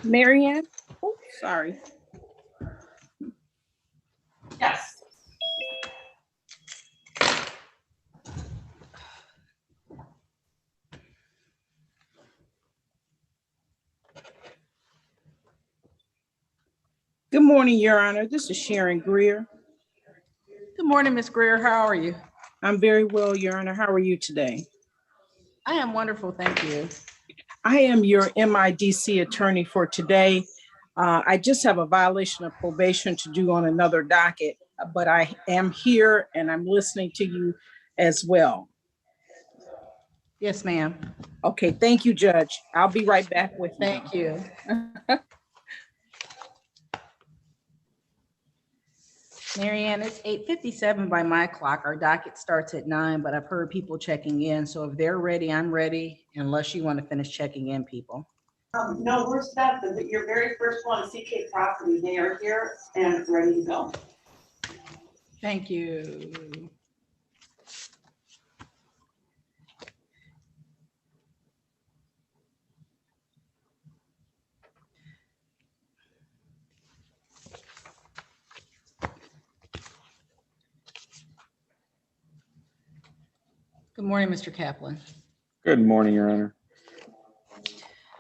Marianne? Oh, sorry. Yes. Good morning, Your Honor. This is Sharon Greer. Good morning, Ms. Greer. How are you? I'm very well, Your Honor. How are you today? I am wonderful, thank you. I am your MIDC attorney for today. I just have a violation of probation to do on another docket, but I am here and I'm listening to you as well. Yes, ma'am. Okay, thank you, Judge. I'll be right back with you. Thank you. Marianne, it's 8:57 by my clock. Our docket starts at 9, but I've heard people checking in. So if they're ready, I'm ready, unless you want to finish checking in, people. No, we're set. Your very first one, CK Property, they are here and ready to go. Thank you. Good morning, Mr. Kaplan. Good morning, Your Honor.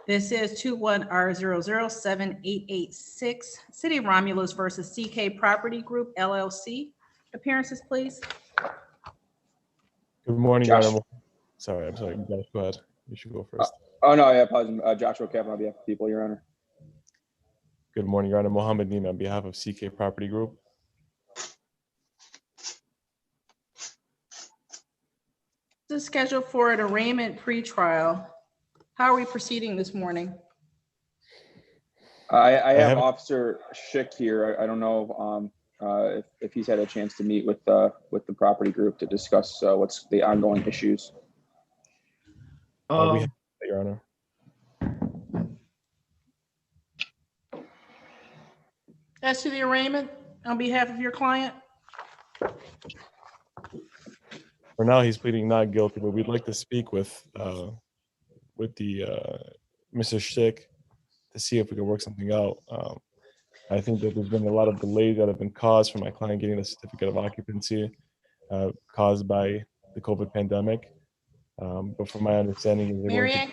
This is 21R007886, City of Romulus versus CK Property Group LLC. Appearances, please. Good morning, Josh. Your Honor. I'm sorry. Josh, go ahead. You should go first. Oh, no, I apologize. Joshua Kaplan on behalf of the people, Your Honor. Good morning, Your Honor. Mohammed Neem on behalf of CK Property Group. This is scheduled for an arraignment pre-trial. How are we proceeding this morning? I have haven't- Officer Schick here. I don't know if he's had a chance to meet with the property group to discuss what's the ongoing issues. We have, Your Honor. As to the arraignment on behalf of your client? For now, he's pleading not guilty, but we'd like to speak with Mr. Schick to see if we can work something out. I think that there's been a lot of delays that have been caused for my client getting a certificate of occupancy caused by the COVID pandemic. But from my understanding, Marianne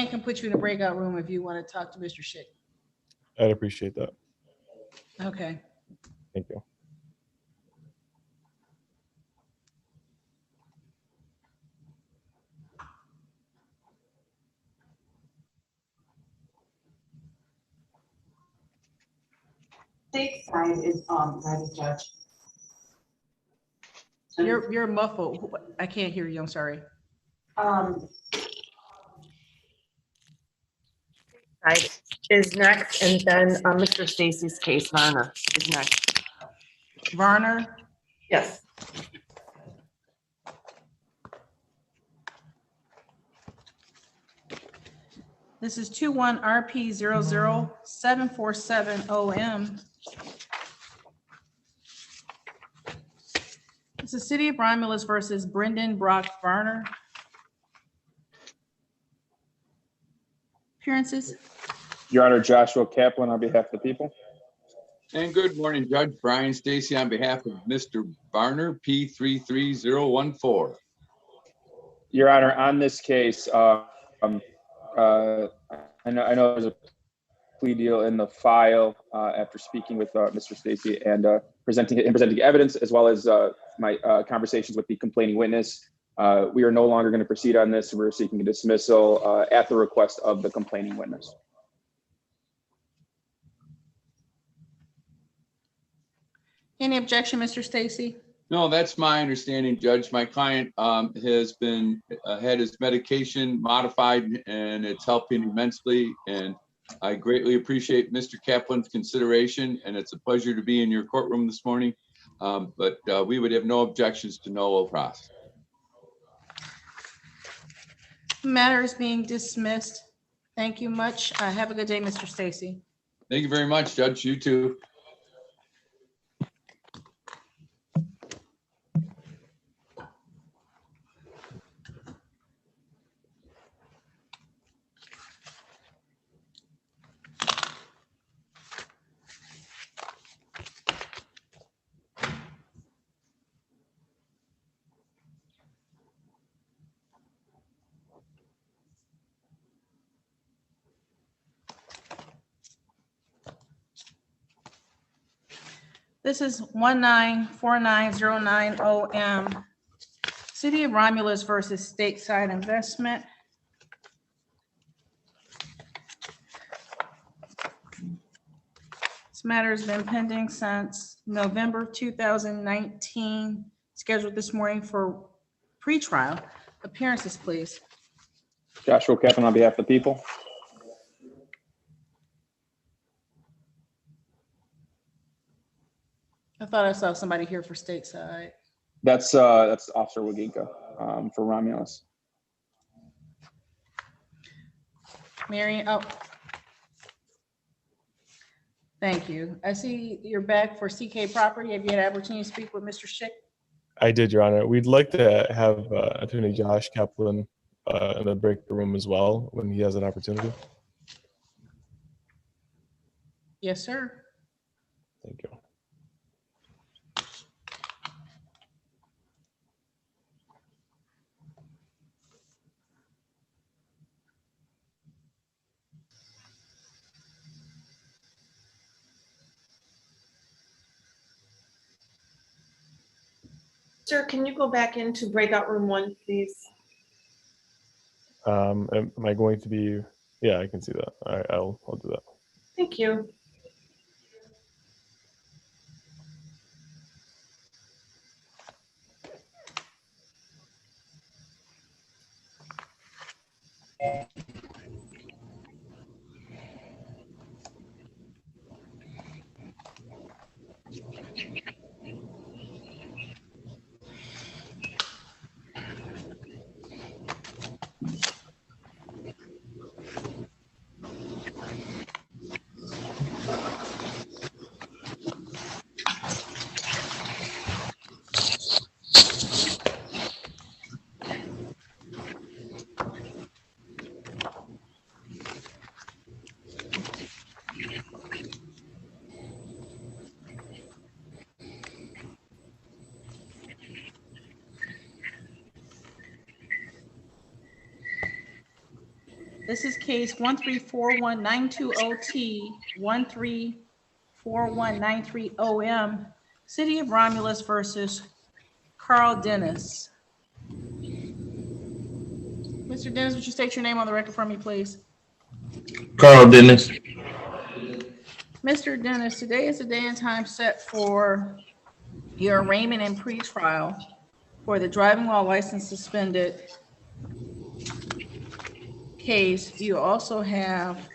can put you in a breakout room if you want to talk to Mr. Schick. I'd appreciate that. Okay. Thank you. State side is ready, Judge. You're muffled. I can't hear you. I'm sorry. Side is next, and then Mr. Stacy's case, Varner, is next. Varner? Yes. This is 21RP00747OM. This is City of Romulus versus Brendan Brock Varner. Appearances? Your Honor, Joshua Kaplan on behalf of the people. And good morning, Judge Brian Stacy on behalf of Mr. Varner, P33014. Your Honor, on this case, I know there's a plea deal in the file after speaking with Mr. Stacy and presenting evidence, as well as my conversations with the complaining witness. We are no longer going to proceed on this. We're seeking a dismissal at the request of the complaining witness. Any objection, Mr. Stacy? No, that's my understanding, Judge. My client has been had his medication modified, and it's helping immensely. And I greatly appreciate Mr. Kaplan's consideration, and it's a pleasure to be in your courtroom this morning. But we would have no objections to novo pros. Matter is being dismissed. Thank you much. Have a good day, Mr. Stacy. Thank you very much, Judge. You too. This is 1949090M, City of Romulus versus Stateside Investment. This matter has been pending since November 2019, scheduled this morning for pretrial. Appearances, please. Joshua Kaplan on behalf of the people. I thought I saw somebody here for Stateside. That's Officer Waginka for Romulus. Marion, oh. Thank you. I see you're back for CK Property. Have you had an opportunity to speak with Mr. Schick? I did, Your Honor. We'd like to have Attorney Josh Kaplan in the break room as well when he has an opportunity. Yes, sir. Thank you. Sir, can you go back into breakout room 1, please? Am I going to be? Yeah, I can see that. All right, I'll do that. Thank you. This is case 1341920T, 1341930M, City of Romulus versus Carl Dennis. Mr. Dennis, would you state your name on the record for me, please? Carl Dennis. Mr. Dennis, today is the day and time set for your arraignment and pretrial for the driving while license suspended case. You also have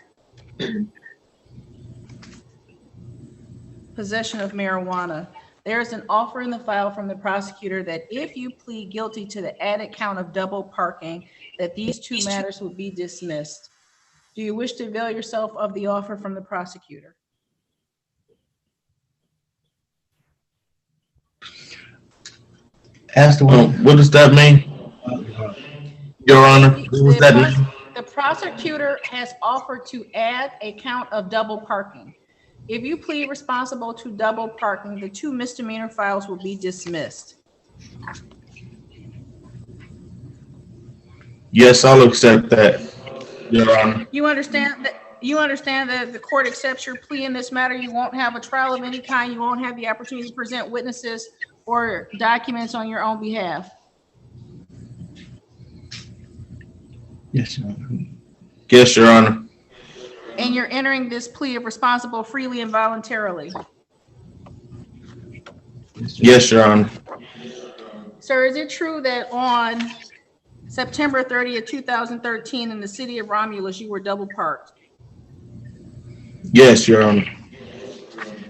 possession of marijuana. There is an offer in the file from the prosecutor that if you plead guilty to the added count of double parking, that these two matters would be dismissed. Do you wish to avail yourself of the offer from the prosecutor? Ask the what does that mean, Your Honor? What does that mean? The prosecutor has offered to add a count of double parking. If you plead responsible to double parking, the two misdemeanor files will be dismissed. Yes, I'll accept that, Your Honor. You understand that the court accepts your plea in this matter. You won't have a trial of any kind. You won't have the opportunity to present witnesses or documents on your own behalf. Yes, Your Honor. Yes, Your Honor. And you're entering this plea of responsible freely and voluntarily. Yes, Your Honor. Sir, is it true that on September 30th, 2013, in the city of Romulus, you were double parked? Yes, Your Honor.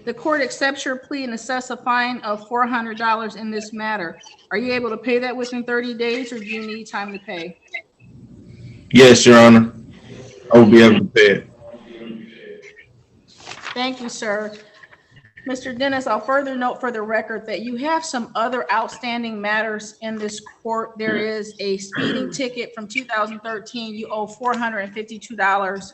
The court accepts your plea and assess a fine of $400 in this matter. Are you able to pay that within 30 days or do you need time to pay? Yes, Your Honor. I will be able to pay it. Thank you, sir. Mr. Dennis, I'll further note for the record that you have some other outstanding matters in this court. There is a speeding ticket from 2013. You owe $452.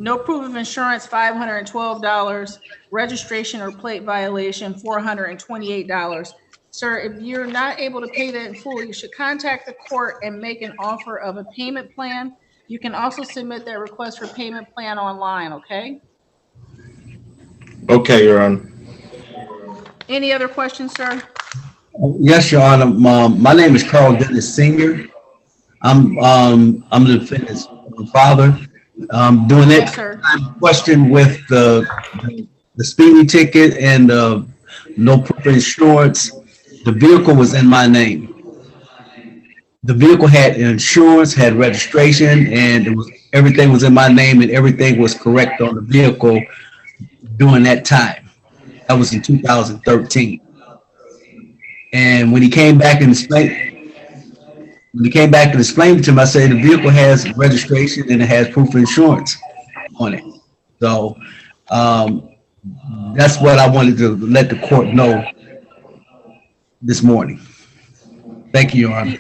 No proof of insurance, $512. Registration or plate violation, $428. Sir, if you're not able to pay that in full, you should contact the court and make an offer of a payment plan. You can also submit that request for payment plan online, okay? Okay, Your Honor. Any other questions, sir? Yes, Your Honor. My name is Carl Dennis Senior. I'm the defendant's father. Doing Yes, that sir. question with the speeding ticket and no proof of insurance. The vehicle was in my name. The vehicle had insurance, had registration, and everything was in my name, and everything was correct on the vehicle during that time. That was in 2013. And when he came back and explained it to him, I said the vehicle has registration and it has proof of insurance on it. So that's what I wanted to let the court know this morning. Thank you, Your Honor.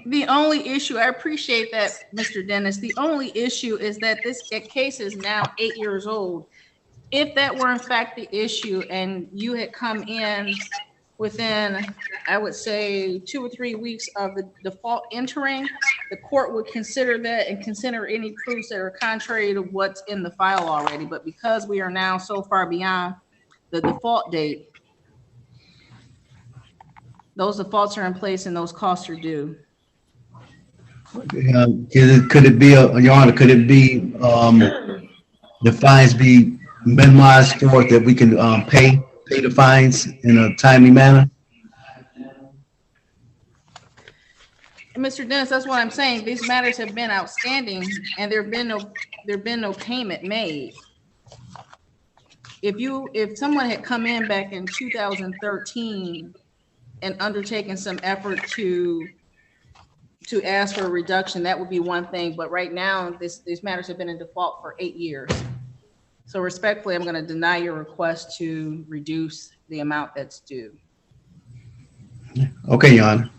The only issue, I appreciate that, Mr. Dennis. The only issue is that this case is now 8 years old. If that were in fact the issue and you had come in within, I would say, 2 or 3 weeks of the default entering, the court would consider that and consider any proofs that are contrary to what's in the file already. But because we are now so far beyond the default date, those defaults are in place and those costs are due. Could it be, Your Honor, could it be the fines be minimized for it that we can pay the fines in a timely manner? Mr. Dennis, that's what I'm saying. These matters have been outstanding and there have been no payment made. If someone had come in back in 2013 and undertaken some effort to ask for a reduction, that would be one thing. But right now, these matters have been in default for 8 years. So respectfully, I'm going to deny your request to reduce the amount that's due. Okay, Your Honor.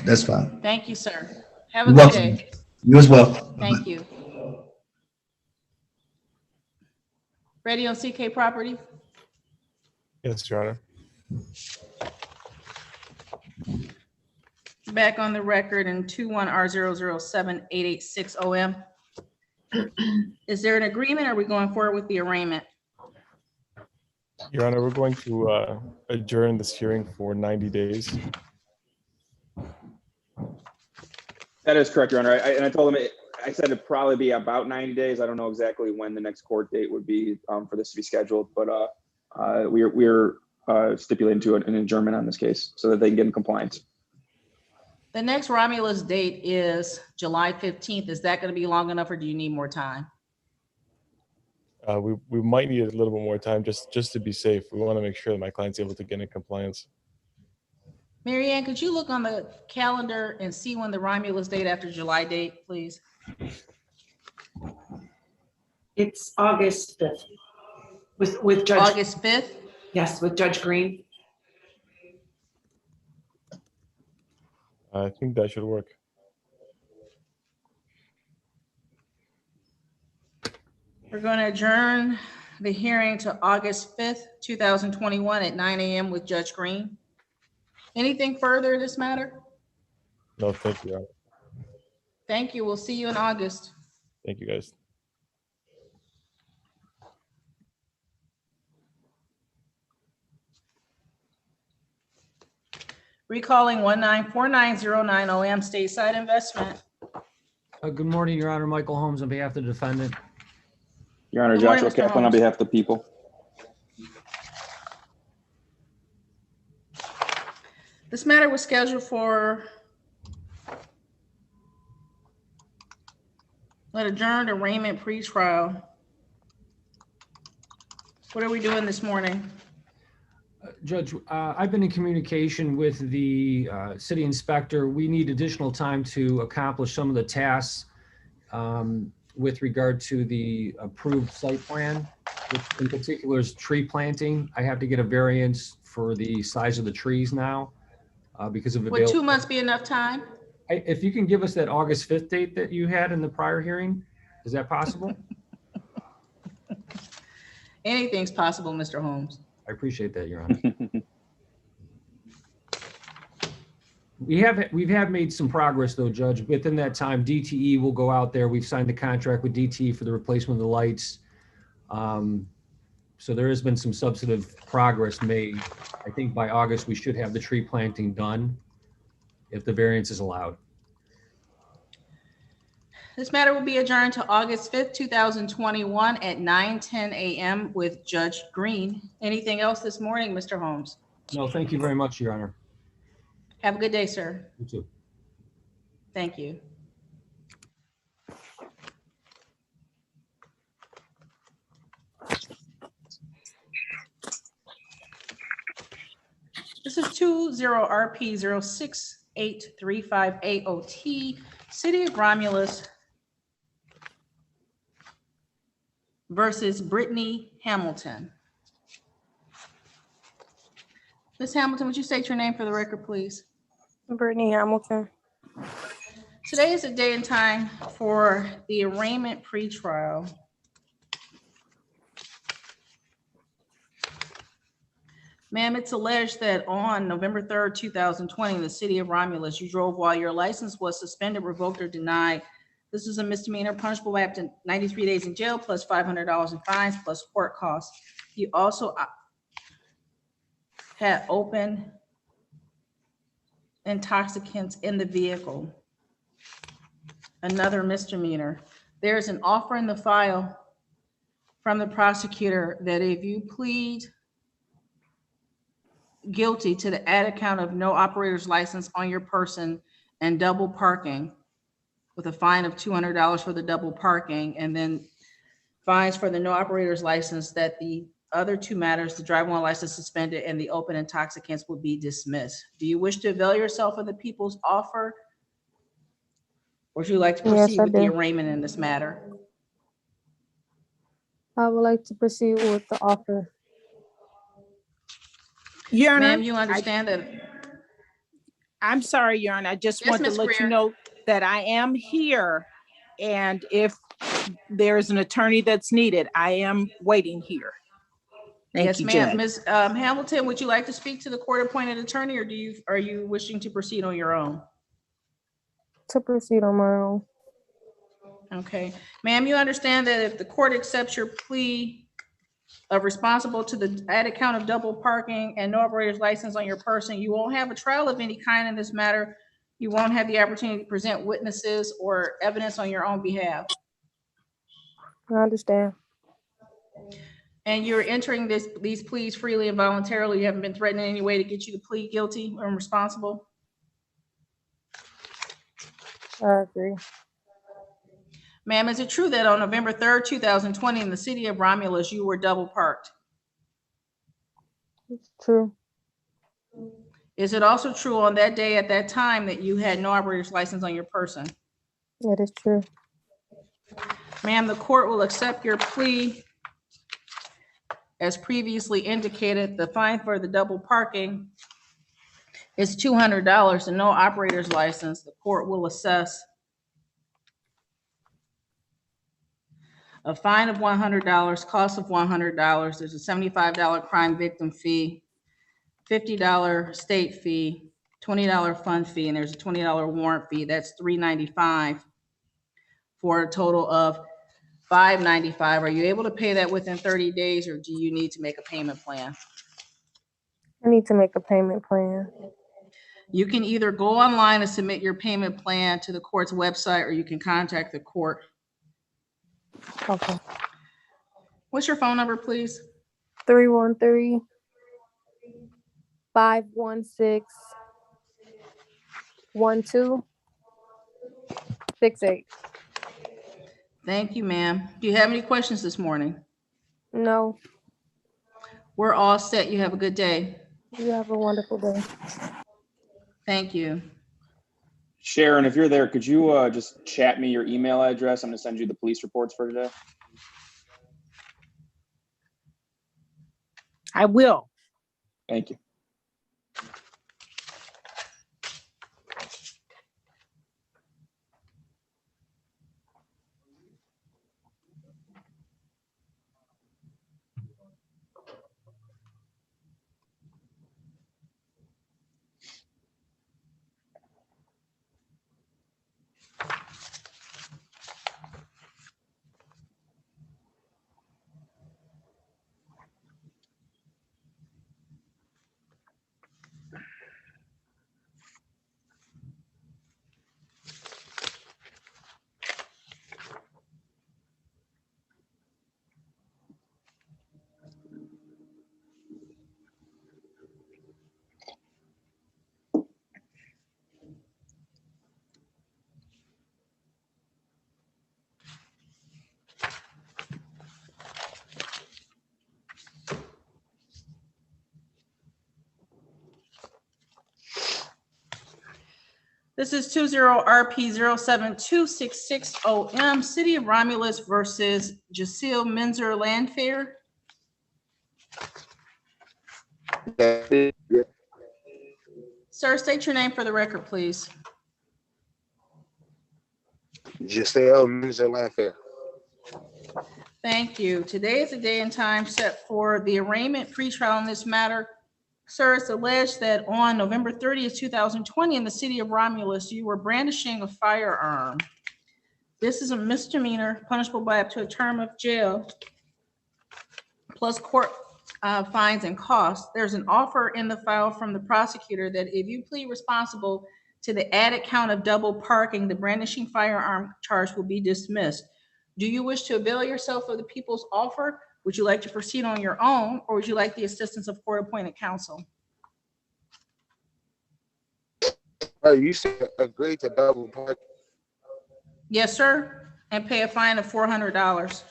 That's fine. Thank you, sir. Have a good day. You as well. Thank you. Ready on CK Property? Yes, Your Honor. Back on the record in 21R007886OM. Is there an agreement? Or are we going forward with the arraignment? Your Honor, we're going to adjourn this hearing for 90 days. That is correct, Your Honor. And I told him, I said it'd probably be about 90 days. I don't know exactly when the next court date would be for this to be scheduled, but we're stipulating to an adjournment on this case so that they can get in compliance. The next Romulus date is July 15th. Is that going to be long enough or do you need more time? We might need a little bit more time just to be safe. We want to make sure that my client's able to get in compliance. Mary Ann, could you look on the calendar and see when the Romulus date after July date, please? It's August 5th with Judge. August 5th? Yes, with Judge Green. I think that should work. We're going to adjourn the hearing to August 5th, 2021 at 9 a.m. with Judge Green. Anything further in this matter? No, thank you, Your Honor. Thank you. We'll see you in August. Thank you, guys. Recalling 1949090M Stateside Investment. Good morning, Your Honor. Michael Holmes on behalf of the defendant. Your Honor, Good morning, Joshua Mr. Kaplan on Holmes. behalf of the people. This matter was scheduled for an adjourned arraignment pre-trial. What are we doing this morning? Judge, I've been in communication with the city inspector. We need additional time to accomplish some of the tasks with regard to the approved site plan, which in particular is tree planting. I have to get a variance for the size of the trees now because of Would 2 months be enough time? If you can give us that August 5th date that you had in the prior hearing, is that possible? Anything's possible, Mr. Holmes. I appreciate that, Your Honor. We have made some progress though, Judge. Within that time, DTE will go out there. We've signed the contract with DTE for the replacement of the lights. So there has been some substantive progress made. I think by August, we should have the tree planting done if the variance is allowed. This matter will be adjourned to August 5th, 2021 at 9:10 a.m. with Judge Green. Anything else this morning, Mr. Holmes? No, thank you very much, Your Honor. Have a good day, sir. You too. Thank you. This is 20RP068358OT, City of Romulus versus Brittany Hamilton. Ms. Hamilton, would you state your name for the record, please? Brittany Hamilton. Today is the day and time for the arraignment pre-trial. Ma'am, it's alleged that on November 3rd, 2020, in the city of Romulus, you drove while your license was suspended, revoked, or denied. This is a misdemeanor punishable by up to 93 days in jail plus $500 in fines plus court costs. You also had open intoxicants in the vehicle. Another misdemeanor. There's an offer in the file from the prosecutor that if you plead guilty to the added count of no operator's license on your person and double parking with a fine of $200 for the double parking, and then fines for the no operator's license, that the other two matters, the driver while license suspended and the open intoxicants, will be dismissed. Do you wish to avail yourself of the people's offer? Or would you like to proceed with the arraignment in this matter? I would like to proceed with the offer. Your Honor, Ma'am, you understand that? I'm sorry, Your Honor. I just Yes, want to Ms. let you Greer. know that I am here. And if there's an attorney that's needed, I am waiting here. Thank Yes, you, ma'am. Judge. Ms. Hamilton, would you like to speak to the court-appointed attorney, or are you wishing to proceed on your own? To proceed on my own. Okay. Ma'am, you understand that if the court accepts your plea of responsible to the added count of double parking and no operator's license on your person, you won't have a trial of any kind in this matter. You won't have the opportunity to present witnesses or evidence on your own behalf. I understand. And you're entering these pleas freely and voluntarily. You haven't been threatened in any way to get you to plead guilty or responsible? I agree. Ma'am, is it true that on November 3rd, 2020, in the city of Romulus, you were double parked? It's true. Is it also true on that day at that time that you had no operator's license on your person? It is true. Ma'am, the court will accept your plea. As previously indicated, the fine for the double parking is $200 and no operator's license. The court will assess a fine of $100, cost of $100. There's a $75 crime victim fee, $50 state fee, $20 fund fee, and there's a $20 warrant fee. That's $395 for a total of $595. Are you able to pay that within 30 days, or do you need to make a payment plan? I need to make a payment plan. You can either go online and submit your payment plan to the court's website, or you can contact the court. Okay. What's your phone number, please? 313-516-1268. Thank you, ma'am. Do you have any questions this morning? No. We're all set. You have a good day. You have a wonderful day. Thank you. Sharon, if you're there, could you just chat me your email address? I'm going to send you the police reports for today. I will. Thank you. This is 20 RP 072660M, City of Romulus versus Jacille Menzer Landfair. Sir, state your name for the record, please. Jacille Menzer Landfair. Thank you. Today is the day and time set for the arraignment pre-trial in this matter. Sir, it's alleged that on November 30th, 2020, in the city of Romulus, you were brandishing a firearm. This is a misdemeanor punishable by up to a term of jail plus court fines and costs. There's an offer in the file from the prosecutor that if you plead responsible to the added count of double parking, the brandishing firearm charge will be dismissed. Do you wish to avail yourself of the people's offer? Would you like to proceed on your own, or would you like the assistance of court-appointed counsel? You said agree to double park. Yes, sir, and pay a fine of $400.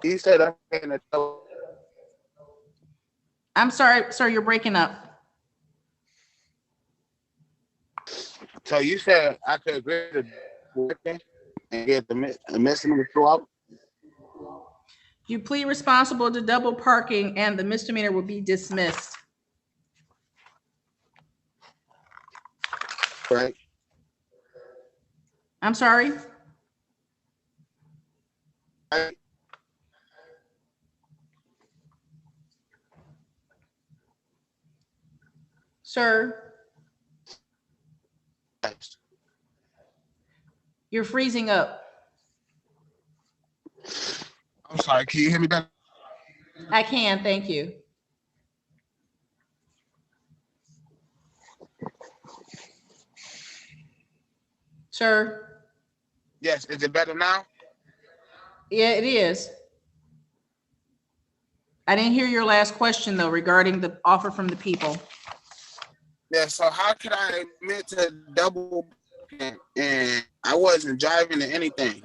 You said I'm paying a double. I'm sorry, sir, you're breaking up. So you said I could agree to working and get the misdemeanor throughout? You plead responsible to double parking and the misdemeanor will be dismissed. Right. I'm sorry? Right. Sir, you're freezing up. I'm sorry, can you hear me better? I can, thank you. Sir? Yes, is it better now? Yeah, it is. I didn't hear your last question though regarding the offer from the people. Yeah, so how could I admit to double and I wasn't driving to anything?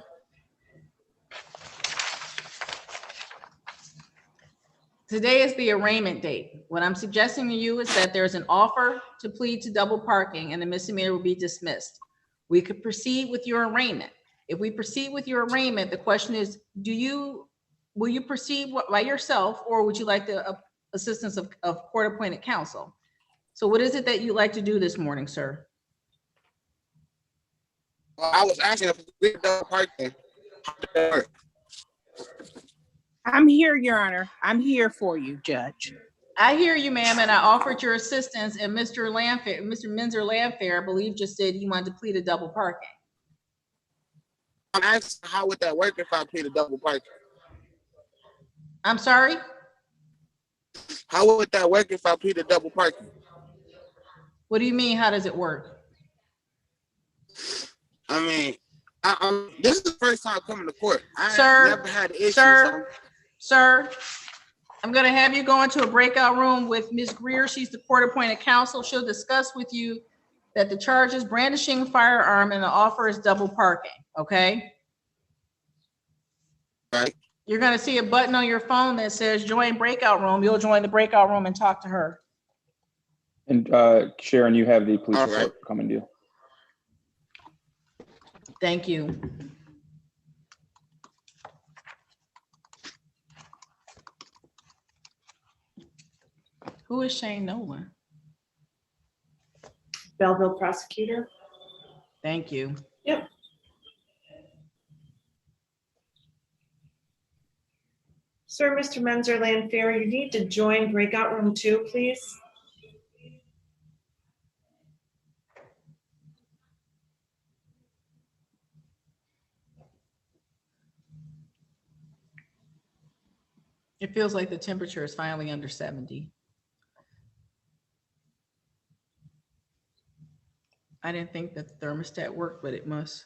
Today is the arraignment date. What I'm suggesting to you is that there's an offer to plead to double parking and the misdemeanor will be dismissed. We could proceed with your arraignment. If we proceed with your arraignment, the question is, will you proceed by yourself or would you like the assistance of court-appointed counsel? So what is it that you'd like to do this morning, sir? Well, I was asking if we could double parking. How did that work? I'm here, Your Honor. I'm here for you, Judge. I hear you, ma'am, and I offered your assistance, and Mr. Menzer Landfair, I believe, just said he wanted to plead a double parking. I'm asking how would that work if I plead a double parking? I'm sorry? How would that work if I plead a double parking? What do you mean, how does it work? I mean, this is the first time coming to court. I never had issues. Sir, I'm going to have you go into a breakout room with Ms. Greer. She's the court-appointed counsel. She'll discuss with you that the charge is brandishing a firearm and the offer is double parking, okay? Right. You're going to see a button on your phone that says join breakout room. You'll join the breakout room and talk to her. And Sharon, you have the police report coming to you. Thank you. Who is Shane Nolan? Belleville prosecutor. Thank you. Yep. Sir, Mr. Menzer Landfair, you need to join breakout room 2, please. It feels like the temperature is finally under 70. I didn't think that the thermostat worked, but it must.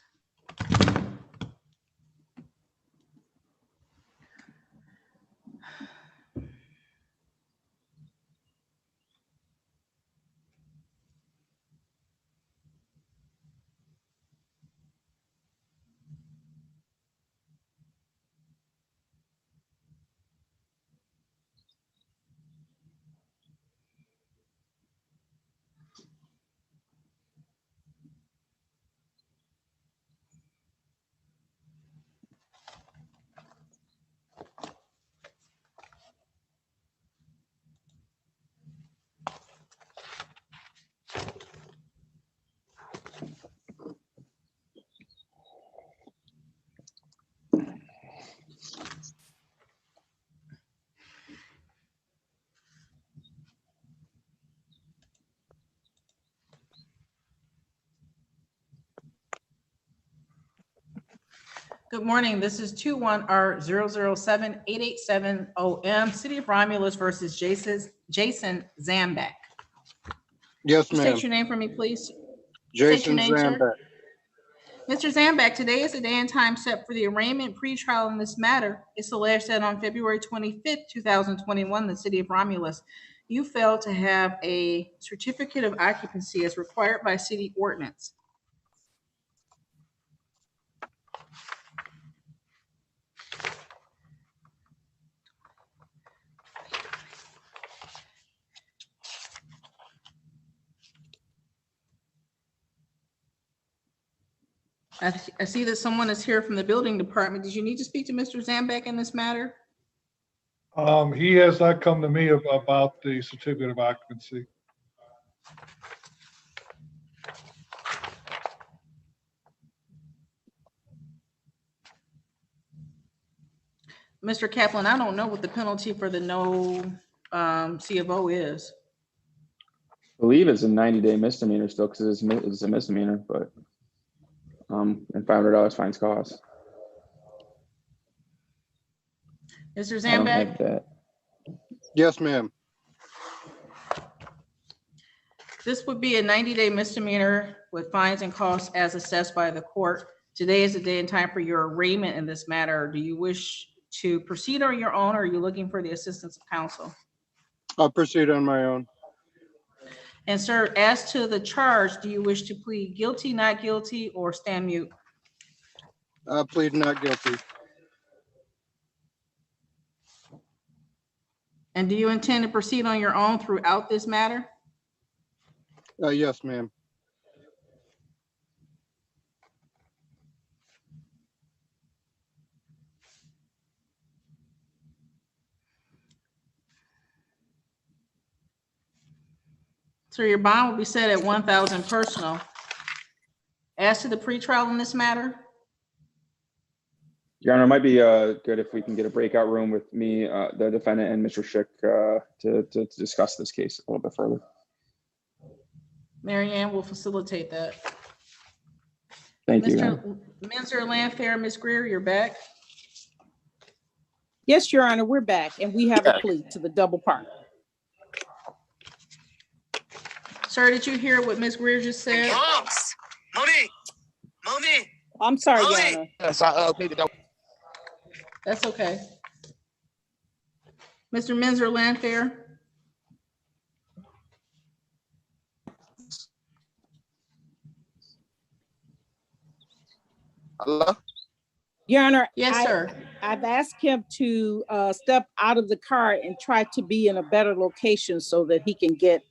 Good morning. This is 21R007887OM, City of Romulus versus Jason Zambak. Yes, State ma'am. your name for me, please. State Jason your name, sir. Zambak. Mr. Zambak, today is the day and time set for the arraignment pre-trial in this matter. It's alleged that on February 25th, 2021, the City of Romulus, you failed to have a certificate of occupancy as required by city ordinance. I see that someone is here from the building department. Did you need to speak to Mr. Zambak in this matter? He has not come to me about the certificate of occupancy. Mr. Kaplan, I don't know what the penalty for the no C of O is. I believe it's a 90-day misdemeanor still because it's a misdemeanor, but and $500 fines cost. Mr. I don't Zambak? have that. Yes, ma'am. This would be a 90-day misdemeanor with fines and costs as assessed by the court. Today is the day and time for your arraignment in this matter. Do you wish to proceed on your own, or are you looking for the assistance of counsel? I'll proceed on my own. And sir, as to the charge, do you wish to plead guilty, not guilty, or stand mute? I plead not guilty. And do you intend to proceed on your own throughout this matter? Yes, ma'am. So your bond will be set at 1,000 personal. As to the pretrial in this matter? Your Honor, it might be good if we can get a breakout room with me, the defendant, and Mr. Schick to discuss this case a little bit further. Mary Ann will facilitate that. Thank you, Your Mr. Minzer, Landfair, Ms. Greer, you're back. Yes, Your Honor, we're back and we have a plea to the double park. Sir, did you hear what Ms. Greer just said? Mommy. I'm sorry, Your Mommy. Honor. Yes, I plead the double. That's okay. Mr. Minzer, Landfair. Hello? Your Honor. Yes, sir. I've asked him to step out of the car and try to be in a better location so that he can get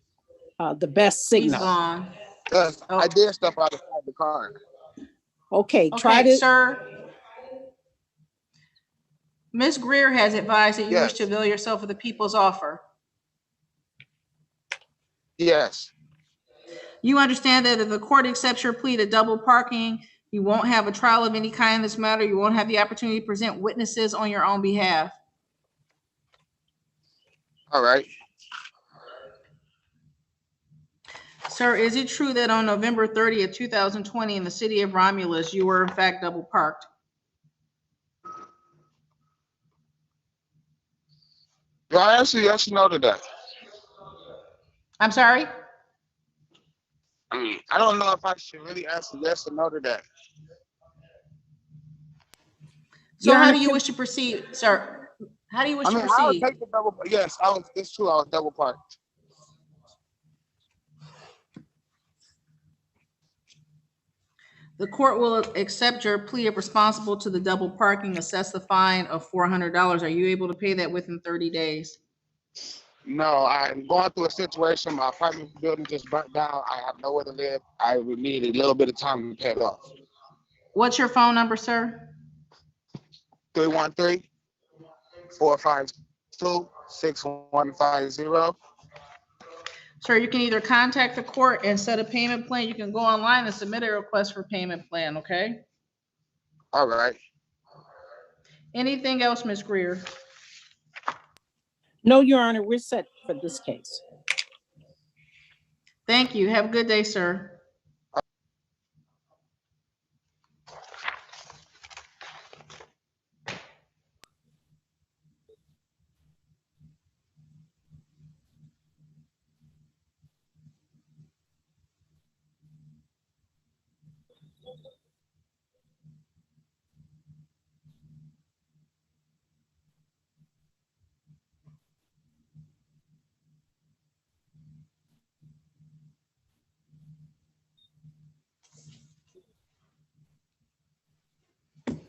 the best signal. He's gone. Yes, Oh. I did step out of the car. Okay, try to. Sir. Ms. Greer has advised that you Yes. wish to avail yourself of the people's offer. Yes. You understand that if the court accepts your plea to double parking, you won't have a trial of any kind in this matter. You won't have the opportunity to present witnesses on your own behalf. All right. Sir, is it true that on November 30th, 2020, in the city of Romulus, you were in fact double parked? Do I answer yes or no to that? I'm sorry? I mean, I don't know if I should really answer yes or no to that. So Your how Honor, do you wish to proceed, sir? How do you wish I to mean, I would proceed? take the double. Yes, it's true. I was double parked. The court will accept your plea of responsible to the double parking, assess the fine of $400. Are you able to pay that within 30 days? No, I'm going through a situation. My apartment building just burnt down. I have nowhere to live. I would need a little bit of time to pay it off. What's your phone number, sir? 313-452-6150. Sir, you can either contact the court and set a payment plan. You can go online and submit a request for payment plan, okay? All right. Anything else, Ms. Greer? No, Your Honor, we're set for this case. Thank you. Have a good day, sir.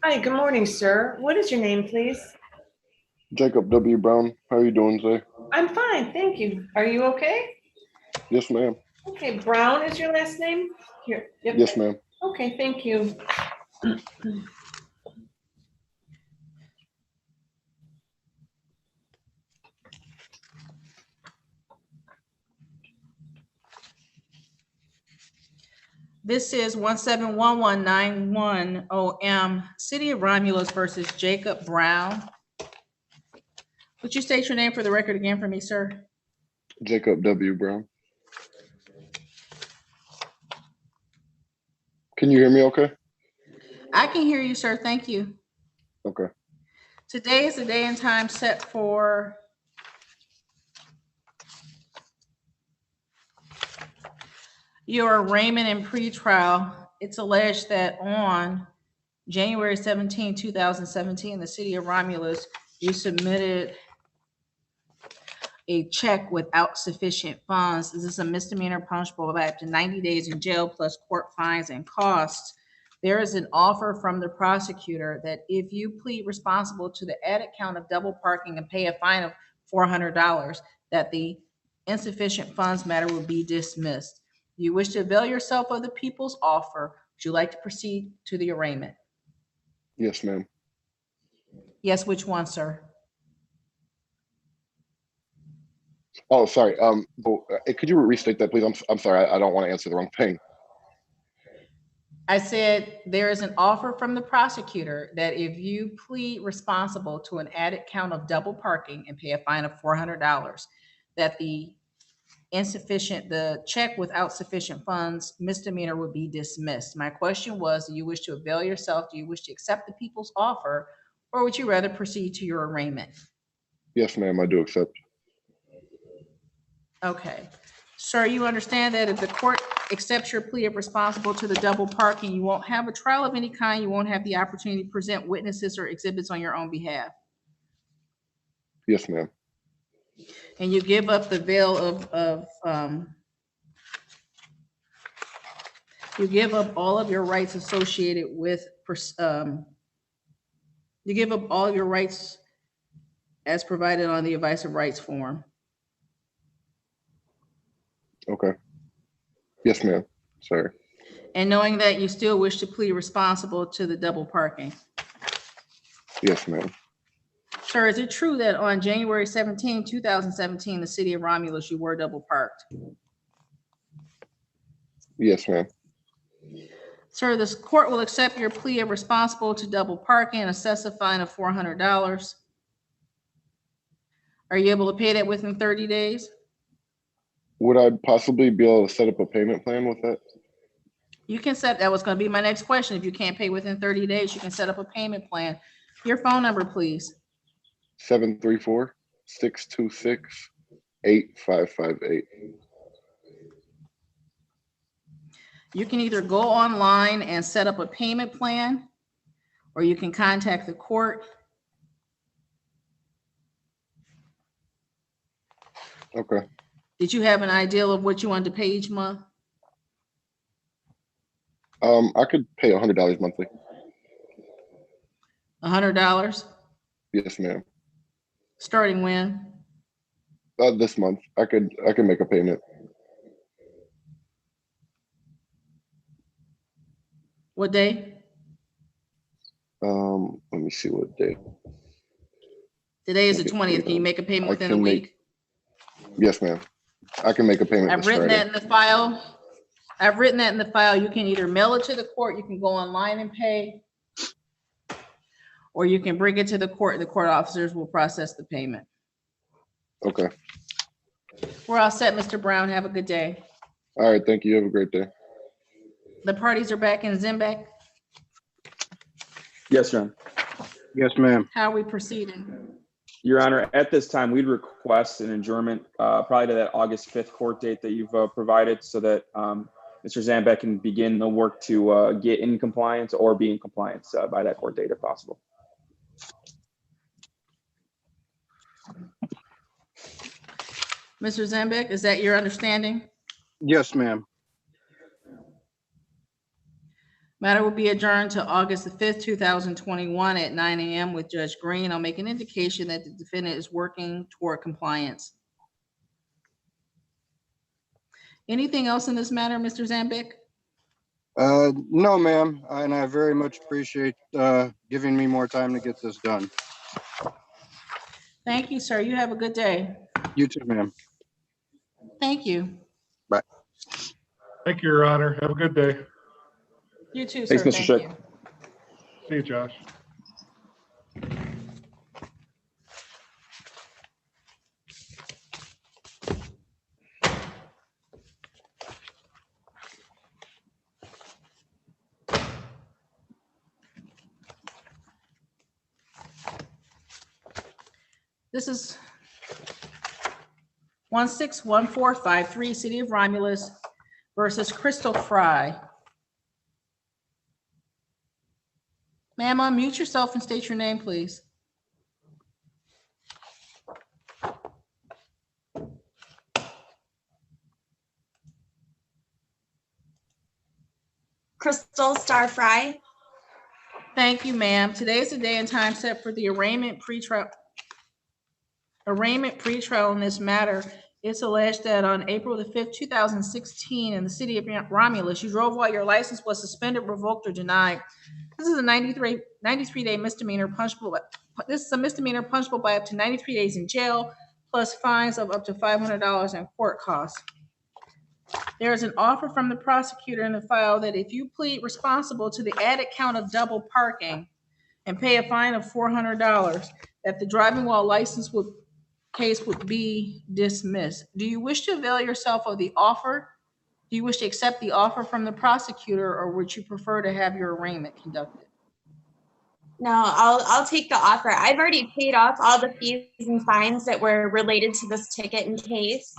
Hi, good morning, sir. What is your name, please? Jacob W. Brown. How are you doing today? I'm fine, thank you. Are you okay? Yes, ma'am. Okay, Brown is your last name? Here. Yep. Yes, ma'am. Okay, thank you. This is 1711910 OM, City of Romulus versus Jacob Brown. Would you state your name for the record again for me, sir? Jacob W. Brown. Can you hear me okay? I can hear you, sir. Thank you. Okay. Today is the day and time set for your arraignment and pretrial. It's alleged that on January 17, 2017, in the city of Romulus, you submitted a check without sufficient funds. This is a misdemeanor punishable by up to 90 days in jail plus court fines and costs. There is an offer from the prosecutor that if you plead responsible to the added count of double parking and pay a fine of $400, that the insufficient funds matter will be dismissed. You wish to avail yourself of the people's offer. Would you like to proceed to the arraignment? Yes, ma'am. Yes, which one, sir? Oh, sorry. Could you restate that, please? I'm sorry. I don't want to answer the wrong thing. I said there is an offer from the prosecutor that if you plead responsible to an added count of double parking and pay a fine of $400, that the check without sufficient funds misdemeanor would be dismissed. My question was, do you wish to avail yourself? Do you wish to accept the people's offer, or would you rather proceed to your arraignment? Yes, ma'am. I do accept. Okay. Sir, you understand that if the court accepts your plea of responsible to the double parking, you won't have a trial of any kind. You won't have the opportunity to present witnesses or exhibits on your own behalf. Yes, ma'am. And you give up the veil you give up all of your rights associated with, you give up all of your rights as provided on the advice of rights form. Okay. Yes, ma'am. Sorry. And knowing that you still wish to plead responsible to the double parking. Yes, ma'am. Sir, is it true that on January 17, 2017, the city of Romulus, you were double parked? Yes, ma'am. Sir, this court will accept your plea of responsible to double parking and assess a fine of $400. Are you able to pay that within 30 days? Would I possibly be able to set up a payment plan with that? You can set, that was going to be my next question. If you can't pay within 30 days, you can set up a payment plan. Your phone number, please. 734-626-8558. You can either go online and set up a payment plan, or you can contact the court. Okay. Did you have an idea of what you wanted to pay each month? I could pay $100 monthly. $100? Yes, ma'am. Starting when? This month. I could make a payment. What day? Let me see what day. Today is the 20th. Can you make a payment within a week? Yes, ma'am. I can make a payment. I've written that in the file. I've written that in the file. You can either mail it to the court, you can go online and pay, or you can bring it to the court. The court officers will process the payment. Okay. We're all set, Mr. Brown. Have a good day. All right. Thank you. Have a great day. The parties are back in Zimbabwe. Yes, Your Honor. Yes, ma'am. How are we proceeding? Your Honor, at this time, we'd request an adjournment probably to that August 5th court date that you've provided so that Mr. Zambek can begin the work to get in compliance or be in compliance by that court date if possible. Mr. Zambek, is that your understanding? Yes, ma'am. Matter will be adjourned to August the 5th, 2021 at 9 a.m. with Judge Green. I'll make an indication that the defendant is working toward compliance. Anything else in this matter, Mr. Zambek? No, ma'am, and I very much appreciate giving me more time to get this done. Thank you, sir. You have a good day. You too, ma'am. Thank you. Bye. Thank you, Your Honor. Have a good day. You too, Thanks, sir. Mr. Thank Schick. you. See you, Josh. This is 161453, City of Romulus versus Crystal Fry. Ma'am, unmute yourself and state your name, please. Crystal Star Fry. Thank you, ma'am. Today is the day and time set for the arraignment pre-trial. Arraignment pre-trial in this matter. It's alleged that on April the 5th, 2016, in the city of Romulus, you drove while your license was suspended, revoked, or denied. This is a 93-day misdemeanor punishable. This is a misdemeanor punishable by up to 93 days in jail, plus fines of up to $500 and court costs. There is an offer from the prosecutor in the file that if you plead responsible to the added count of double parking and pay a fine of $400, that the driving while license case would be dismissed. Do you wish to avail yourself of the offer? Do you wish to accept the offer from the prosecutor, or would you prefer to have your arraignment conducted? No, I'll take the offer. I've already paid off all the fees and fines that were related to this ticket and case.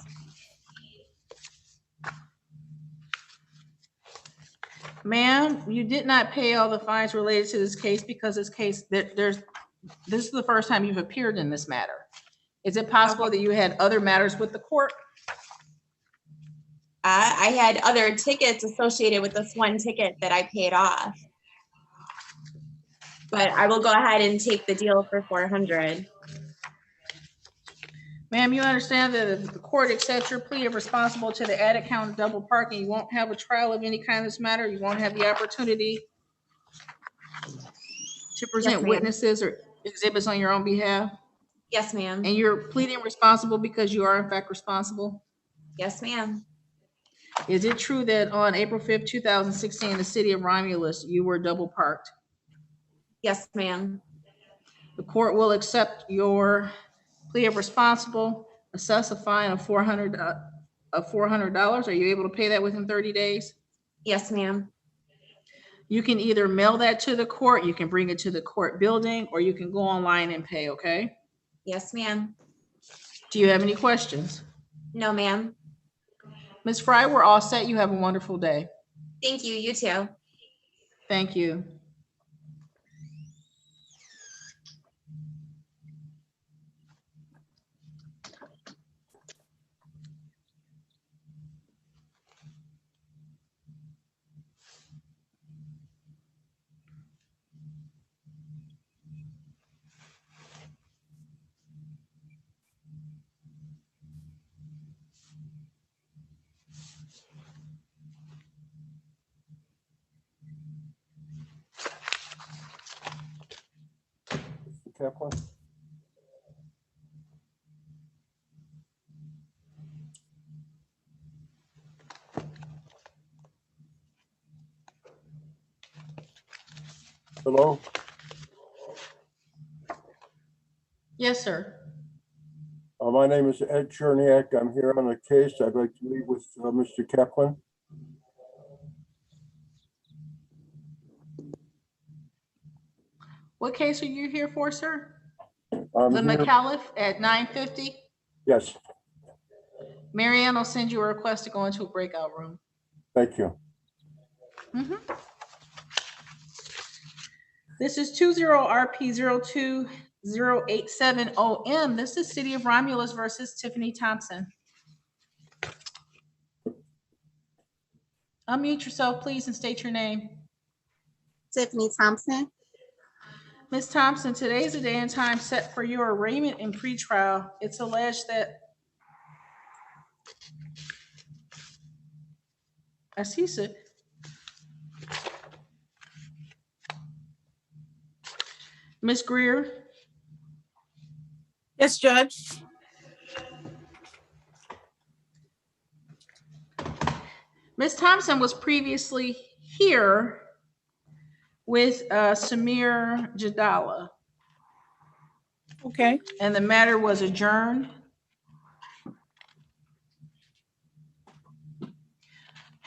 Ma'am, you did not pay all the fines related to this case because this case, this is the first time you've appeared in this matter. Is it possible that you had other matters with the court? I had other tickets associated with this one ticket that I paid off. But I will go ahead and take the deal for $400. Ma'am, you understand that if the court accepts your plea of responsible to the added count of double parking, you won't have a trial of any kind in this matter. You won't have the opportunity to present witnesses or exhibits on your own behalf. Yes, ma'am. And you're pleading responsible because you are in fact responsible? Yes, ma'am. Is it true that on April 5th, 2016, in the city of Romulus, you were double parked? Yes, ma'am. The court will accept your plea of responsible, assess a fine of $400. Are you able to pay that within 30 days? Yes, ma'am. You can either mail that to the court, you can bring it to the court building, or you can go online and pay, okay? Yes, ma'am. Do you have any questions? No, ma'am. Ms. Fry, we're all set. You have a wonderful day. Thank you. You too. Thank you. Kaplan. Hello? Yes, sir. My name is Ed Cherniak. I'm here on a case. I'd like to meet with Mr. Kaplan. What case are you here for, sir? I'm The here- McAuliffe at 950? Yes, Marianne will send you a request to go into a breakout room. Thank you. Mhm. This is 20RP02087OM. This is City of Romulus versus Tiffany Thompson. Unmute yourself, please, and state your name. Tiffany Thompson. Ms. Thompson, today is the day and time set for your arraignment and pretrial. It's alleged that Asisa Ms. Greer. Yes, Judge. Ms. Thompson was previously here with Samir Jadala. Okay. And the matter was adjourned.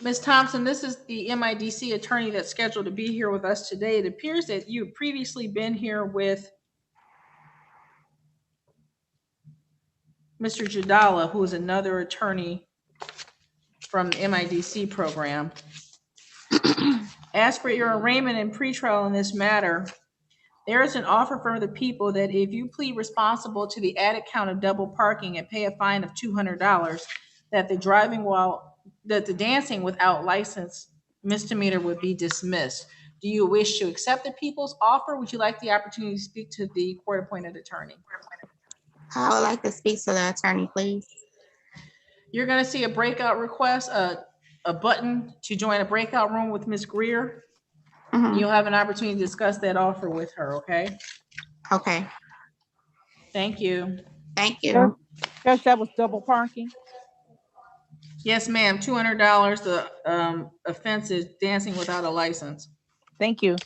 Ms. Thompson, this is the MIDC attorney that's scheduled to be here with us today. It appears that you've previously been here with Mr. Jadala, who is another attorney from the MIDC program. As for your arraignment and pretrial in this matter, there is an offer from the people that if you plead responsible to the added count of double parking and pay a fine of $200, that the dancing without license misdemeanor would be dismissed. Do you wish to accept the people's offer? Would you like the opportunity to speak to the court-appointed attorney? I would like to speak to the attorney, please. You're going to see a breakout request, a button to join a breakout room with Ms. Greer. Mhm. You'll have an opportunity to discuss that offer with her, okay? Okay, Thank you. thank you. Judge, that was double parking. Yes, ma'am, $200. The offense is dancing without a license. Thank you.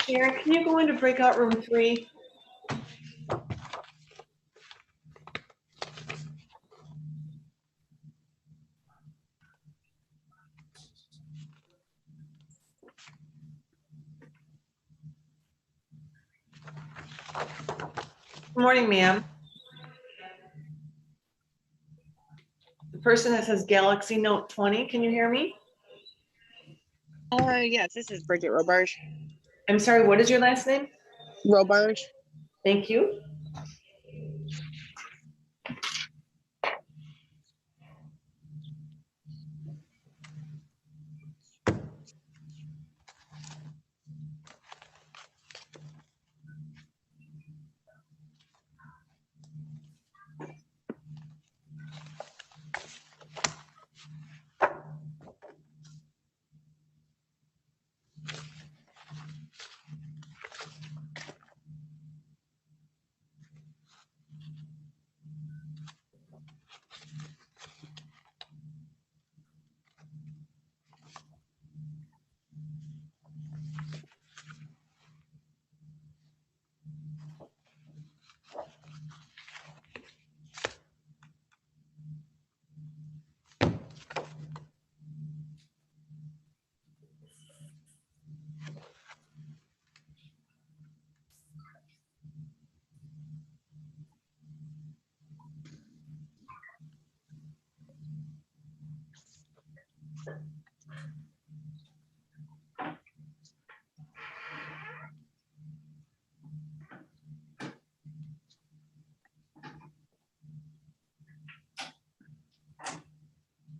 Sharon, can you go into breakout room 3? Good morning, ma'am. The person that says Galaxy Note 20, can you hear me? Yes, this is Bridget Roberge. I'm sorry, what is your last name? Roberge. Thank you.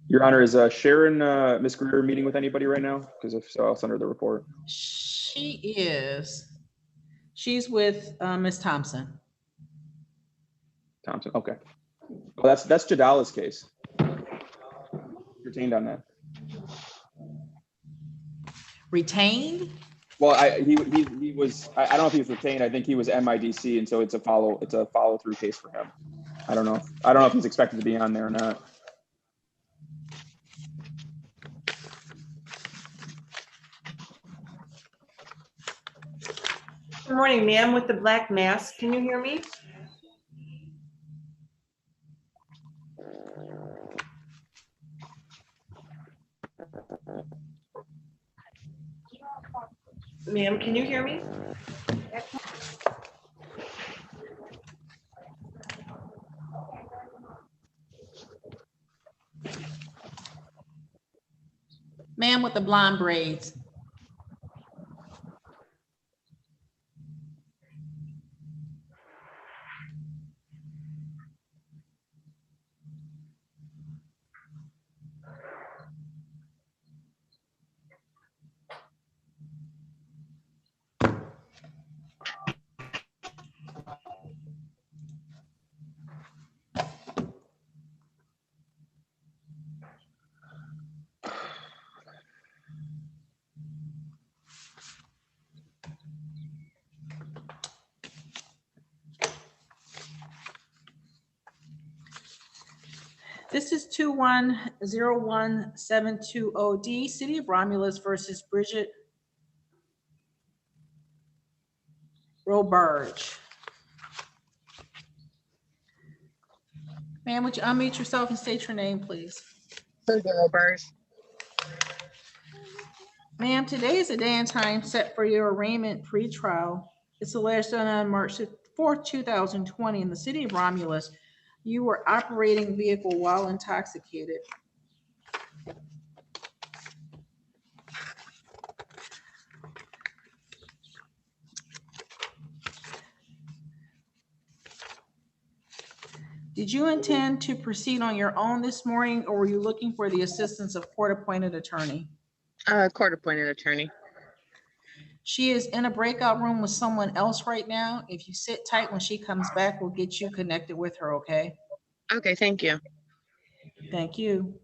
Your Honor, is Sharon, Ms. Greer meeting with anybody right now? Because if so, I'll send her the report. She is. She's with Ms. Thompson. Thompson, okay. Well, that's Jadala's case. Retained on that. Retained? Well, he was, I don't know if he was retained. I think he was MIDC, and so it's a follow through case for him. I don't know if he's expected to be on there or not. Good morning, ma'am, with the black mask. Can you hear me? Ma'am, can you hear me? Man with the blonde braids. This is 2101720D, City of Romulus versus Bridget Robarge. Ma'am, would you unmute yourself and state your name, please? Bridget Robarge. Ma'am, today is a day and time set for your arraignment pre-trial. It's alleged that on March 4th, 2020, in the city of Romulus, you were operating a vehicle while intoxicated. Did you intend to proceed on your own this morning, or were you looking for the assistance of court-appointed attorney? Court-appointed attorney. She is in a breakout room with someone else right now. If you sit tight, when she comes back, we'll get you connected with her, okay? Okay, thank you. Thank you.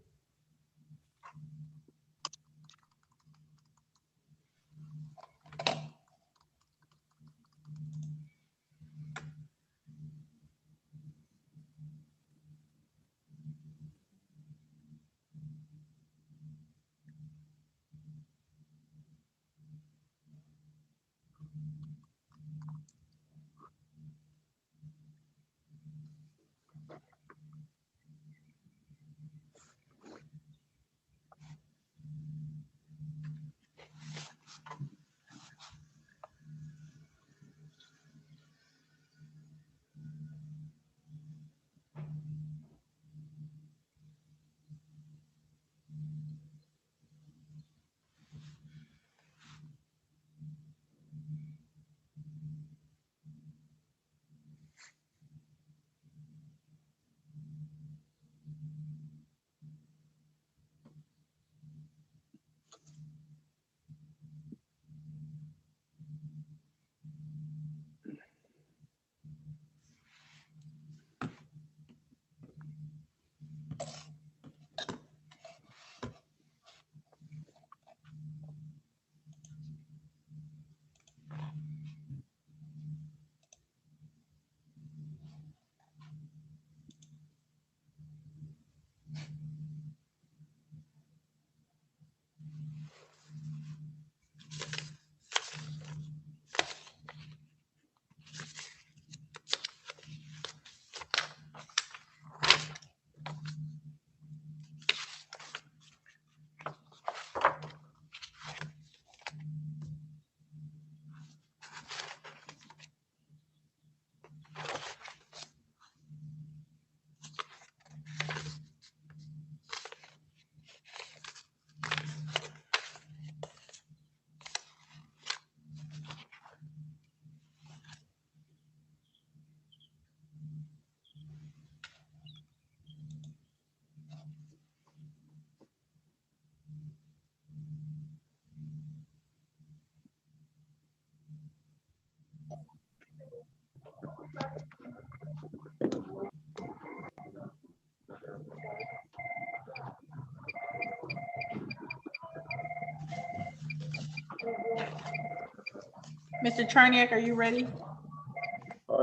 Mr. Charniak, are you ready?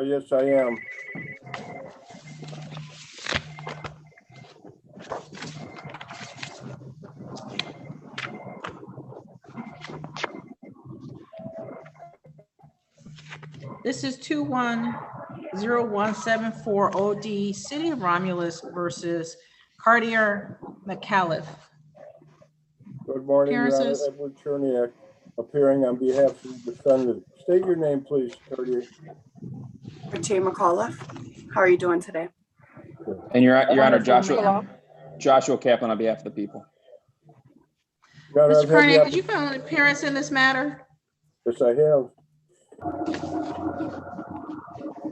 Yes, I am. This is 2101740D, City of Romulus versus Cartier McAuliffe. Good morning, Your Honor. Appearances. Edward Cherniak. appearing on behalf of the defendant. State your name, please, attorney. Brittany McAuliffe. How are you doing today? And Your Honor, Wonderful, ma'am. Joshua Kaplan on behalf of the people. Your Honor, Mr. I've had the Kernick, could you file an appearance in this matter? Yes, I have.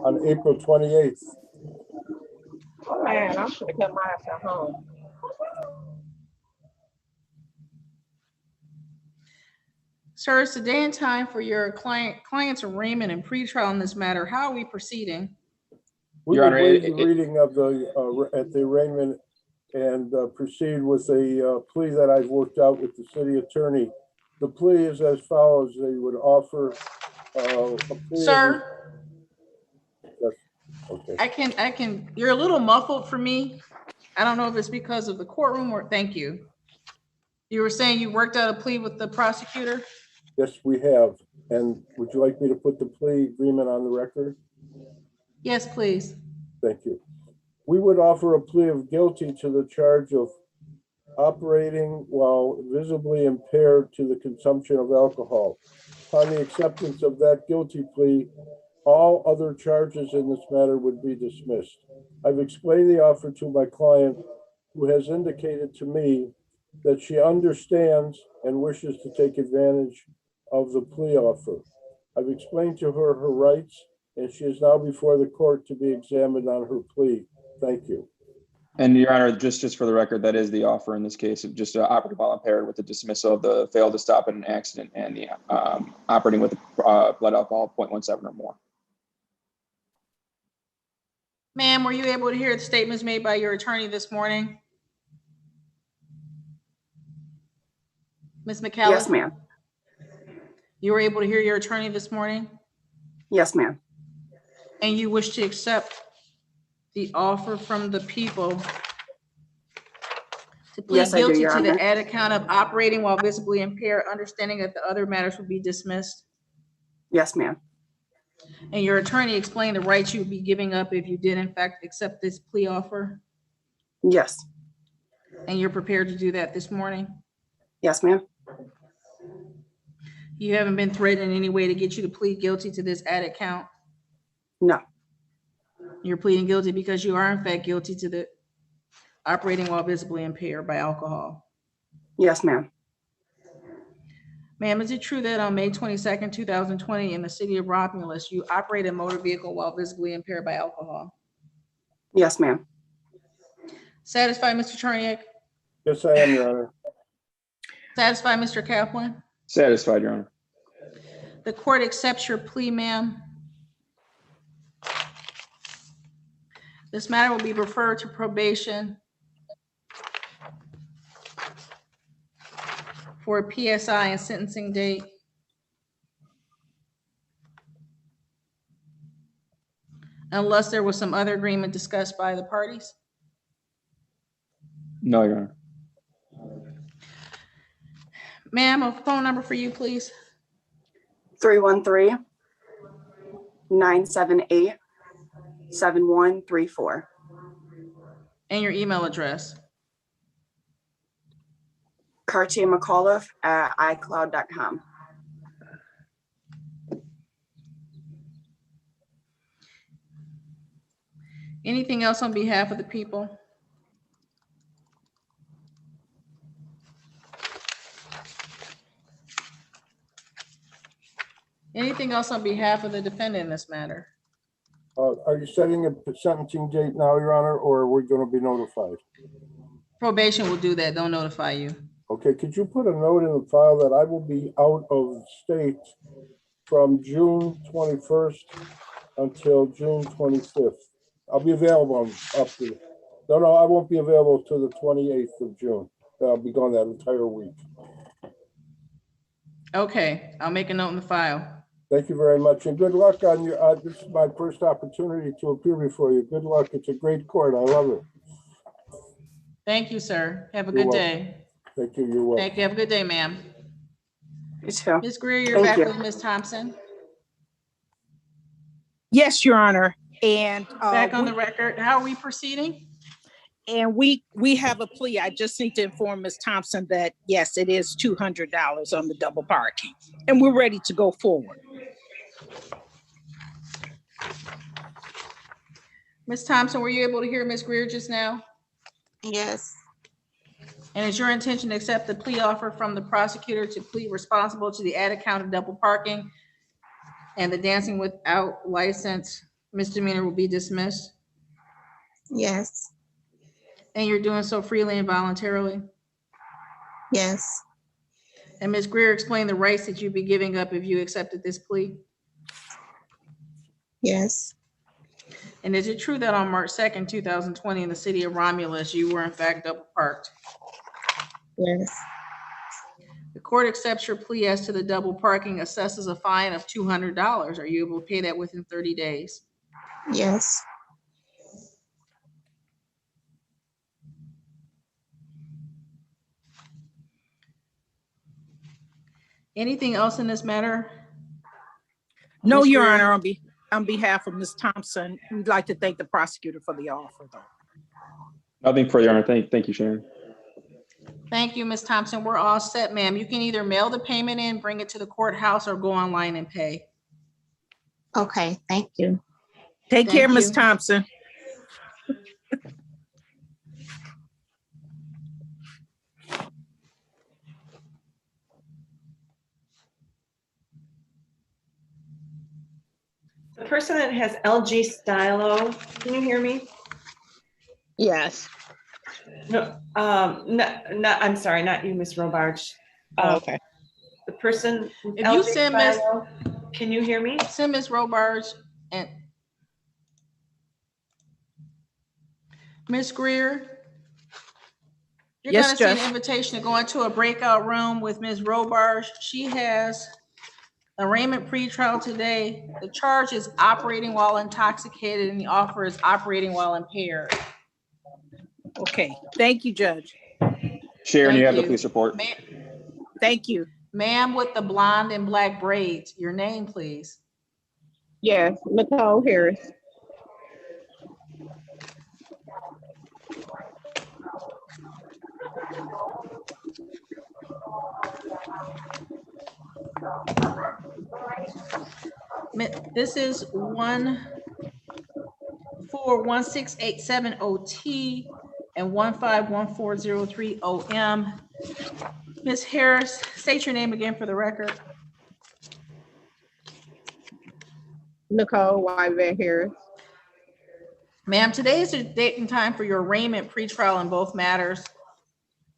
On April 28th. Oh, man, I should have kept my ass at home. Sir, it's the day and time for your client's arraignment and pretrial in this matter. How are we proceeding? We Your will Honor, waive the reading of the, at the arraignment and proceed with a plea that I've worked out with the city attorney. The plea is as follows. They would offer a plea. Sir, Yes. Okay. I can, you're a little muffled for me. I don't know if it's because of the courtroom or, thank you. You were saying you worked out a plea with the prosecutor? Yes, we have. And would you like me to put the plea agreement on the record? Yes, please. Thank you. We would offer a plea of guilty to the charge of operating while visibly impaired to the consumption of alcohol. Upon the acceptance of that guilty plea, all other charges in this matter would be dismissed. I've explained the offer to my client, who has indicated to me that she understands and wishes to take advantage of the plea offer. I've explained to her her rights, and she is now before the court to be examined on her plea. Thank you. And Your Honor, just for the record, that is the offer in this case, of just operating while impaired with the dismissal of the failed to stop in an accident and the operating with blood alcohol 0.17 or more. Ma'am, were you able to hear the statements made by your attorney this morning? Ms. McAuliffe? Yes, ma'am. You were able to hear your attorney this morning? Yes, ma'am. And you wish to accept the offer from the people to plead Yes, I do, guilty Your to Honor. the added count of operating while visibly impaired, understanding that the other matters will be dismissed? Yes, ma'am. And your attorney explained the rights you would be giving up if you did in fact accept this plea offer? Yes. And you're prepared to do that this morning? Yes, ma'am. You haven't been threatened in any way to get you to plead guilty to this added count? No. You're pleading guilty because you are in fact guilty to the operating while visibly impaired by alcohol? Yes, ma'am. Ma'am, is it true that on May 22nd, 2020, in the city of Romulus, you operated a motor vehicle while visibly impaired by alcohol? Yes, ma'am. Satisfied, Mr. Cherniak? Yes, I am, Your Honor. Satisfied, Mr. Kaplan? Satisfied, Your Honor. The court accepts your plea, ma'am. This matter will be referred to probation for a PSI and sentencing date. Unless there was some other agreement discussed by the parties. No, Your Honor. Ma'am, a phone number for you, please. 313-978-7134. And your email address. CartierMcAuliffe@iCloud.com. Anything else on behalf of the people? Anything else on behalf of the defendant in this matter? Are you setting a sentencing date now, Your Honor, or are we going to be notified? Probation will do that. They'll notify you. Okay, could you put a note in the file that I will be out of state from June 21st until June 25th? I'll be available up to, no, I won't be available till the 28th of June. I'll be gone that entire week. Okay, I'll make a note in the file. Thank you very much, and good luck on your, this is my first opportunity to appear before you. Good luck. It's a great court. I love it. Thank you, sir. Have a You're good welcome. day. Thank you. You're welcome. Thank you. Have a good day, ma'am. You too. Ms. Greer, you're Thank back you. with Ms. Thompson. Yes, Your Honor. And Back on the record. How are we proceeding? And we have a plea. I just need to inform Ms. Thompson that, yes, it is $200 on the double parking. And we're ready to go forward. Ms. Thompson, were you able to hear Ms. Greer just now? Yes. And is your intention to accept the plea offer from the prosecutor to plead responsible to the added count of double parking and the dancing without license misdemeanor will be dismissed? Yes. And you're doing so freely and voluntarily? Yes. And Ms. Greer, explain the rights that you'd be giving up if you accepted this plea? Yes. And is it true that on March 2nd, 2020, in the city of Romulus, you were in fact double parked? Yes. The court accepts your plea as to the double parking, assesses a fine of $200. Are you able to pay that within 30 days? Yes. Anything else in this matter? No, Ms. Your Greer? Honor, on behalf of Ms. Thompson, we'd like to thank the prosecutor for the offer, though. Nothing further, Your Honor. Thank you, Sharon. Thank you, Ms. Thompson. We're all set, ma'am. You can either mail the payment in, bring it to the courthouse, or go online and pay. Okay, thank you. Take care, Thank Ms. you. Thompson. The person that has LG Stylo, can you hear me? Yes. No, I'm sorry, not you, Ms. Robarge. Oh, okay. The person. If you LG send Ms. Stylo, can you hear me? Send Ms. Robarge and Ms. Greer, you're Yes, gonna see an Judge. invitation to go into a breakout room with Ms. Robarge. She has arraignment pre-trial today. The charge is operating while intoxicated and the offer is operating while impaired. Okay, thank you, Judge. Sharon, Thank you have the you. police report. Thank you. Ma'am with the blonde and black braids, your name, please. Yes, Nicole Harris. This is 1416870T and 1514030M. Ms. Harris, state your name again for the record. Nicole Wyvet Harris. Ma'am, today is the date and time for your arraignment pretrial in both matters.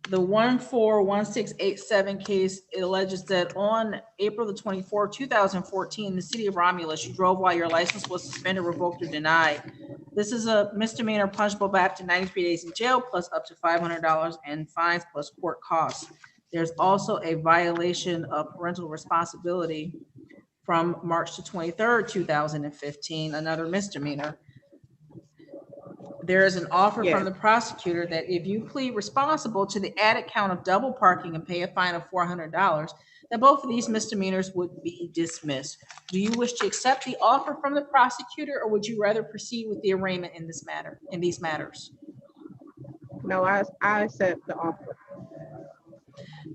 The 141687 case, it alleges that on April the 24th, 2014, in the city of Romulus, you drove while your license was suspended, revoked, or denied. This is a misdemeanor punishable by up to 93 days in jail, plus up to $500 and fines, plus court costs. There's also a violation of parental responsibility from March the 23rd, 2015, another misdemeanor. There is an offer from the prosecutor that if you plead responsible to the added count of double parking and pay a fine of $400, that both of these misdemeanors would be dismissed. Do you wish to accept the offer from the prosecutor, or would you rather proceed with the arraignment in this matter, in these matters? No, I accept the offer.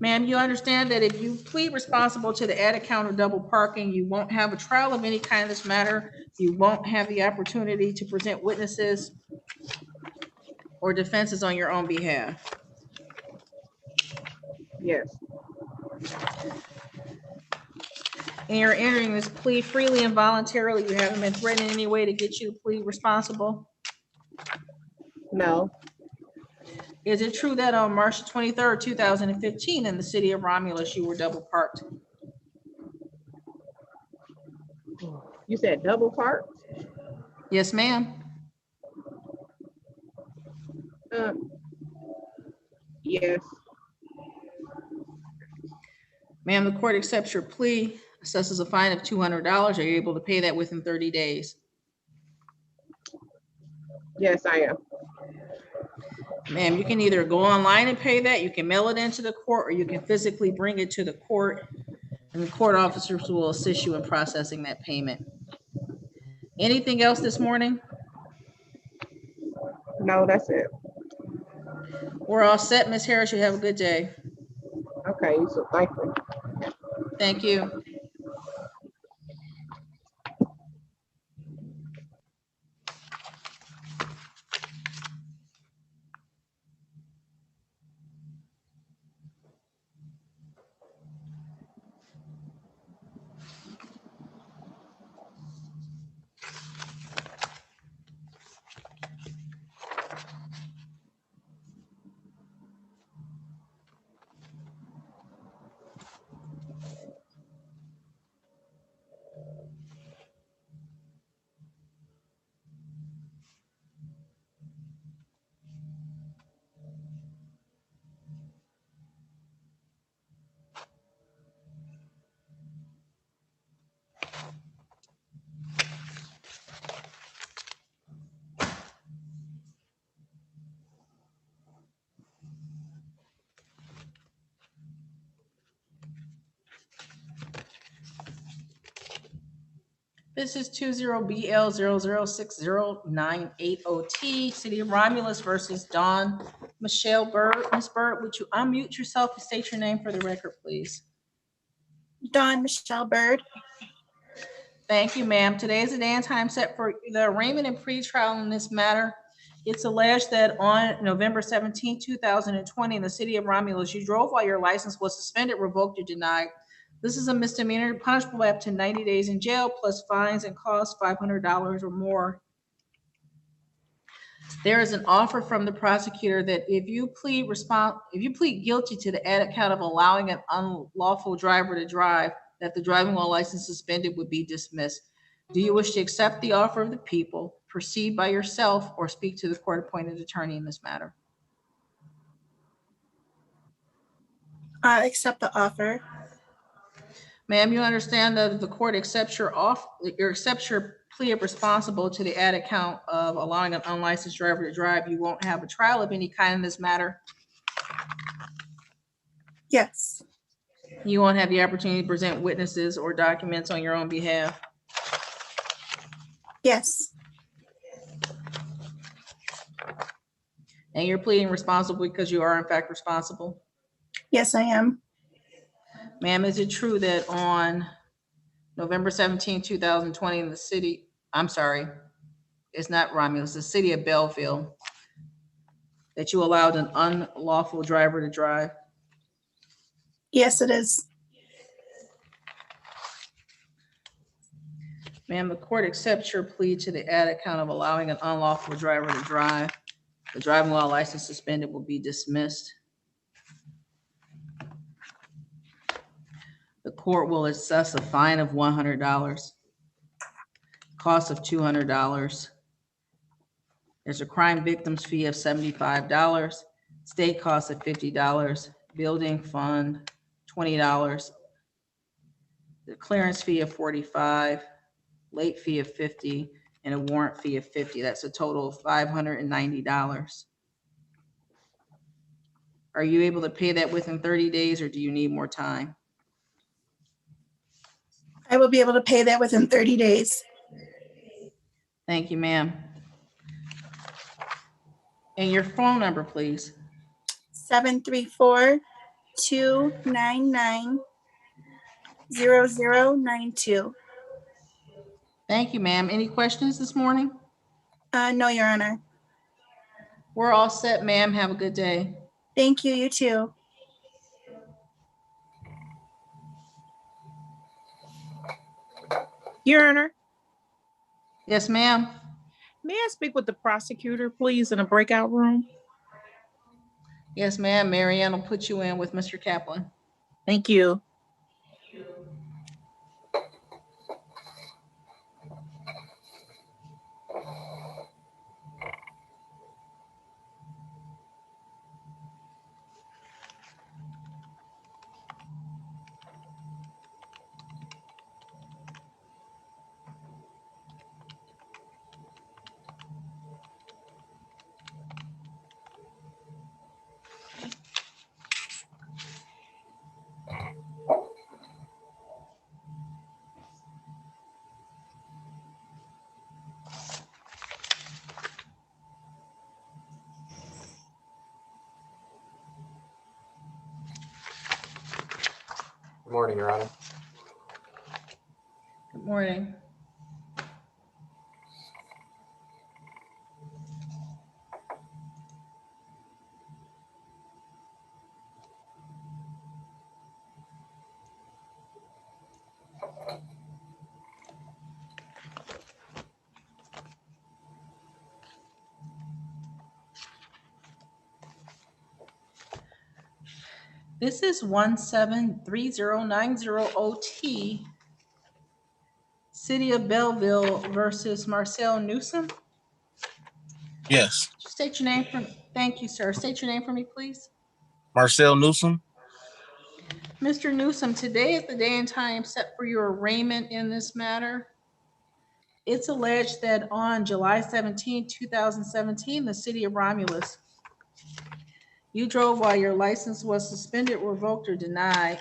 Ma'am, you understand that if you plead responsible to the added count of double parking, you won't have a trial of any kind of this matter. You won't have the opportunity to present witnesses or defenses on your own behalf. Yes. And you're entering this plea freely and voluntarily. You haven't been threatened in any way to get you to plead responsible? No. Is it true that on March 23rd, 2015, in the city of Romulus, you were double parked? You said double park? Yes, ma'am. Yes. Ma'am, the court accepts your plea, assesses a fine of $200. Are you able to pay that within 30 days? Yes, I am. Ma'am, you can either go online and pay that, you can mail it into the court, or you can physically bring it to the court, and the court officers will assist you in processing that payment. Anything else this morning? No, that's it. We're all set, Ms. Harris. You have a good day. Okay, so thank you. Thank you. This is 20BL006098OT, City of Romulus versus Dawn Michelle Bird. Ms. Bird, would you unmute yourself and state your name for the record, please? Dawn Michelle Bird. Thank you, ma'am. Today is the day and time set for the arraignment and pre-trial in this matter. It's alleged that on November 17, 2020, in the city of Romulus, you drove while your license was suspended, revoked, or denied. This is a misdemeanor punishable by up to 90 days in jail plus fines and costs $500 or more. There is an offer from the prosecutor that if you plead guilty to the added count of allowing an unlawful driver to drive, that the driving while license suspended would be dismissed. Do you wish to accept the offer of the people, proceed by yourself, or speak to the court-appointed attorney in this matter? Accept the offer. Ma'am, you understand that if the court accepts your plea of responsible to the added count of allowing an unlicensed driver to drive, you won't have a trial of any kind in this matter? Yes. You won't have the opportunity to present witnesses or documents on your own behalf? Yes. And you're pleading responsible because you are in fact responsible? Yes, I am. Ma'am, is it true that on November 17, 2020 in the city, I'm sorry, it's not Romulus, the city of Belleville, that you allowed an unlawful driver to drive? Yes, it is. Ma'am, the court accepts your plea to the added count of allowing an unlawful driver to drive. The driving while license suspended will be dismissed. The court will assess a fine of $100, cost of $200. There's a crime victims fee of $75, state cost of $50, building fund $20, the clearance fee of $45, late fee of $50, and a warrant fee of $50. That's a total of $590. Are you able to pay that within 30 days, or do you need more time? I will be able to pay that within 30 days. Thank you, ma'am. And your phone number, please. 734-299-0092. Thank you, ma'am. Any questions this morning? No, Your Honor. We're all set, ma'am. Have a good day. Thank you. You too. Your Honor, Yes, ma'am. may I speak with the prosecutor, please, in a breakout room? Yes, ma'am. Mary Ann will put you in with Mr. Kaplan. Thank you. Good morning, Your Honor. Good morning. This is 1730900OT, City of Belleville versus Marcel Newsom. Yes. State your name for, thank you, sir. State your name for me, please. Marcel Newsom. Mr. Newsom, today is the day and time set for your arraignment in this matter. It's alleged that on July 17, 2017, the city of Romulus, you drove while your license was suspended, revoked, or denied.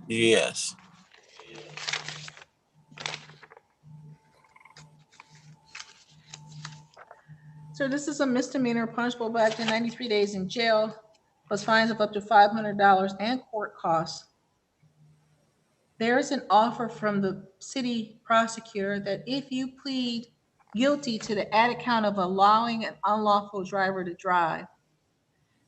Yes. Sir, this is a misdemeanor punishable by up to 93 days in jail, plus fines of up to $500 and court costs. There is an offer from the city prosecutor that if you plead guilty to the added count of allowing an unlawful driver to drive,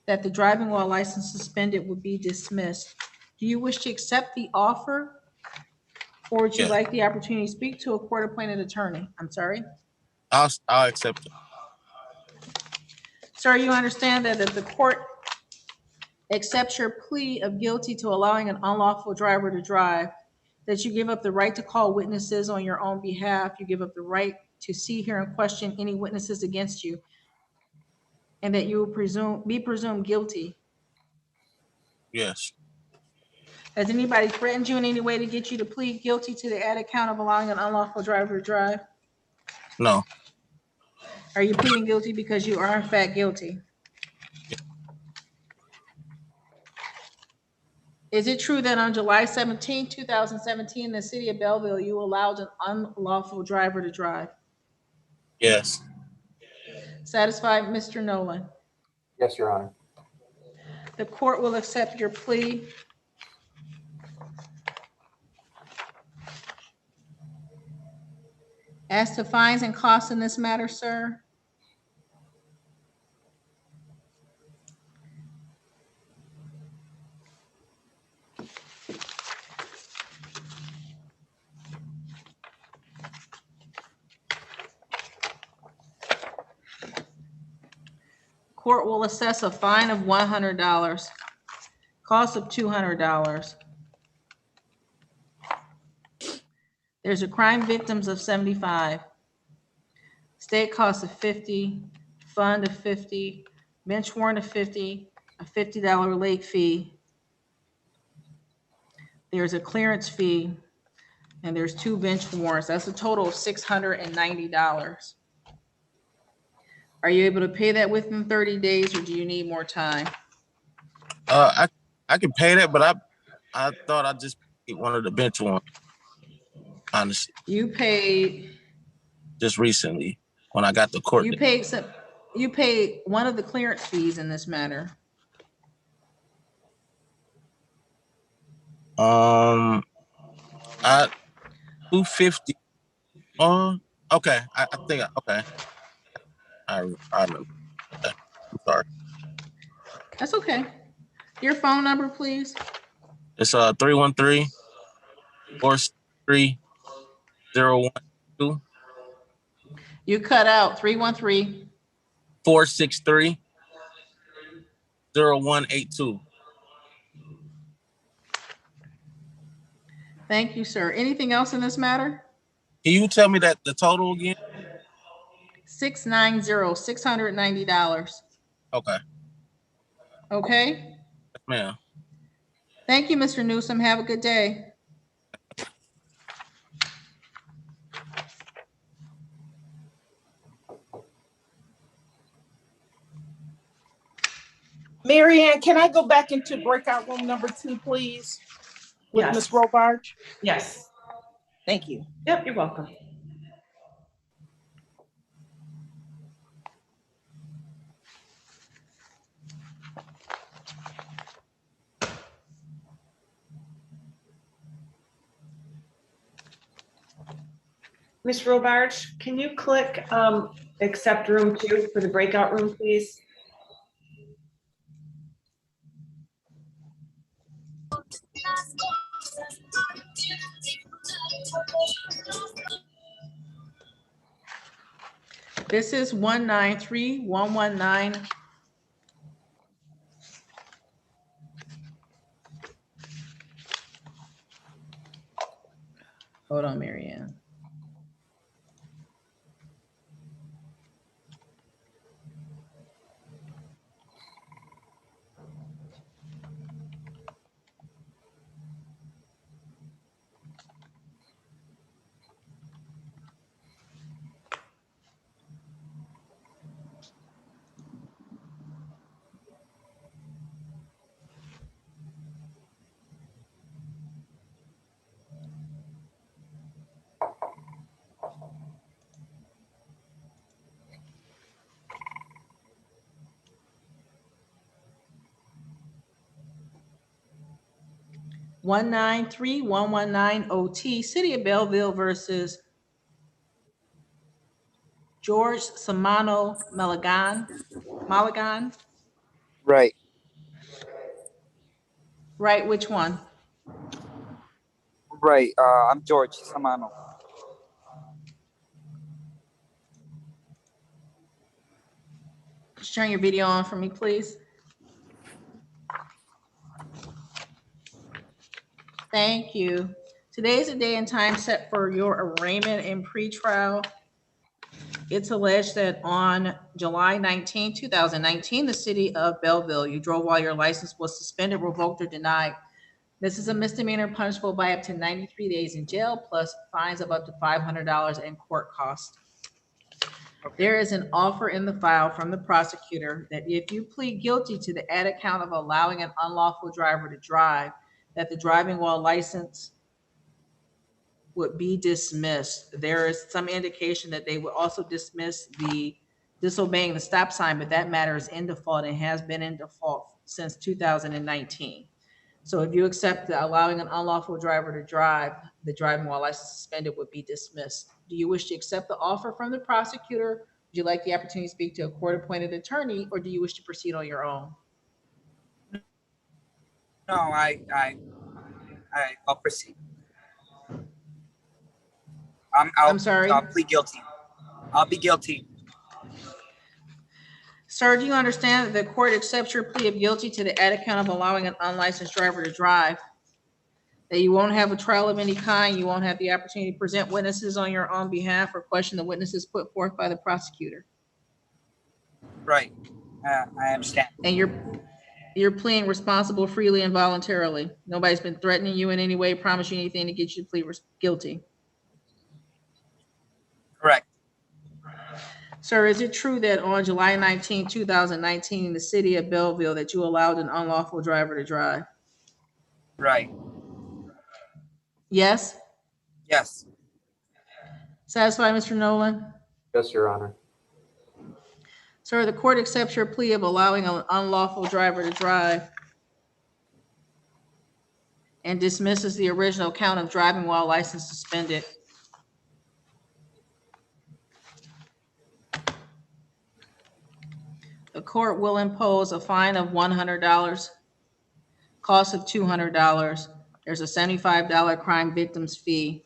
that the driving while license suspended would be dismissed. Do you wish to accept the offer, or would you like the opportunity to speak to a court-appointed attorney? I'm sorry. I'll accept it. Sir, you understand that if the court accepts your plea of guilty to allowing an unlawful driver to drive, that you give up the right to call witnesses on your own behalf, you give up the right to see, hear, and question any witnesses against you, and that you will be presumed guilty. Yes. Has anybody threatened you in any way to get you to plead guilty to the added count of allowing an unlawful driver to drive? No. Are you pleading guilty because you are in fact guilty? Is it true that on July 17, 2017, in the city of Belleville, you allowed an unlawful driver to drive? Yes. Satisfied, Mr. Nolan? Yes, Your Honor. The court will accept your plea. As to fines and costs in this matter, sir, court will assess a fine of $100, cost of $200. There's a crime victims of 75, state cost of 50, fund of 50, bench warrant of 50, a $50 late fee. There's a clearance fee, and there's 2 bench warrants. That's a total of $690. Are you able to pay that within 30 days, or do you need more time? I can pay that, but I thought I just paid one of the bench ones. Honestly. You paid just recently when I got the court. You paid one of the clearance fees in this matter. I $250. Okay. I think okay. I remember. I'm sorry. That's okay. Your phone number, please. It's 313-463-0112. You cut out 313-463-0182. Thank you, sir. Anything else in this matter? Can you tell me that the total again? $690. Okay. Okay. Yes, ma'am. Thank you, Mr. Newsom. Have a good day. Mary Ann, can I go back into breakout room number 2, please? With Yes. Ms. Robarge? Yes. Thank you. Yep, you're welcome. Ms. Robarge, can you click accept room 2 for the breakout room, please? This is 193-119. Hold on, Marianne. OT, City of Belleville versus George Samano Malagan. Right. Right, which one? Right. I'm George Samano. Just turn your video on for me, please. Thank you. Today is the day and time set for your arraignment and pretrial. It's alleged that on July 19, 2019, the city of Belleville, you drove while your license was suspended, revoked, or denied. This is a misdemeanor punishable by up to 93 days in jail, plus fines of up to $500 and court costs. There is an offer in the file from the prosecutor that if you plead guilty to the added count of allowing an unlawful driver to drive, that the driving while license would be dismissed. There is some indication that they would also dismiss the disobeying the stop sign, but that matter is in default and has been in default since 2019. So if you accept that allowing an unlawful driver to drive, the driving while license suspended would be dismissed. Do you wish to accept the offer from the prosecutor? Would you like the opportunity to speak to a court-appointed attorney, or do you wish to proceed on your own? No, I'll proceed. I'm sorry? I'll plead guilty. I'll be guilty. Sir, do you understand that the court accepts your plea of guilty to the added count of allowing an unlicensed driver to drive? That you won't have a trial of any kind, you won't have the opportunity to present witnesses on your own behalf or question the witnesses put forth by the prosecutor? Right. I understand. And you're pleading responsible, freely, and voluntarily. Nobody's been threatening you in any way, promise you anything to get you to plead guilty. Correct. Sir, is it true that on July 19, 2019, in the city of Belleville, that you allowed an unlawful driver to drive? Right. Yes? Yes. Satisfied, Mr. Nolan? Yes, Your Honor. Sir, the court accepts your plea of allowing an unlawful driver to drive and dismisses the original count of driving while license suspended. The court will impose a fine of $100, cost of $200. There's a $75 crime victims fee,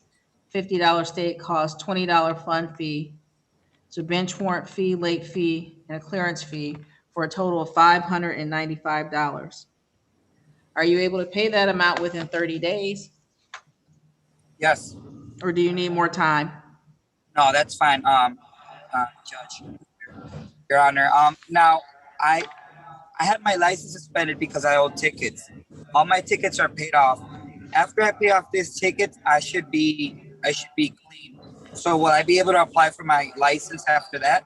$50 state cost, $20 fund fee. It's a bench warrant fee, late fee, and a clearance fee for a total of $595. Are you able to pay that amount within 30 days? Yes. Or do you need more time? No, that's fine. Judge, Your Honor. Now I had my license suspended because I owed tickets. All my tickets are paid off. After I pay off these tickets, I should be clean. So will I be able to apply for my license after that?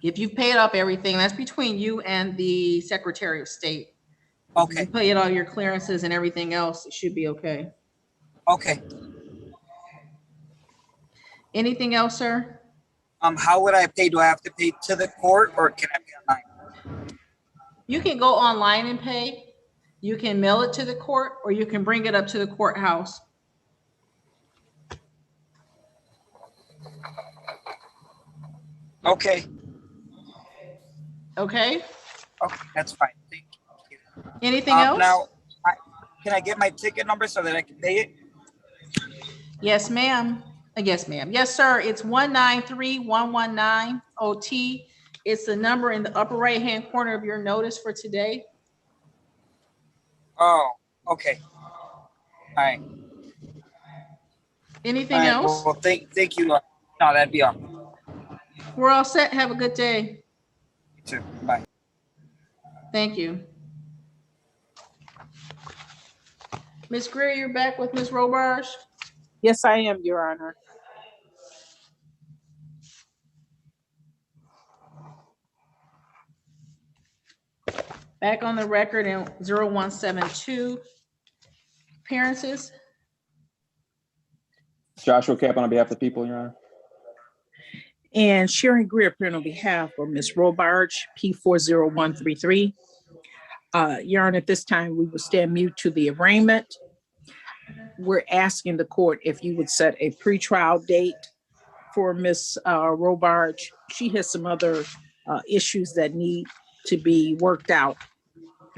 If you've paid up everything, that's between you and the Secretary of State. Okay. If you paid all your clearances and everything else, it should be okay. Okay. Anything else, sir? How would I pay? Do I have to pay to the court or can I pay online? You can go online and pay. You can mail it to the court, or you can bring it up to the courthouse. Okay. Okay, Okay, that's fine. Thank you. anything else? Now, can I get my ticket number so that I can pay it? Yes, ma'am. Yes, ma'am. Yes, sir. It's 193119 OT. It's the number in the upper right-hand corner of your notice for today. Oh, okay. All right. Anything All right. else? Well, thank you. No, that'd be all. We're all set. Have a good day. You too. Bye. Thank you. Ms. Greer, you're back with Ms. Robarge? Yes, I am, Your Honor. Back on the record in 0172. Appearances? Joshua Kaplan on behalf of the people, Your Honor. And Sharon Greer appearing on behalf of Ms. Robarge, P40133. Your Honor, at this time, we will stand mute to the arraignment. We're asking the court if you would set a pretrial date for Ms. Robarge. She has some other issues that need to be worked out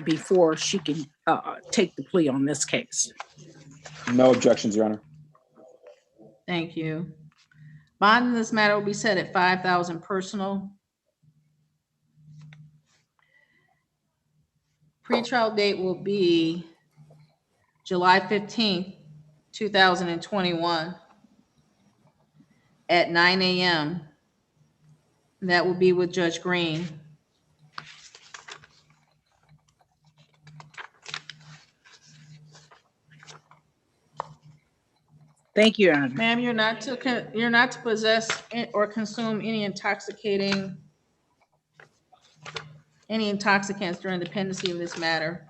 before she can take the plea on this case. No objections, Your Honor. Thank you. Bond in this matter will be set at $5,000 personal. Pretrial date will be July 15th, 2021 at 9 a.m. That will be with Judge Green. Thank you, Your Honor. Ma'am, you're not to possess or consume any intoxicants during the pendency of this matter.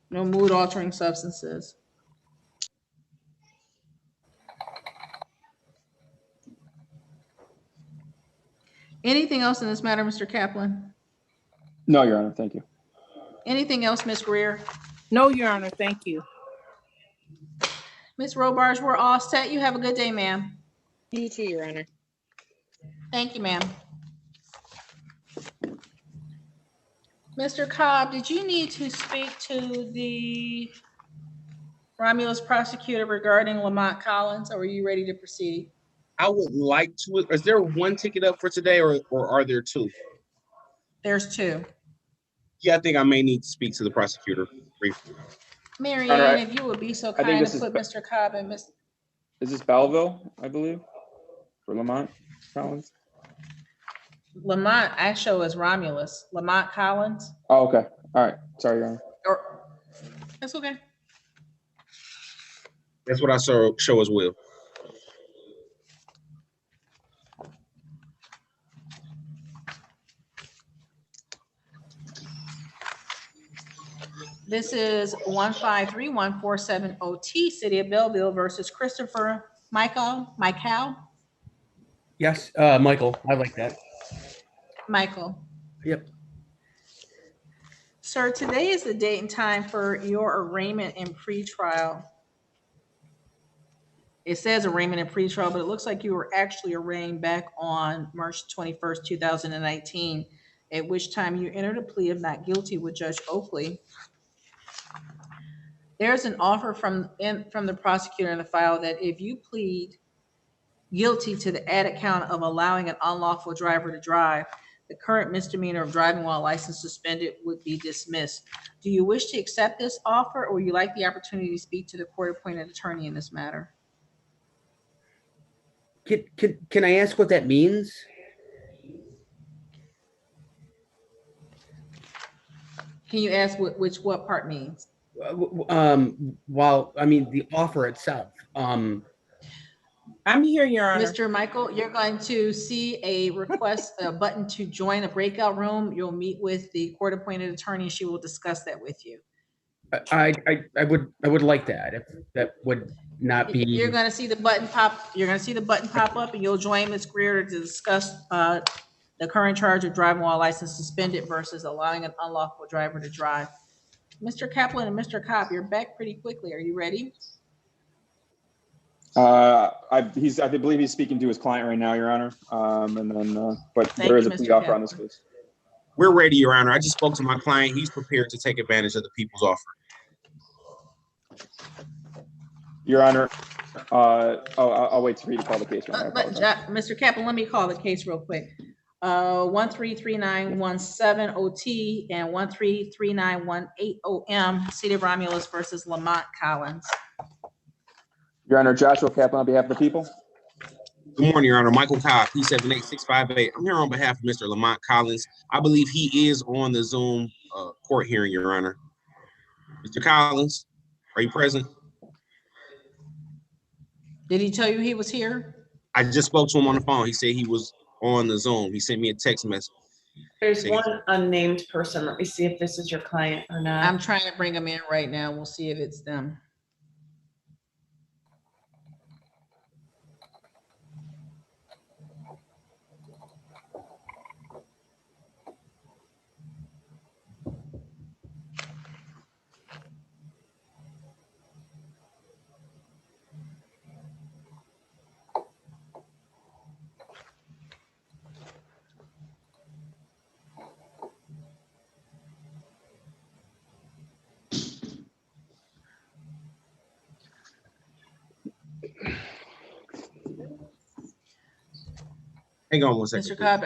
No mood altering substances. Anything else in this matter, Mr. Kaplan? No, Your Honor. Thank you. Anything else, Ms. Greer? No, Your Honor. Thank you. Ms. Robarge, we're all set. You have a good day, ma'am. You too, Your Honor. Thank you, ma'am. Mr. Cobb, did you need to speak to the Romulus prosecutor regarding Lamont Collins, or are you ready to proceed? I would like to. Is there one ticket up for today, or are there two? There's two. Yeah, I think I may need to speak to the prosecutor briefly. Mary All right. Ann, if you would be so I think kind this to is put Mr. Cobb and Ms. Is this Belleville, I believe, for Lamont Collins? Lamont, I show as Romulus. Lamont Collins. Oh, okay. All right. Sorry, Your Honor. That's okay. That's what I show as well. This is 1531470 OT, City of Belleville versus Christopher Michael. Yes, Michael, I like that. Michael. Yep. Sir, today is the date and time for your arraignment and pretrial. It says arraignment and pretrial, but it looks like you were actually arraigned back on March 21st, 2019, at which time you entered a plea of not guilty with Judge Oakley. There's an offer from the prosecutor in the file that if you plead guilty to the added count of allowing an unlawful driver to drive, the current misdemeanor of driving while license suspended would be dismissed. Do you wish to accept this offer, or would you like the opportunity to speak to the court-appointed attorney in this matter? Can I ask what that means? Can you ask what part means? Well, I mean, the offer itself. I'm here, Your Honor. Mr. Michael, you're going to see a request, a button to join a breakout room. You'll meet with the court-appointed attorney. She will discuss that with you. I would like that. If that would not be. You're going to see the button pop. You're going to see the button pop up, and you'll join Ms. Greer to discuss the current charge of driving while license suspended versus allowing an unlawful driver to drive. Mr. Kaplan and Mr. Cobb, you're back pretty quickly. Are you ready? I believe he's speaking to his client right now, Your Honor. But Thank there is you, a plea Mr. offer on this Kaplan. case. We're ready, Your Honor. I just spoke to my client. He's prepared to take advantage of the people's offer. Your Honor, I'll wait for you to call the case, Your Honor. I apologize. Mr. Kaplan, let me call the case real quick. 133917 OT and 133918 OM, City of Romulus versus Lamont Collins. Your Honor, Joshua Kaplan on behalf of the people. Good morning, Your Honor. Michael Cobb, P78658. I'm here on behalf of Mr. Lamont Collins. I believe he is on the Zoom court hearing, Your Honor. Mr. Collins, are you present? Did he tell you he was here? I just spoke to him on the phone. He said he was on the Zoom. He sent me a text message. There's one unnamed person. Let me see if this is your client or not. I'm trying to bring him in right now. We'll see if it's them. Hang on one second. Mr. Cobb,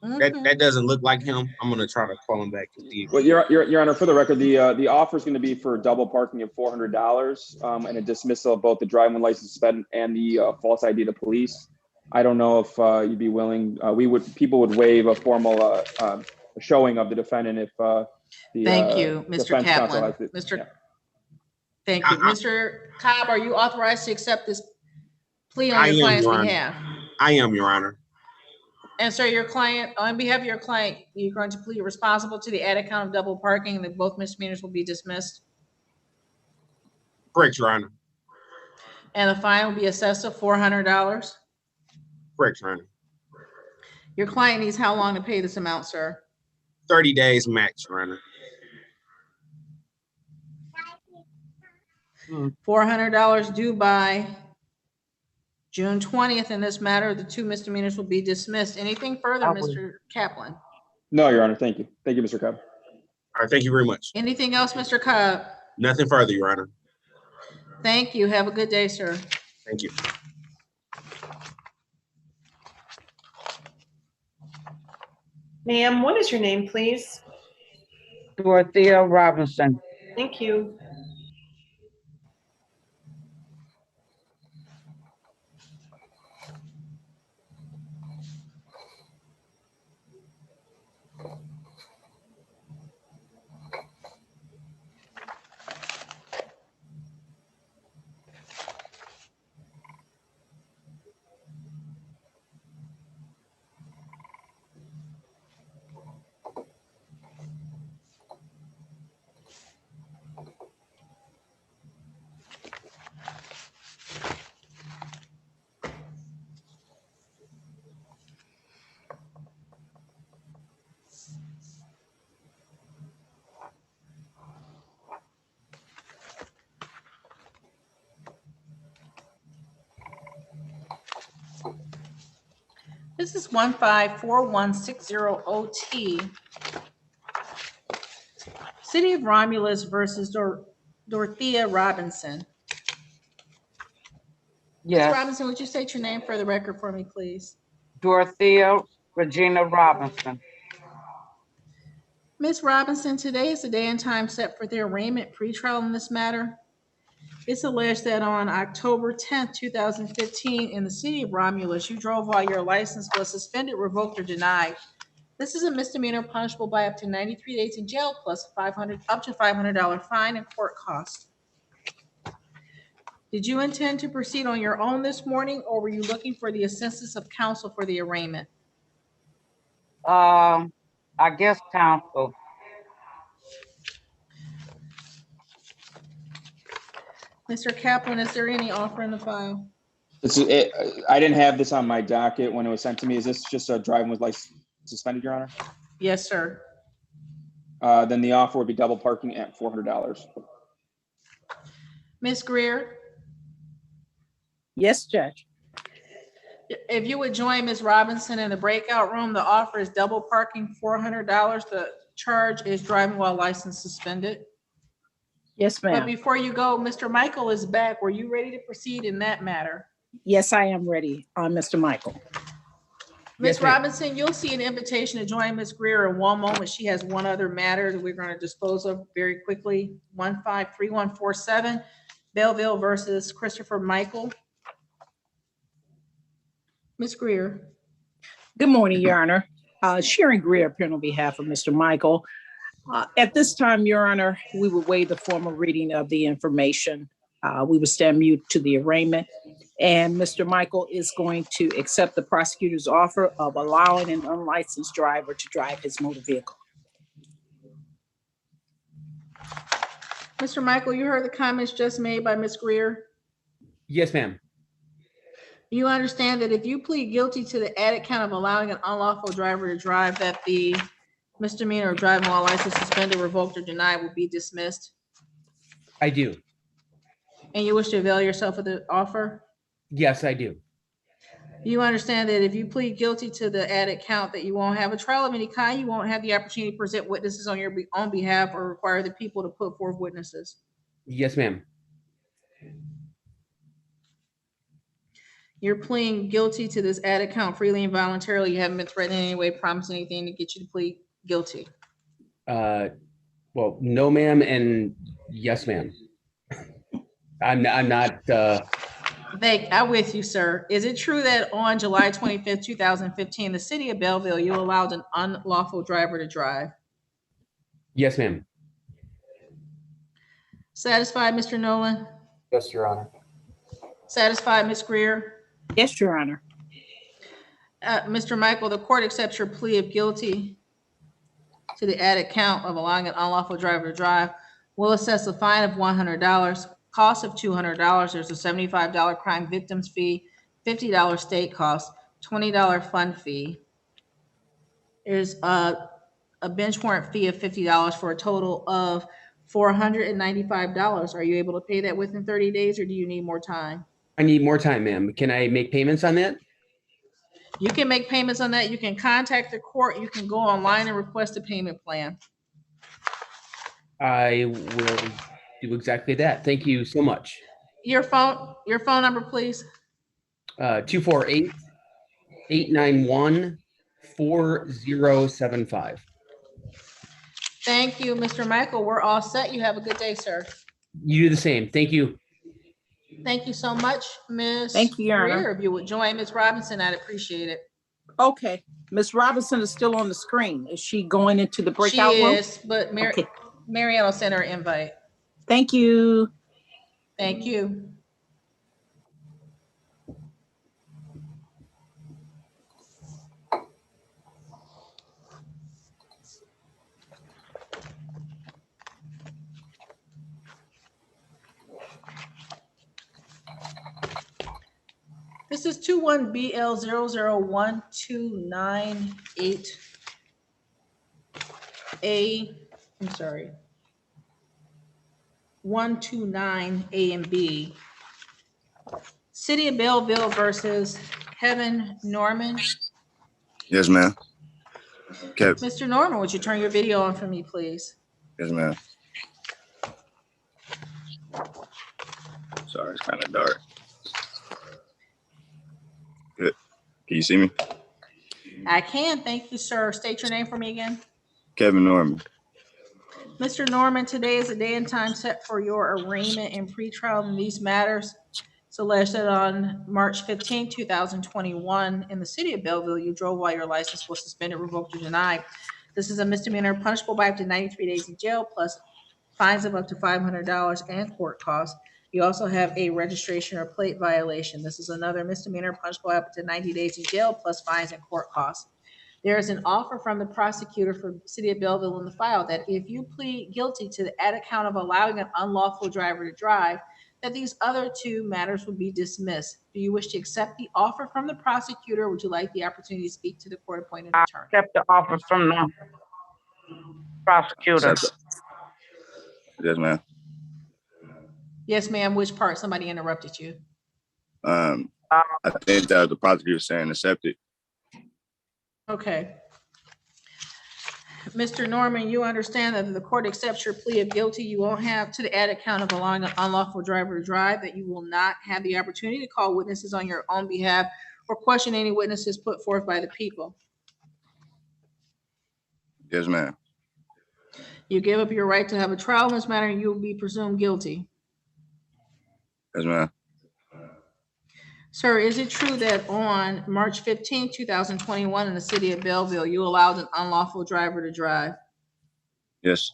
That doesn't look like him. I'm gonna try to call him back to see. Well, Your Honor, for the record, the offer is going to be for double parking of $400 and a dismissal of both the driving license suspended and the false ID to police. I don't know if you'd be willing. People would waive a formal showing of the defendant if the Thank you, Mr. defense counsel Kaplan. has to. Thank you. Mr. Cobb, are you authorized to accept this plea on I your am, client's Your Honor. behalf? I am, Your Honor. And sir, your client, on behalf of your client, you're going to plead responsible to the added count of double parking and that both misdemeanors will be dismissed? Correct, Your Honor. And the fine will be assessed of $400? Correct, Your Honor. Your client needs how long to pay this amount, sir? 30 days max, Your Honor. $400 due by June 20th. In this matter, the two misdemeanors will be dismissed. Anything further, Mr. Kaplan? No, Your Honor. Thank you. Thank you, Mr. Cobb. All right, thank you very much. Anything else, Mr. Cobb? Nothing further, Your Honor. Thank you. Have a good day, sir. Thank you. Ma'am, what is your name, please? Dorothea Robinson. Thank you. This is 154160OT. City of Romulus versus Dorothea Robinson. Yes. Ms. Robinson, would you state your name for the record for me, please? Dorothea Regina Robinson. Ms. Robinson, today is the day and time set for the arraignment pre-trial in this matter. It's alleged that on October 10th, 2015, in the city of Romulus, you drove while your license was suspended, revoked, or denied. This is a misdemeanor punishable by up to 93 days in jail plus up to $500 fine and court costs. Did you intend to proceed on your own this morning, or were you looking for the assistance of counsel for the arraignment? I guess counsel. Mr. Kaplan, is there any offer in the file? I didn't have this on my docket when it was sent to me. Is this just a driving with license suspended, Your Honor? Yes, sir. Then the offer would be double parking at $400. Ms. Greer? Yes, Judge. If you would join Ms. Robinson in the breakout room, the offer is double parking, $400. The charge is driving while license suspended. Yes, But ma'am. before you go, Mr. Michael is back. Were you ready to proceed in that matter? Yes, I am ready, Mr. Michael. Ms. Yes, ma'am. Robinson, you'll see an invitation to join Ms. Greer in one moment. She has one other matter that we're going to dispose of very quickly. 153147, Belleville versus Christopher Michael. Ms. Greer. Good morning, Your Honor. Sharon Greer, appearing on behalf of Mr. Michael. At this time, Your Honor, we would waive the formal reading of the information. We would stand mute to the arraignment. And Mr. Michael is going to accept the prosecutor's offer of allowing an unlicensed driver to drive his motor vehicle. Mr. Michael, you heard the comments just made by Ms. Greer. Yes, ma'am. You understand that if you plead guilty to the added count of allowing an unlawful driver to drive, that the misdemeanor of driving while license suspended, revoked, or denied will be dismissed? I do. And you wish to avail yourself of the offer? Yes, I do. You understand that if you plead guilty to the added count, that you won't have a trial of any kind, you won't have the opportunity to present witnesses on your own behalf or require the people to put forth witnesses? Yes, ma'am. You're pleading guilty to this added count freely and voluntarily. You haven't been threatened in any way, promised anything to get you to plead guilty. Well, no, ma'am, and yes, ma'am. I'm not. I'm with you, sir. Is it true that on July 25th, 2015, the city of Belleville, you allowed an unlawful driver to drive? Yes, ma'am. Satisfied, Mr. Nolan? Yes, Your Honor. Satisfied, Ms. Greer? Yes, Your Honor. Mr. Michael, the court accepts your plea of guilty to the added count of allowing an unlawful driver to drive. Will assess a fine of $100, cost of $200. There's a $75 crime victims fee, $50 state cost, $20 fund fee. There's a bench warrant fee of $50 for a total of $495. Are you able to pay that within 30 days or do you need more time? I need more time, ma'am. Can I make payments on that? You can make payments on that. You can contact the court. You can go online and request a payment plan. I will do exactly that. Thank you so much. Your phone number, please. 248-891-4075. Thank you, Mr. Michael. We're all set. You have a good day, sir. You do the same. Thank you. Thank you so much, Ms. Thank you, Your Honor. Greer. If you would join Ms. Robinson, I'd appreciate it. Okay. Ms. Robinson is still on the screen. Is she going into the breakout room? She is, but Okay. Marianne will send her an invite. Thank you. Thank you. This is 21BL001298A. I'm sorry. 129 A and B. City of Belleville versus Kevin Norman. Yes, ma'am. Okay. Mr. Norman, would you turn your video on for me, please? Yes, ma'am. Sorry, it's kind of dark. Good. Can you see me? I can. Thank you, sir. State your name for me again. Kevin Norman. Mr. Norman, today is a day and time set for your arraignment and pretrial in these matters. It's alleged that on March 15, 2021, in the city of Belleville, you drove while your license was suspended, revoked, or denied. This is a misdemeanor punishable by up to 93 days in jail, plus fines of up to $500 and court costs. You also have a registration or plate violation. This is another misdemeanor punishable by up to 90 days in jail, plus fines and court costs. There is an offer from the prosecutor for the city of Belleville in the file that if you plead guilty to the added count of allowing an unlawful driver to drive, that these other two matters would be dismissed. Do you wish to accept the offer from the prosecutor? Or would you like the opportunity to speak to the court-appointed attorney? I accept the offer from the prosecutor. Yes, ma'am. Yes, ma'am. Which part? Somebody interrupted you. I think that the prosecutor saying accepted. Okay. Mr. Norman, you understand that if the court accepts your plea of guilty, you won't have to the added count of allowing an unlawful driver to drive, that you will not have the opportunity to call witnesses on your own behalf or question any witnesses put forth by the people. Yes, ma'am. You give up your right to have a trial in this matter, and you will be presumed guilty. Yes, ma'am. Sir, is it true that on March 15, 2021, in the city of Belleville, you allowed an unlawful driver to drive? Yes.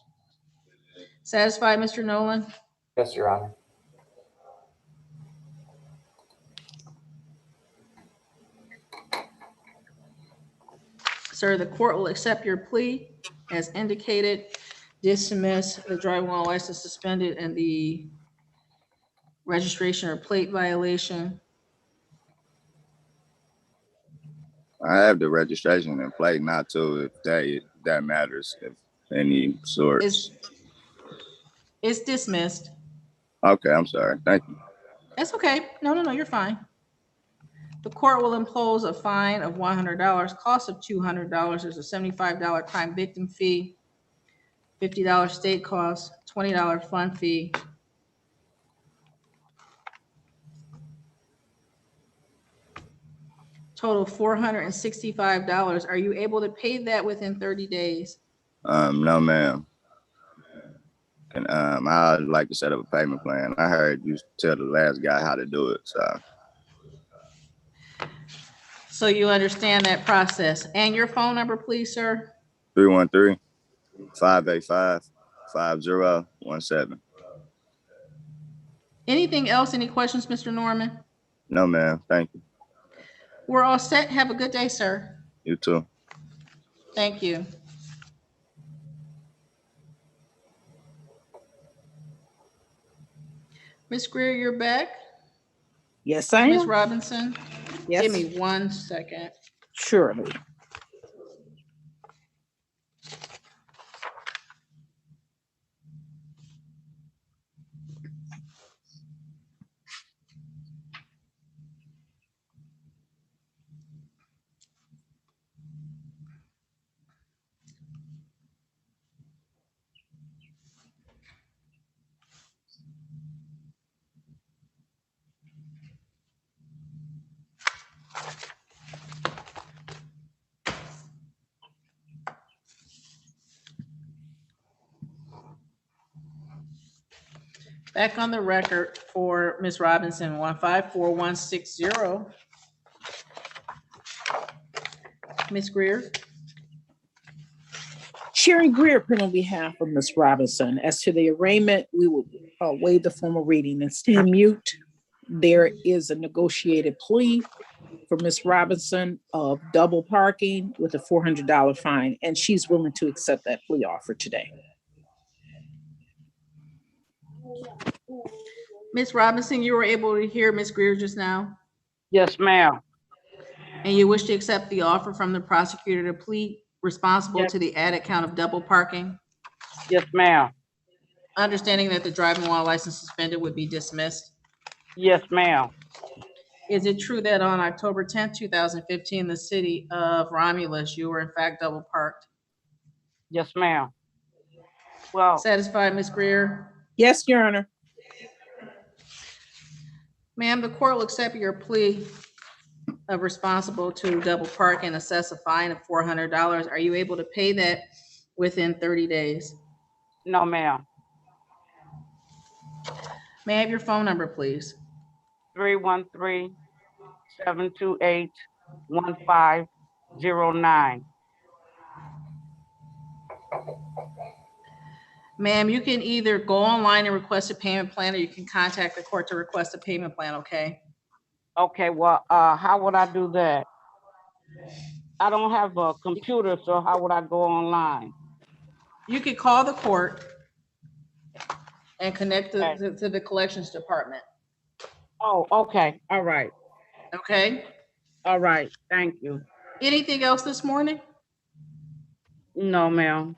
Satisfied, Mr. Nolan? Yes, Your Honor. Sir, the court will accept your plea as indicated, dismiss the driving while license suspended and the registration or plate violation. I have the registration and plate, not to if that matters, if any sorts. It's dismissed. Okay, I'm sorry. Thank you. That's okay. No, you're fine. The court will impose a fine of $100, cost of $200. There's a $75 crime victim fee, $50 state cost, $20 fund fee. Total $465. Are you able to pay that within 30 days? No, ma'am. And I'd like to set up a payment plan. I heard you tell the last guy how to do it, So you understand that process. And your phone number, please, sir? 313-585-5017. Anything else? Any questions, Mr. Norman? No, ma'am. Thank you. We're all set. Have a good day, sir. You too. Thank you. Ms. Greer, you're back? Yes, I Ms. am. Robinson? Yes. Give me 1 second. Surely. Back on the record for Ms. Robinson, 154160. Ms. Greer? Sharon Greer, appearing on behalf of Ms. Robinson. As to the arraignment, we will waive the formal reading and stay mute. There is a negotiated plea for Ms. Robinson of double parking with a $400 fine, and she's willing to accept that plea offer today. Ms. Robinson, you were able to hear Ms. Greer just now? Yes, ma'am. And you wish to accept the offer from the prosecutor to plead responsible Yes. to the added count of double parking? Yes, ma'am. Understanding that the driving while license suspended would be dismissed? Yes, ma'am. Is it true that on October 10th, 2015, the city of Romulus, you were in fact double parked? Yes, ma'am. Well, Satisfied, Ms. Greer? Yes, Your Honor. Ma'am, the court will accept your plea of responsible to double park and assess a fine of $400. Are you able to pay that within 30 days? no, ma'am. May I have your phone number, please? 313-728-1509. Ma'am, you can either go online and request a payment plan, or you can contact the court to request a payment plan, okay? Okay, well, how would I do that? I don't have a computer, so how would I go online? You could call the court and connect to the collections department, Oh, okay. All right. okay? All right. Thank you. Anything else this morning? No, ma'am.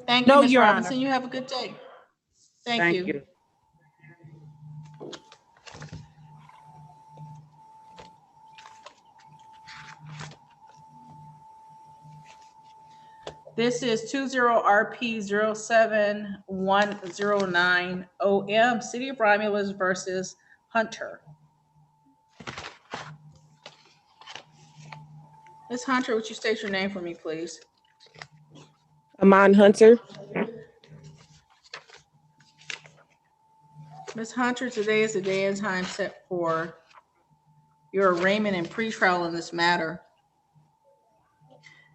Thank you, No, Ms. Your Robinson. Honor. You have a good day. Thank you. This is 20 RP 07109 City of Romulus versus Hunter. Ms. Hunter, would you state your name for me, please? Amon Hunter. Ms. Hunter, today is the day and time set for your arraignment and pretrial in this matter.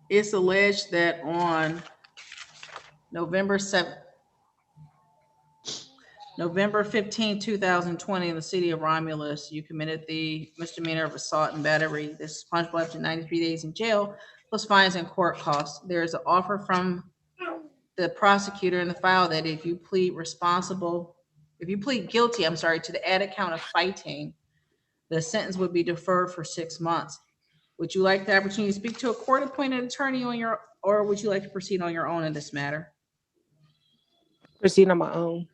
It's alleged that on November 15, 2020, in the city of Romulus, you committed the misdemeanor of assault and battery. This is punishable up to 93 days in jail, plus fines and court costs. There is an offer from the prosecutor in the file that if you plead guilty, to the added count of fighting, the sentence would be deferred for 6 months. Would you like the opportunity to speak to a court-appointed attorney or would you like to proceed on your own in this matter? Proceed on my own.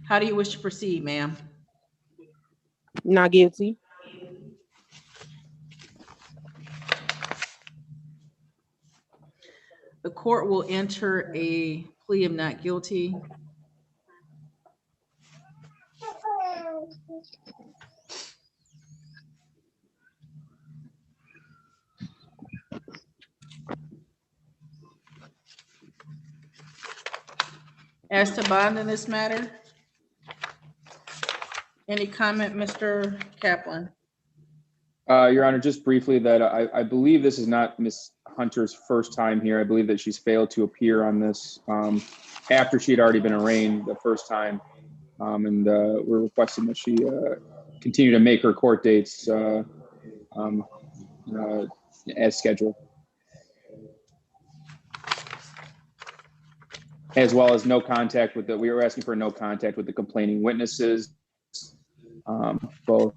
How do you wish to proceed, ma'am? Not guilty. The court will enter a plea of not guilty. As to bond in this matter, any comment, Mr. Kaplan? Your Honor, just briefly that I believe this is not Ms. Hunter's first time here. I believe that she's failed to appear on this after she had already been arraigned the first time. And we're requesting that she continue to make her court dates as scheduled. As well as no contact with we were asking for no contact with the complaining witnesses, both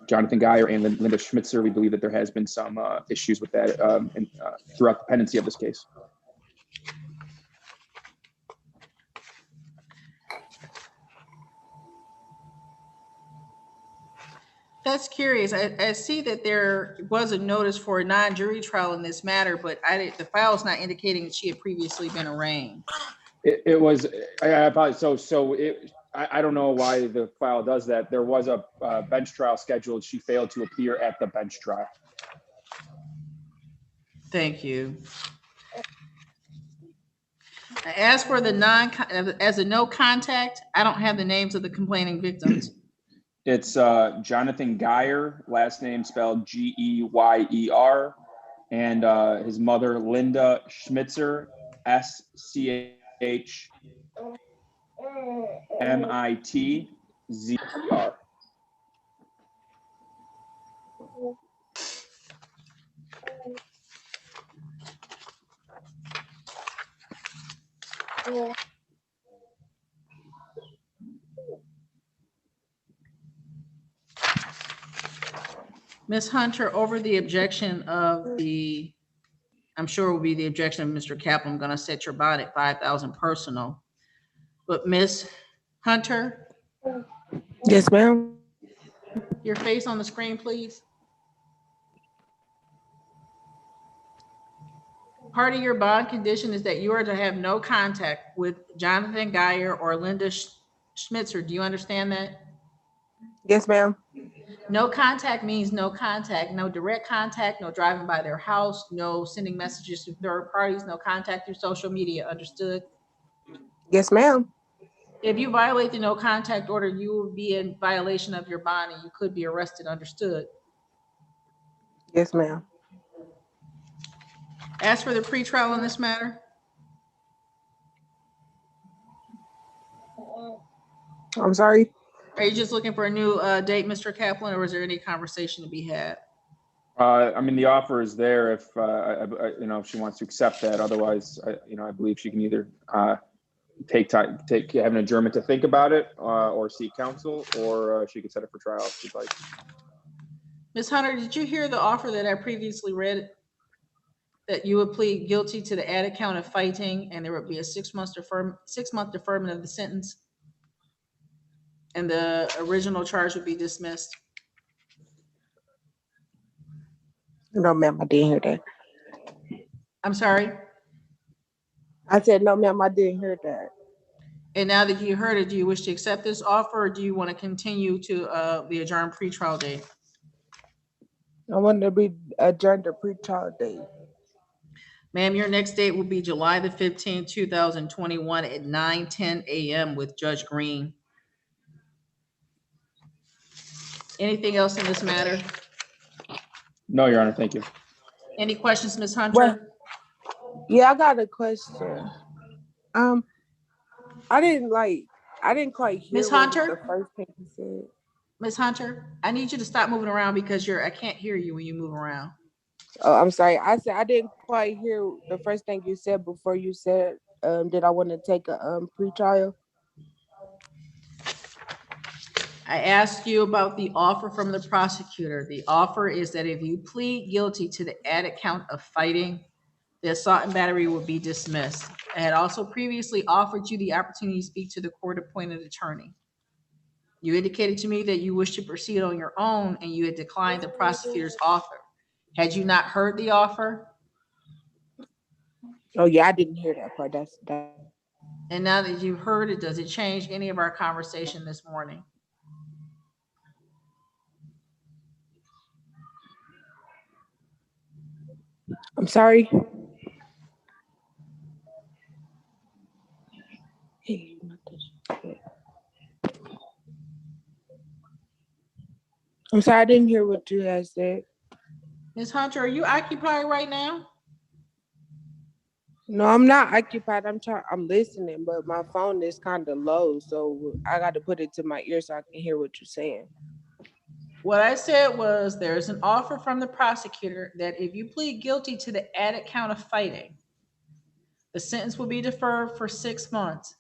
Jonathan Geyer and Linda Schmitzer. We believe that there has been some issues with that throughout the pendency of this case. That's curious. I see that there was a notice for a non-jury trial in this matter, but the file is not indicating that she had previously been arraigned. It was, I apologize. I don't know why the file does that. There was a bench trial scheduled. She failed to appear at the bench trial. Thank you. As for as a no contact, I don't have the names of the complaining victims. It's Jonathan Geyer, last name spelled Geyer, and his mother, Linda Schmitzer, SCHMITZR. Ms. Hunter, over the objection of I'm sure it will be the objection of Mr. Kaplan, I'm going to set your bond at $5,000 personal. But Ms. Hunter? Yes, ma'am. Your face on the screen, please. Part of your bond condition is that you are to have no contact with Jonathan Geyer or Linda Schmitzer. Do you understand that? Yes, ma'am. No contact means no contact, no direct contact, no driving by their house, no sending messages to third parties, no contact through social media. Understood? Yes, ma'am. If you violate the no contact order, you will be in violation of your bond and you could be arrested. Understood? Yes, ma'am. As for the pretrial in this matter? I'm sorry? Are you just looking for a new date, Mr. Kaplan, or is there any conversation to be had? I mean, the offer is there if if she wants to accept that. Otherwise, I believe she can either have an adjournment to think about it, or seek counsel, or she could set it for trial if she'd like. Ms. Hunter, did you hear the offer that I previously read? That you would plead guilty to the added count of fighting, and there would be a 6-month deferment of the sentence, and the original charge would be dismissed. No, ma'am, I didn't hear that. I'm sorry? I said, no, ma'am, I didn't hear that. And now that you heard it, do you wish to accept this offer or do you want to continue to the adjourned pretrial date? I want to be adjourned to pre-trial date. Ma'am, your next date will be July the 15th, 2021 at 9:10 a.m. with Judge Green. Anything else in this matter? No, Your Honor, thank you. Any questions, Ms. Hunter? Well, yeah, I got a question. I didn't quite hear Ms. what Hunter? the first thing you said. Ms. Hunter, I need you to stop moving around because I can't hear you when you move around. Oh, I'm sorry. I said I didn't quite hear the first thing you said before you said that I want to take a pre-trial. I asked you about the offer from the prosecutor. The offer is that if you plead guilty to the added count of fighting, the assault and battery will be dismissed. I had also previously offered you the opportunity to speak to the court-appointed attorney. You indicated to me that you wish to proceed on your own and you had declined the prosecutor's offer. Had you not heard the offer? Oh yeah, I didn't hear that part. That's that. And now that you've heard it, does it change any of our conversation this morning? I'm sorry. I'm sorry, I didn't hear what you guys said. Ms. Hunter, are you occupied right now? No, I'm not occupied. I'm listening, but my phone is kind of low, so I got to put it to my ear so I can hear what you're saying. What I said was there's an offer from the prosecutor that if you plead guilty to the added count of fighting, the sentence will be deferred for 6 months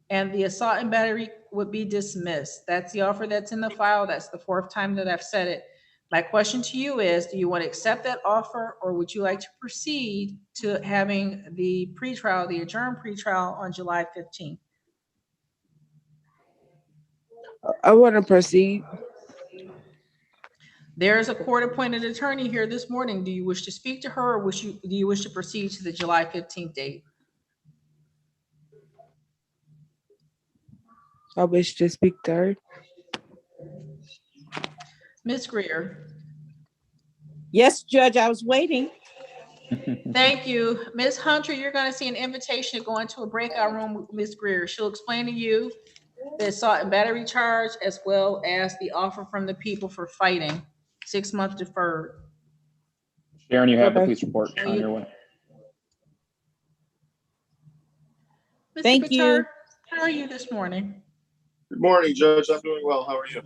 and the assault and battery would be dismissed. That's the offer that's in the file. That's the 4th time that I've said it. My question to you is, do you want to accept that offer or would you like to proceed to having the pretrial, the adjourned pretrial on July 15th? I want to proceed. There is a court-appointed attorney here this morning. Do you wish to speak to her or do you wish to proceed to the July 15th date? I wish to speak to her. Ms. Greer. Yes, Judge, I was waiting. Thank you. Ms. Hunter, you're going to see an invitation to go into a breakout room with Ms. Greer. She'll explain to you the assault and battery charge as well as the offer from the people for fighting. 6 months deferred. Sharon, you have the police report on your way. Mr. Thank you. Bitar, how are you this morning? Good morning, Judge. I'm doing well. How are you?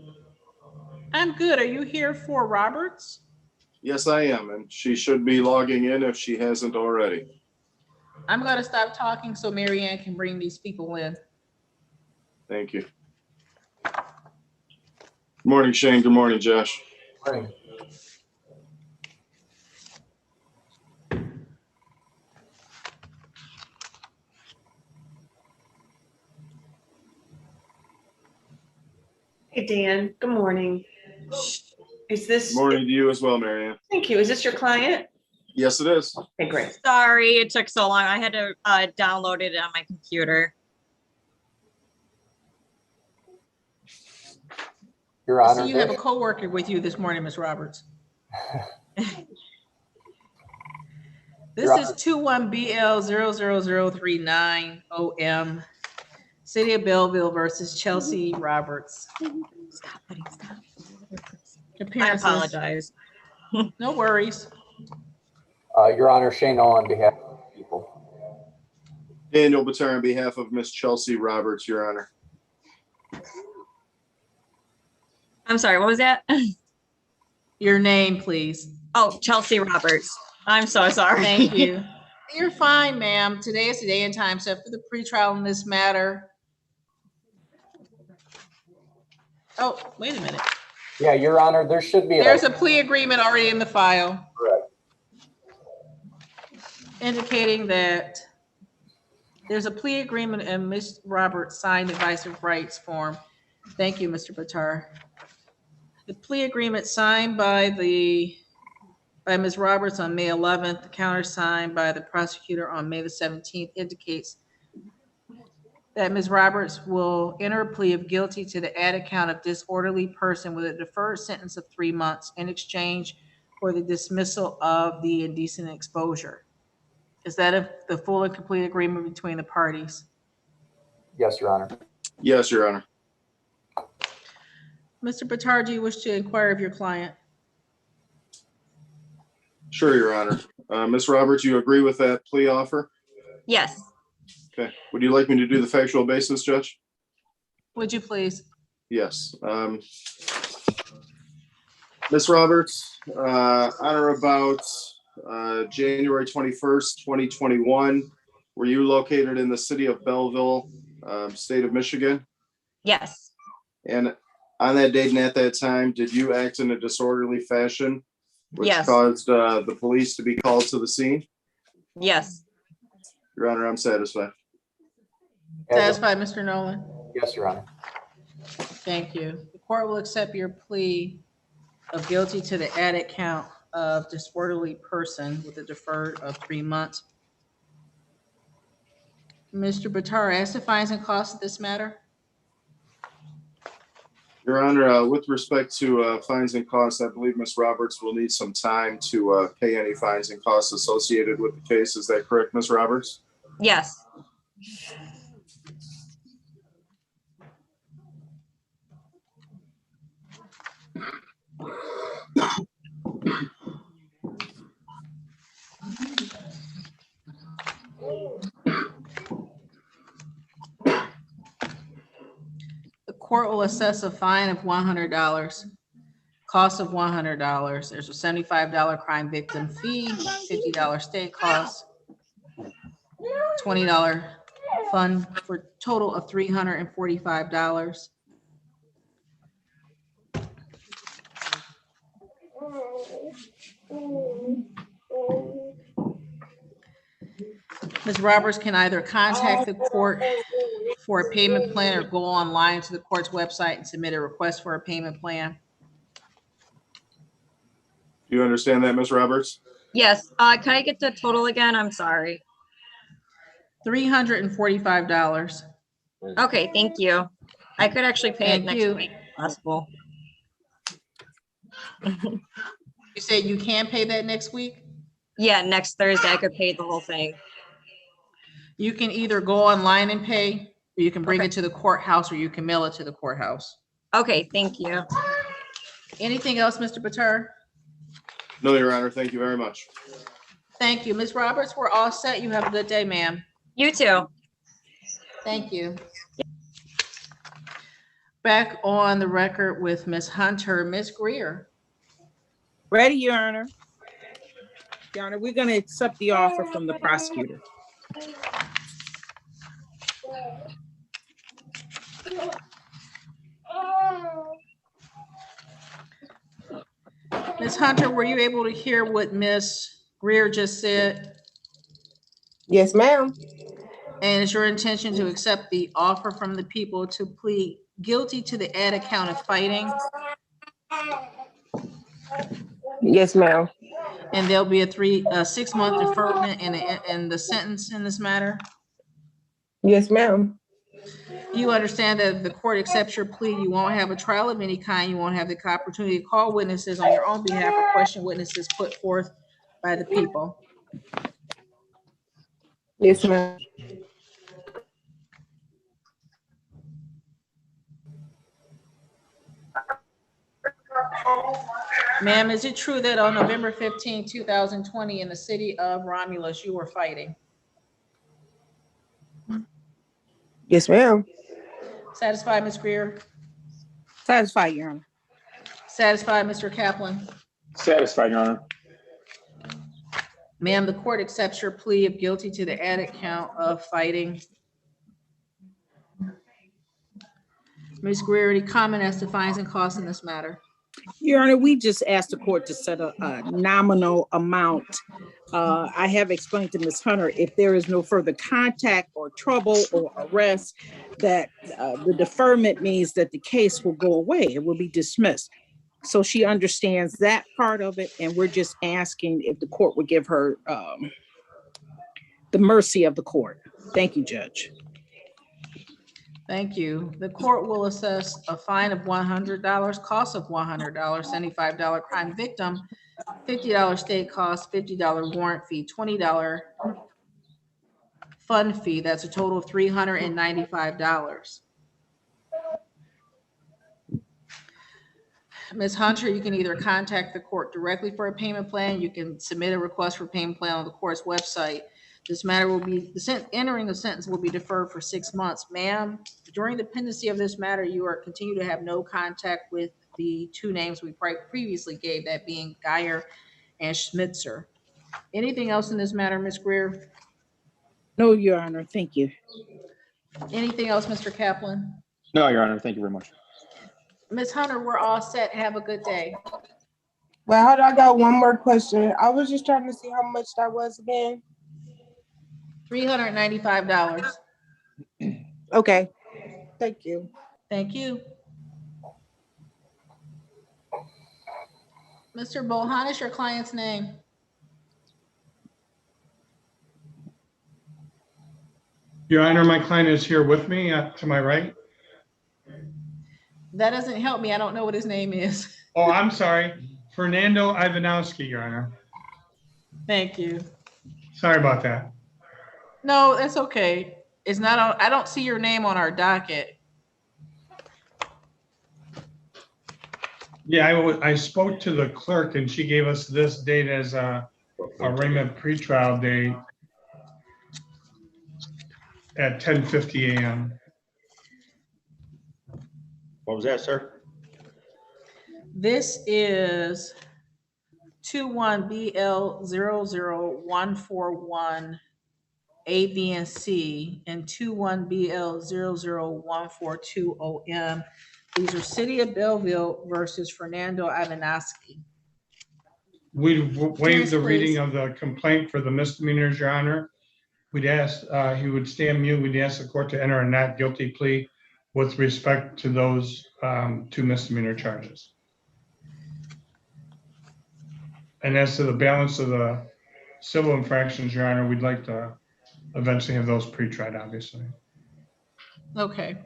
I'm good. Are you here for Roberts? Yes, I am, and she should be logging in if she hasn't already. I'm going to stop talking so Mary Ann can bring these people in. Thank you. Good morning, Shane. Good morning, Josh. Morning. Hey, Dan, good morning. Is this? Good morning to you as well, Marianne. Thank you. Is this your client? Yes, it is. Okay, great. Sorry, it took so long. I had to download it on my computer. Your Honor. So you have a coworker with you this morning, Ms. Roberts. This is 21BL00039OM, City of Belleville versus Chelsea Roberts. Stop, buddy, stop. Appearances. I apologize. No worries. Your Honor, Shane on behalf of the people. Daniel Batar on behalf of Miss Chelsea Roberts, Your Honor. I'm sorry, what was that? Your name, please. Oh, Chelsea Roberts. I'm so sorry. Thank you. You're fine, ma'am. Today is the day and time set for the pretrial in this matter. Oh, wait a minute. Yeah, Your Honor, there should be. There's a plea agreement already in the file. Correct. Indicating that there's a plea agreement and Ms. Roberts signed advice of rights form. Thank you, Mr. Batar. The plea agreement signed by the by Ms. Roberts on May 11th, countersigned by the prosecutor on May the 17th, indicates that Ms. Roberts will enter a plea of guilty to the added count of disorderly person with a deferred sentence of 3 months in exchange for the dismissal of the indecent exposure. Is that the full and complete agreement between the parties? Yes, Your Honor. Yes, Your Honor. Mr. Bitar, do you wish to inquire of your client? Sure, Your Honor. Ms. Roberts, you agree with that plea offer? Yes. Okay. Would you like me to do the factual basis, Judge? Would you please? Yes. Ms. Roberts, on or about January 21st, 2021, were you located in the city of Belleville, state of Michigan? Yes. And on that date and at that time, did you act in a disorderly fashion, which Yes. caused the police to be called to the scene? Yes. Your Honor, I'm satisfied. Satisfied, Mr. Nolan? Yes, Your Honor. Thank you. The court will accept your plea of guilty to the added count of disorderly person with a deferred of 3 months. Mr. Bitar, as to fines and costs of this matter? Your Honor, with respect to fines and costs, I believe Ms. Roberts will need some time to pay any fines and costs associated with the case. Is that correct, Ms. Roberts? Yes. The court will assess a fine of $100, cost of $100. There's a $75 crime victim fee, $50 state costs, $20 fund for a total of $345. Ms. Roberts can either contact the court for a payment plan or go online to the court's website and submit a request for a payment plan. Do you understand that, Ms. Roberts? Yes. Can I get the total again? I'm sorry. $345. Okay, thank you. I could actually pay it Thank next you. week, if possible. You said you can pay that next week? Yeah, next Thursday I could pay the whole thing. You can either go online and pay, or you can bring it to the courthouse, or you can mail it to the courthouse. Okay, thank you. Anything else, Mr. Bitar? No, Your Honor. Thank you very much. Thank you. Ms. Roberts, we're all set. You have a good day, ma'am. You too. Thank you. Back on the record with Ms. Hunter, Ms. Greer. Ready, Your Honor. Your Honor, we're going to accept the offer from the prosecutor. Ms. Hunter, were you able to hear what Ms. Greer just said? Yes, ma'am. And is your intention to accept the offer from the people to plead guilty to the added count of fighting? Yes, ma'am. And there'll be a 6-month deferment in the sentence in this matter? Yes, ma'am. You understand that if the court accepts your plea, you won't have a trial of any kind. You won't have the opportunity to call witnesses on your own behalf or question witnesses put forth by the people. Yes, ma'am. Ma'am, is it true that on November 15, 2020, in the city of Romulus, you were fighting? Yes, ma'am. Satisfied, Ms. Greer? Satisfied, Your Honor. Satisfied, Mr. Kaplan? Satisfied, Your Honor. Ma'am, the court accepts your plea of guilty to the added count of fighting. Ms. Greer, any comment as to fines and costs in this matter? Your Honor, we just asked the court to set a nominal amount. I have explained to Ms. Hunter, if there is no further contact or trouble or arrest, that the deferment means that the case will go away. It will be dismissed. So she understands that part of it, and we're just asking if the court would give her the mercy of the court. Thank you, Judge. Thank you. The court will assess a fine of $100, cost of $100, $75 crime victim, $50 state cost, $50 warrant fee, $20 fund fee. That's a total of $395. Ms. Hunter, you can either contact the court directly for a payment plan. You can submit a request for payment plan on the court's website. This matter will be, entering the sentence will be deferred for 6 months. Ma'am, during the pendency of this matter, you are continue to have no contact with the two names we previously gave, that being Geyer and Schmitzer. Anything else in this matter, Ms. Greer? No, Your Honor. Thank you. Anything else, Mr. Kaplan? No, Your Honor. Thank you very much. Ms. Hunter, we're all set. Have a good day. Well, hold on, I got one more question. I was just trying to see how much that was again. $395. Okay, thank you. Thank you. Mr. Bohan, is your client's name? Your Honor, my client is here with me to my right. That doesn't help me. I don't know what his name is. Oh, I'm sorry. Fernando Ivanowski, Your Honor. Thank you. Sorry about that. No, that's okay. It's not on, I don't see your name on our docket. Yeah, I spoke to the clerk and she gave us this date as a Raymond Pre-Trial date at 10:50 a.m. What was that, sir? This is 21BL00141 A, B, and C, and 21BL00142OM. These are City of Belleville versus Fernando Ivanowski. We waived the reading of the complaint for the misdemeanors, Your Honor. We'd ask, he would stand mute. We'd ask the court to enter a not guilty plea with respect to those two misdemeanor charges. And as to the balance of the civil infractions, Your Honor, we'd like to eventually have those pre-tried, obviously. Okay.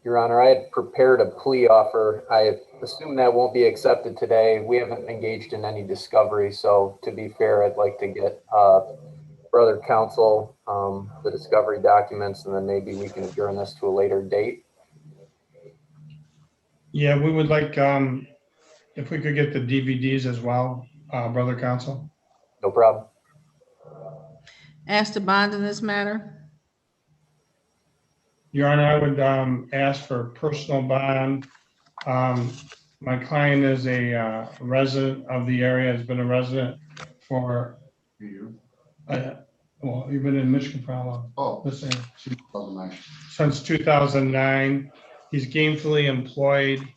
Your Honor, I had prepared a plea offer. I assume that won't be accepted today. We haven't engaged in any discovery, so to be fair, I'd like to get brother counsel the discovery documents, and then maybe we can adjourn this to a later date. Yeah, we would like, if we could get the DVDs as well, brother counsel. No problem. Ask to bond in this matter. Your Honor, I would ask for personal bond. My client is a resident of the area, has been a resident for, well, you've been in Michigan for how long? Oh, let's say since 2009. He's gainfully employed.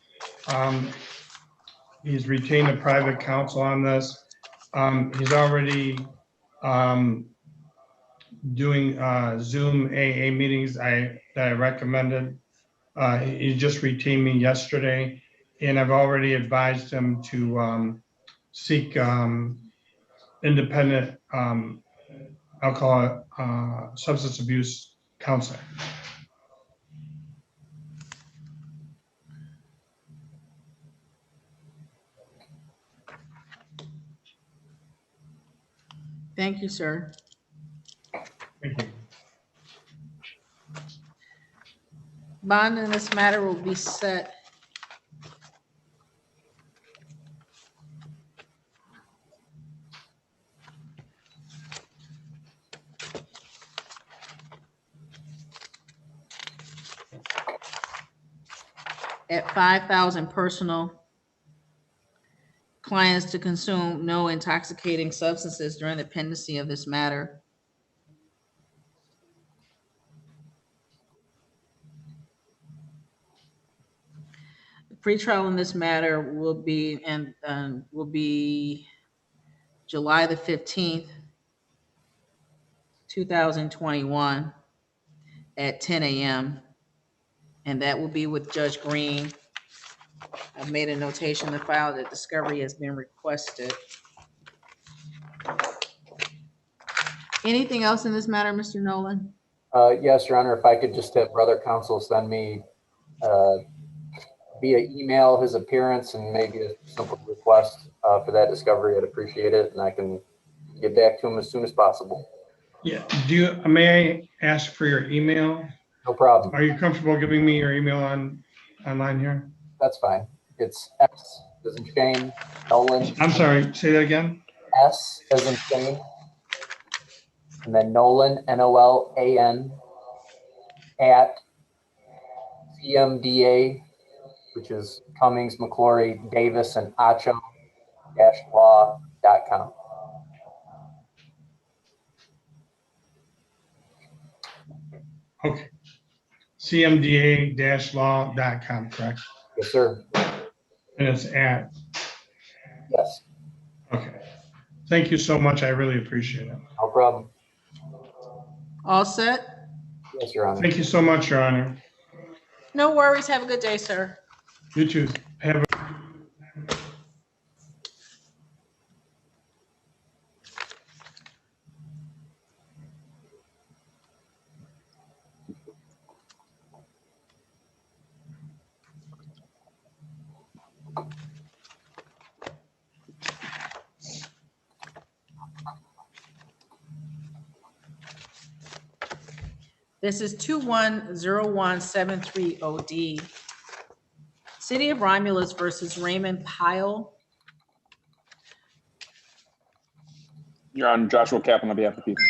He's retained a private counsel on this. He's already doing Zoom AA meetings that I recommended. He just retained me yesterday, and I've already advised him to seek independent alcohol substance abuse counseling. Thank you, sir. Thank you. Bond in this matter will be set at $5,000 personal. Clients to consume no intoxicating substances during the pendency of this matter. The pretrial in this matter will be July the 15th, 2021 at 10 a.m. And that will be with Judge Green. I've made a notation in the file that discovery has been requested. Anything else in this matter, Mr. Nolan? Yes, Your Honor, if I could just have brother counsel send me via email his appearance and maybe a simple request for that discovery, I'd appreciate it, and I can get back to him as soon as possible. Yeah, may I ask for your email? No problem. Are you comfortable giving me your email online here? That's fine. It's S as in Shane, Nolan. I'm sorry, say that again. S as in Shane, and then Nolan, Nolan, at CMDA, which is Cummings, McClory, Davis, and Acho-law.com. Okay. CMDA-law.com, correct? Yes, sir. And it's at. Yes. Okay. Thank you so much. I really appreciate it. No problem. All set? Yes, Your Honor. Thank you so much, Your Honor. No worries. Have a good day, sir. You too. Have a This is 210173OD. City of Romulus versus Raymond Pyle. Your Honor, Joshua Kaplan on behalf of the people.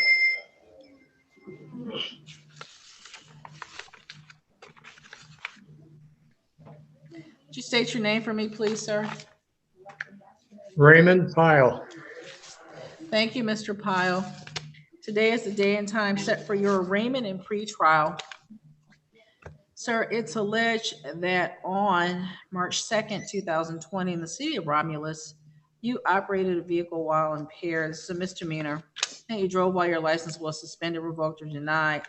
Could you state your name for me, please, sir? Raymond Pyle. Thank you, Mr. Pyle. Today is the day and time set for your arraignment pre-trial. Sir, it's alleged that on March 2nd, 2020, in the city of Romulus, you operated a vehicle while impaired. This is a misdemeanor. And you drove while your license was suspended, revoked, or denied.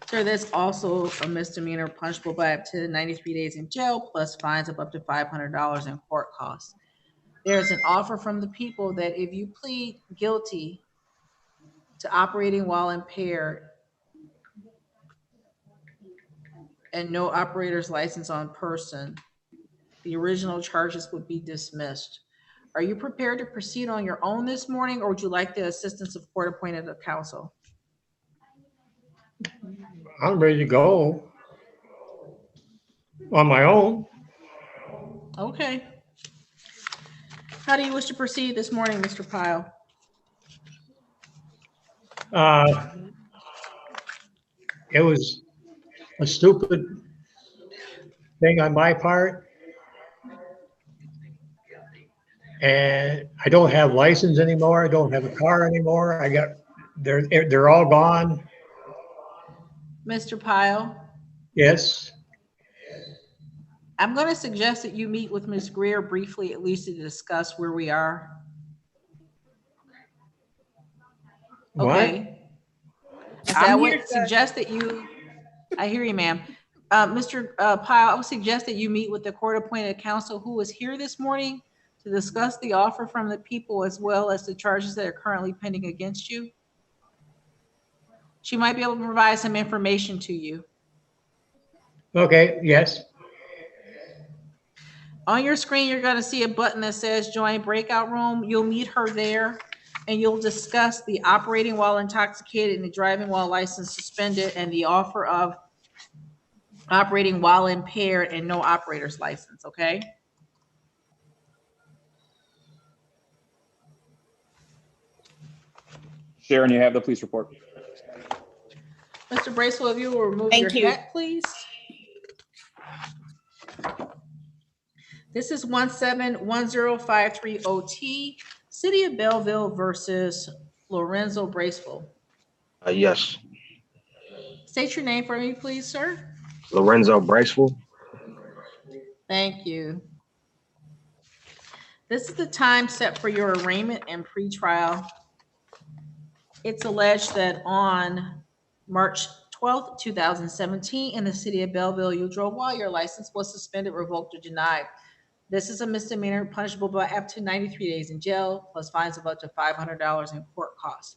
Sir, that's also a misdemeanor punishable by up to 93 days in jail, plus fines of up to $500 in court costs. There's an offer from the people that if you plead guilty to operating while impaired and no operator's license on person, the original charges would be dismissed. Are you prepared to proceed on your own this morning, or would you like the assistance of court-appointed counsel? I'm ready to go on my own. Okay. How do you wish to proceed this morning, Mr. Pyle? It was a stupid thing on my part. And I don't have license anymore. I don't have a car anymore. They're all gone. Mr. Pyle? Yes. I'm going to suggest that you meet with Ms. Greer briefly, at least to discuss where we are. Okay. So I would suggest that you, I hear you, ma'am. Mr. Pyle, I would suggest that you meet with the court-appointed counsel who is here this morning to discuss the offer from the people as well as the charges that are currently pending against you. She might be able to provide some information to you. Okay, yes. On your screen, you're going to see a button that says join breakout room. You'll meet her there and you'll discuss the operating while intoxicated and the driving while license suspended and the offer of operating while impaired and no operator's license, okay? Sharon, you have the police report. Mr. Bracewell, if you will remove your hat, please. This is 1710530T, City of Belleville versus Lorenzo Bracewell. Yes. State your name for me, please, sir. Lorenzo Bracewell. Thank you. This is the time set for your arraignment and pretrial. It's alleged that on March 12th, 2017, in the city of Belleville, you drove while your license was suspended, revoked, or denied. This is a misdemeanor punishable by up to 93 days in jail, plus fines of up to $500 in court costs.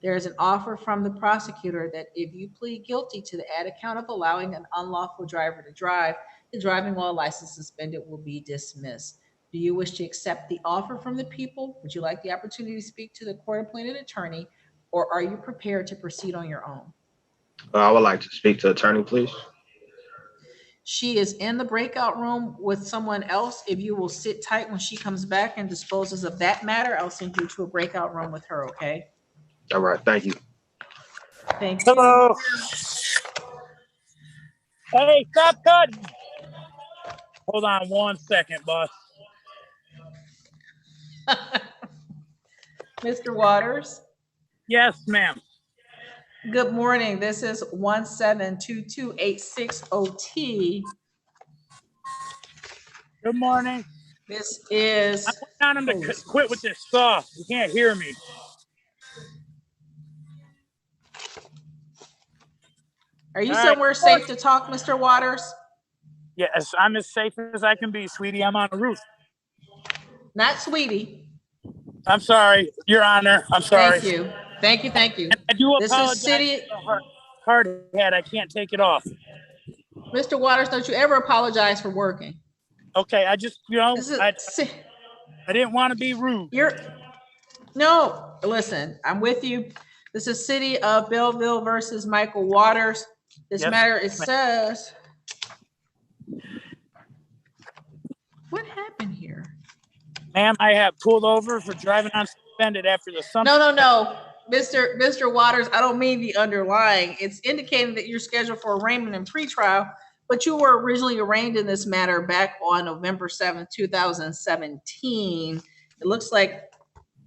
There is an offer from the prosecutor that if you plead guilty to the added count of allowing an unlawful driver to drive, the driving while license suspended will be dismissed. Do you wish to accept the offer from the people? Would you like the opportunity to speak to the court-appointed attorney, or are you prepared to proceed on your own? I would like to speak to attorney, please. She is in the breakout room with someone else. If you will sit tight when she comes back and disposes of that matter, I'll send you to a breakout room with her, okay? All right, thank you. Thank you. Hello. Hey, stop cutting. Hold on 1 second, boss. Mr. Waters? Yes, ma'am. Good morning. This is 1722860T. Good morning. This is. I want him to quit with this stuff. You can't hear me. Are you All somewhere right. safe to talk, Mr. Waters? Yes, I'm as safe as I can be, sweetie. I'm on the roof. Not sweetie. I'm sorry, Your Honor. I'm sorry. Thank you. Thank you. Thank you. And I do This apologize is city. for the hard head. I can't take it off. Mr. Waters, don't you ever apologize for working. Okay, I just, This is, I didn't want to be rude. No, listen, I'm with you. This is City of Belleville versus Michael Waters. This Yes, matter, it ma'am. says. What happened here? Ma'am, I have pulled over for driving unsuspended after the summer. No. Mr. Waters, I don't mean the underlying. It's indicating that you're scheduled for arraignment and pretrial, but you were originally arraigned in this matter back on November 7th, 2017. It looks like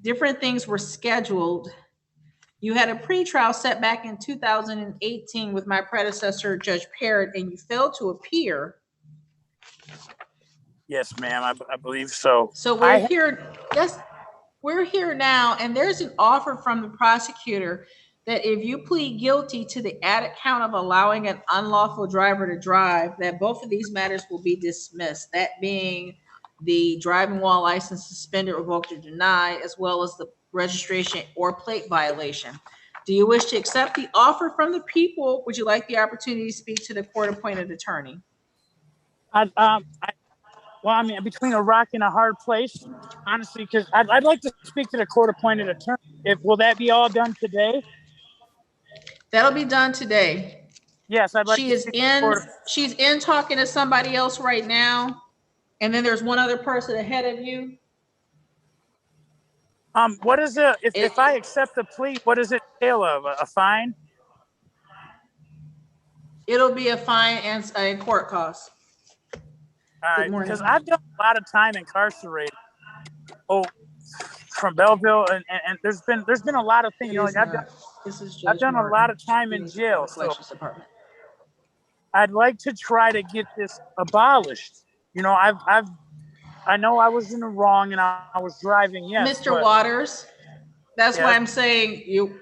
different things were scheduled. You had a pretrial set back in 2018 with my predecessor, Judge Parrott, and you failed to appear. Yes, ma'am, I believe so. So we're here. Yes, we're here now, and there's an offer from the prosecutor that if you plead guilty to the added count of allowing an unlawful driver to drive, that both of these matters will be dismissed. That being the driving while license suspended, revoked, or denied, as well as the registration or plate violation. Do you wish to accept the offer from the people? Would you like the opportunity to speak to the court-appointed attorney? Well, I mean, between a rock and a hard place, honestly, because I'd like to speak to the court-appointed attorney. Will that be all done today? That'll be done today. Yes, I'd like. She's in talking to somebody else right now, and then there's one other person ahead of you. What is it if I accept the plea? What does it entail of a fine? It'll be a fine and a court cost. All right, because I've done a lot of time incarcerated. From Belleville, and there's been a lot of things. You know, like I've done a lot of time in jail. So I'd like to try to get this abolished. You know, I know I was in the wrong and I was driving. Yes, Mr. Waters, that's why I'm saying you.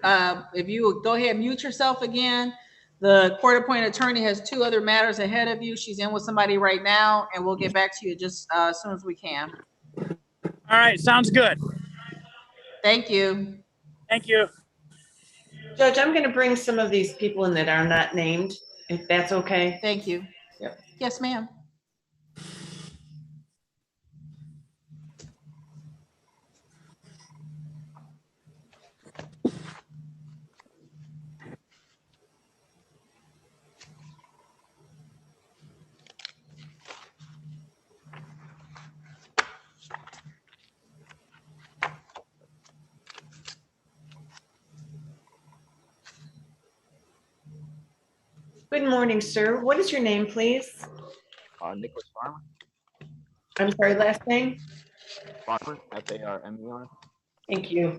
If you would go ahead and mute yourself again. The court-appointed attorney has two other matters ahead of you. She's in with somebody right now, and we'll get back to you just as soon as we can. All right, sounds good. Thank you. Thank you. Judge, I'm going to bring some of these people in that are not named, if that's okay. Thank you. Yep. Yes, ma'am. Good morning, sir. What is your name, please? Nicholas Farmer. I'm sorry, last name? Farmer, F-A-R-M-E-R. Thank you.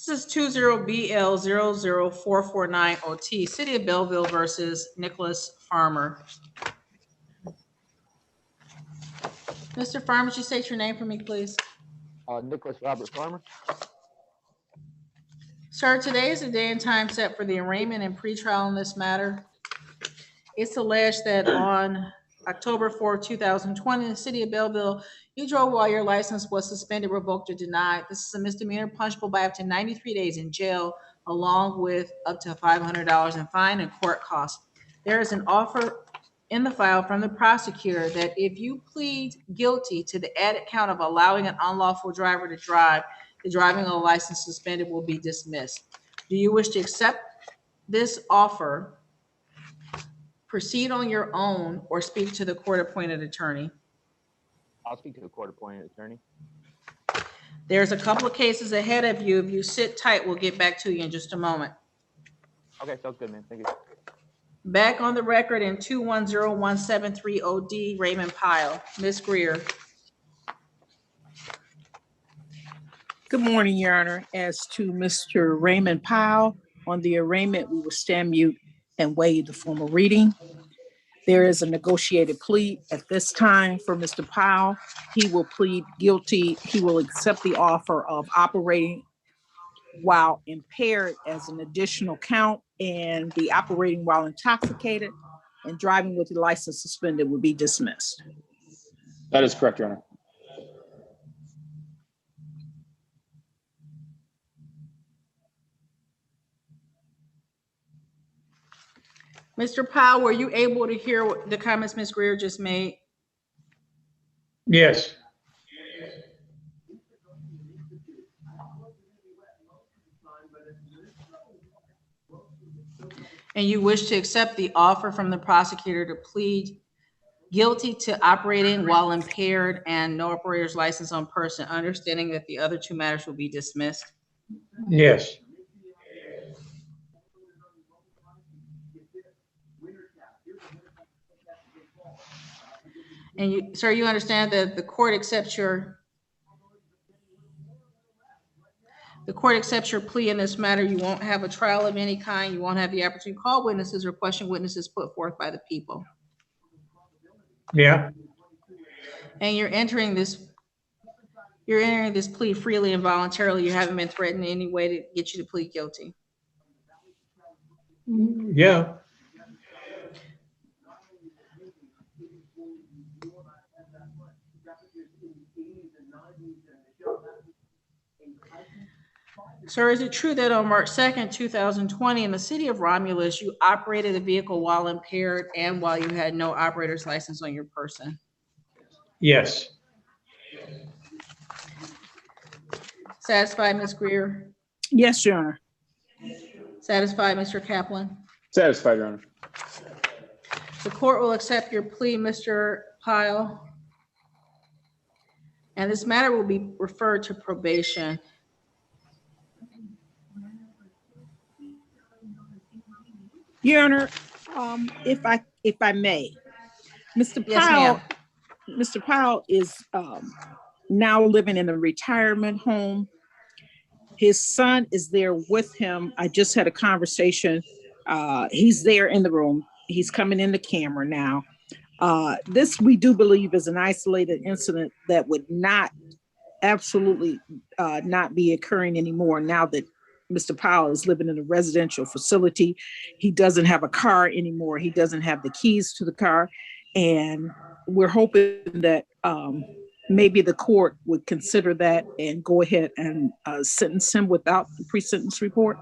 This is 20BL00449OT, City of Belleville versus Nicholas Farmer. Mr. Farmer, would you state your name for me, please? Nicholas Robert Farmer. Sir, today is the day and time set for the arraignment and pretrial in this matter. It's alleged that on October 4, 2020, in the City of Belleville, you drove while your license was suspended, revoked, or denied. This is a misdemeanor punishable by up to 93 days in jail, along with up to $500 in fine and court costs. There is an offer in the file from the prosecutor that if you plead guilty to the added count of allowing an unlawful driver to drive, the driving of a license suspended will be dismissed. Do you wish to accept this offer, proceed on your own, or speak to the court-appointed attorney? I'll speak to the court-appointed attorney. There's a couple of cases ahead of you. If you sit tight, we'll get back to you in just a moment. Okay, sounds good, man. Thank you. Back on the record in 2101730D, Raymond Pyle. Ms. Greer. Good morning, Your Honor. As to Mr. Raymond Pyle, on the arraignment, we will stand mute and waive the formal reading. There is a negotiated plea at this time for Mr. Pyle. He will plead guilty. He will accept the offer of operating while impaired as an additional count, and the operating while intoxicated and driving with the license suspended will be dismissed. That is correct, Your Honor. Mr. Pyle, were you able to hear what the comments Ms. Greer just made? Yes. And you wish to accept the offer from the prosecutor to plead guilty to operating while impaired and no operator's license on person, understanding that the other two matters will be dismissed? Yes. And you, sir, you understand that the court accepts your plea in this matter. You won't have a trial of any kind. You won't have the opportunity to call witnesses or question witnesses put forth by the people. Yeah. And you're entering this plea freely and voluntarily. You haven't been threatened in any way to get you to plead guilty. Yeah. Sir, is it true that on March 2nd, 2020, in the city of Romulus, you operated a vehicle while impaired and while you had no operator's license on your person? Yes. Satisfied, Ms. Greer? Yes, Your Honor. Satisfied, Mr. Kaplan? Satisfied, Your Honor. The court will accept your plea, Mr. Pyle. And this matter will be referred to probation. Your Honor, if I may, Mr. Yes, Pyle, ma'am. Mr. Pyle is now living in a retirement home. His son is there with him. I just had a conversation. He's there in the room. He's coming in the camera now. This, we do believe, is an isolated incident that would not absolutely not be occurring anymore now that Mr. Pyle is living in a residential facility. He doesn't have a car anymore. He doesn't have the keys to the car. And we're hoping that maybe the court would consider that and go ahead and sentence him without the pre-sentence report.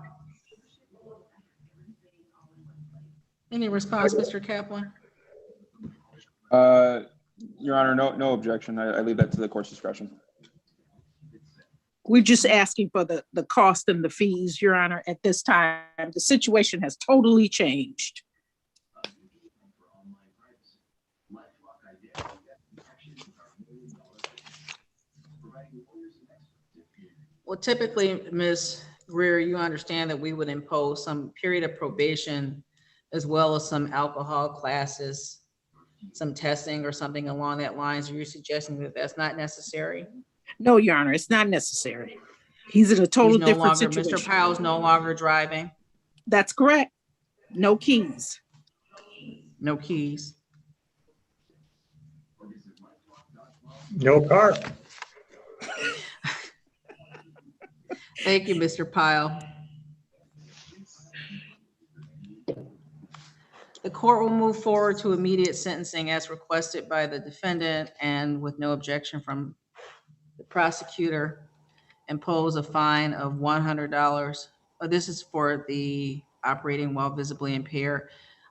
Any response, Mr. Kaplan? Your Honor, no objection. I leave that to the court's discretion. We're just asking for the cost and the fees, Your Honor, at this time. The situation has totally changed. Well, typically, Ms. Greer, you understand that we would impose some period of probation as well as some alcohol classes, some testing or something along that lines. Are you suggesting that that's not necessary? No, Your Honor, it's not necessary. He's in a total He's no different longer, Mr. situation. Pyle's no longer driving. That's correct. No keys. No keys. No car. Thank you, Mr. Pyle. The court will move forward to immediate sentencing as requested by the defendant and with no objection from the prosecutor. Impose a fine of $100. This is for the operating while visibly impaired.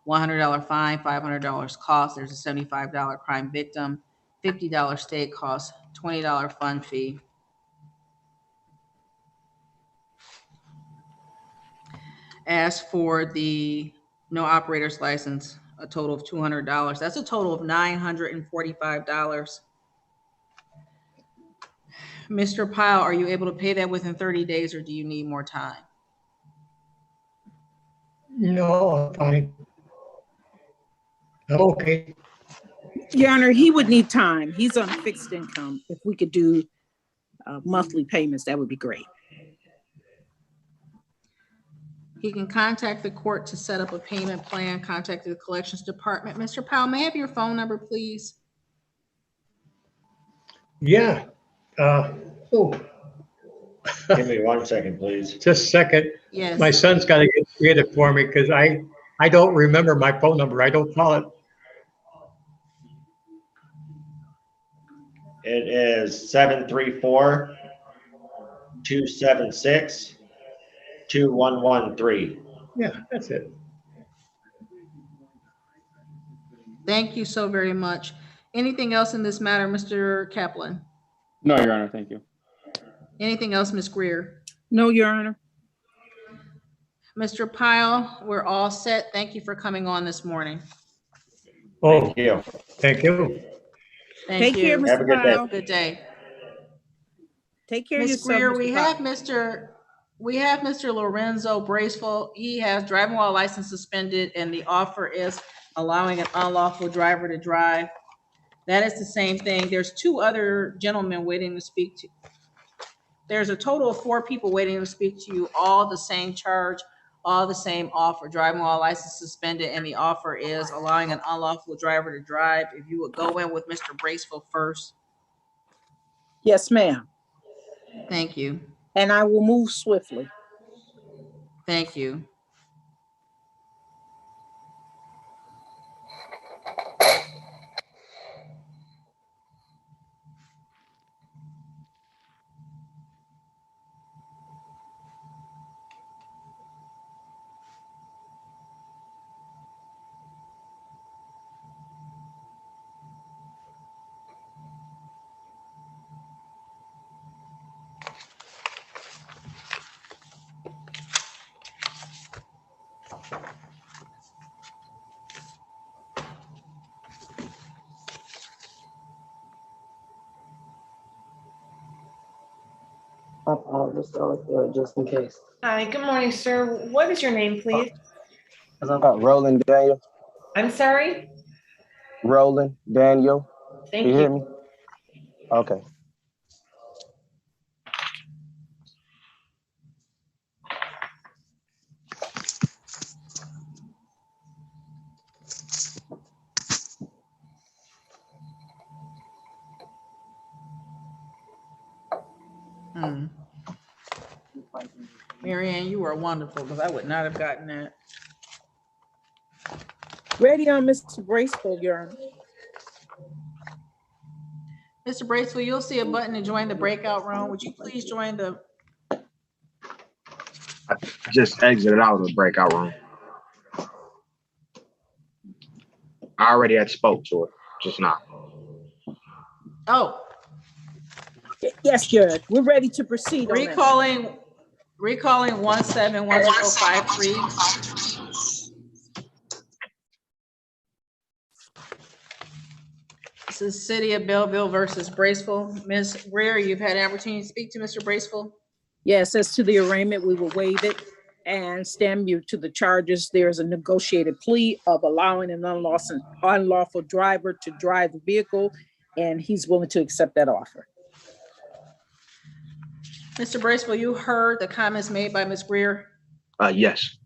$100 fine, $500 cost. There's a $75 crime victim, $50 state cost, $20 fund fee. As for the no operator's license, a total of $200. That's a total of $945. Mr. Pyle, are you able to pay that within 30 days or do you need more time? No, I'm fine. Okay. Your Honor, he would need time. He's on a fixed income. If we could do monthly payments, that would be great. He can contact the court to set up a payment plan, contact the collections department. Mr. Pyle, may I have your phone number, please? Yeah. Oh, Give me 1 second, please. just a second. Yes. My son's got to get it for me because I don't remember my phone number. I don't call it. It is 734-276-2113. Yeah, that's it. Thank you so very much. Anything else in this matter, Mr. Kaplan? No, Your Honor, thank you. Anything else, Ms. Greer? No, Your Honor. Mr. Pyle, we're all set. Thank you for coming on this morning. Oh, Thank you. thank you. Thank Take you. care, Mr. Have a good day. Pyle. Good day. Take care of Ms. yourself, Greer, Mr. Pyle. we have Mr. Lorenzo Braceful. He has driving while license suspended, and the offer is allowing an unlawful driver to drive. That is the same thing. There's two other gentlemen waiting to speak to. There's a total of 4 people waiting to speak to you, all the same charge, all the same offer, driving while license suspended, and the offer is allowing an unlawful driver to drive. If you would go in with Mr. Braceful first. Yes, ma'am. Thank you. And I will move swiftly. Thank you. Just in case. Hi, good morning, sir. What is your name, please? Roland Daniel. I'm sorry? Roland Daniel. Thank Can you hear you. me? Okay. Mary Ann, you are wonderful because I would not have gotten that. Ready on Mr. Braceful, Your Honor. Mr. Braceful, you'll see a button to join the breakout room. Would you please join the? I just exited out of the breakout room. I already had spoke to her just now. Oh, Yes, Judge. We're ready to proceed. on that. recalling 171053. This is City of Belleville versus Braceful. Ms. Greer, you've had an opportunity to speak to Mr. Braceful. Yes, as to the arraignment, we will waive it and stand you to the charges. There is a negotiated plea of allowing an unlawful driver to drive the vehicle, and he's willing to accept that offer. Mr. Bracewell, you heard the comments made by Ms. Greer, Yes.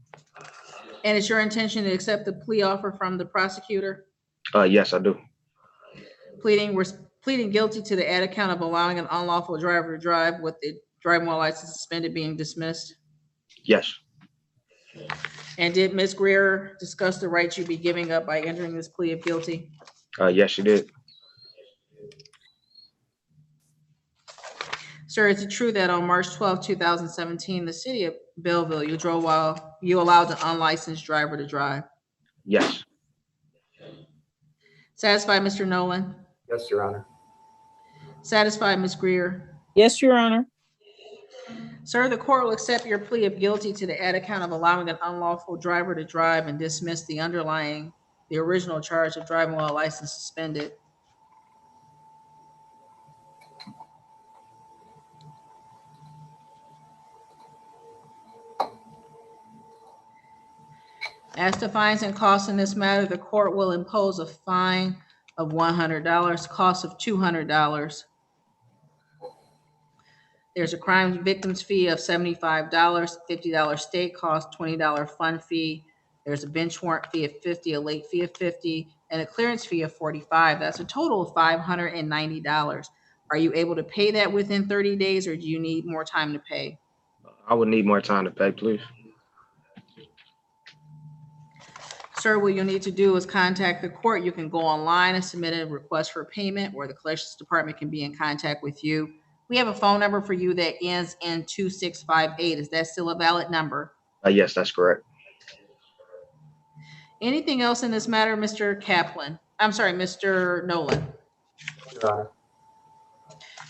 and it's your intention to accept the plea offer from the prosecutor? Yes, I do. Pleading guilty to the added count of allowing an unlawful driver to drive with the driving while license suspended being dismissed? Yes. And did Ms. Greer discuss the rights you'd be giving up by entering this plea of guilty? Yes, she did. Sir, is it true that on March 12, 2017, the city of Belleville, you drove while you allowed an unlicensed driver to drive? Yes. Satisfied, Mr. Nolan? Yes, Your Honor. Satisfied, Ms. Greer? Yes, Your Honor. Sir, the court will accept your plea of guilty to the added count of allowing an unlawful driver to drive and dismiss the original charge of driving while license suspended. As to fines and costs in this matter, the court will impose a fine of $100, cost of $200. There's a crime victim's fee of $75, $50 state cost, $20 fund fee. There's a bench warrant fee of $50, a late fee of $50, and a clearance fee of $45. That's a total of $590. Are you able to pay that within 30 days, or do you need more time to pay? I would need more time to pay, please. Sir, what you'll need to do is contact the court. You can go online and submit a request for payment, or the collections department can be in contact with you. We have a phone number for you that ends in 2658. Is that still a valid number? Yes, that's correct. Anything else in this matter, Mr. Kaplan? I'm sorry, Mr. Nolan. Your Honor.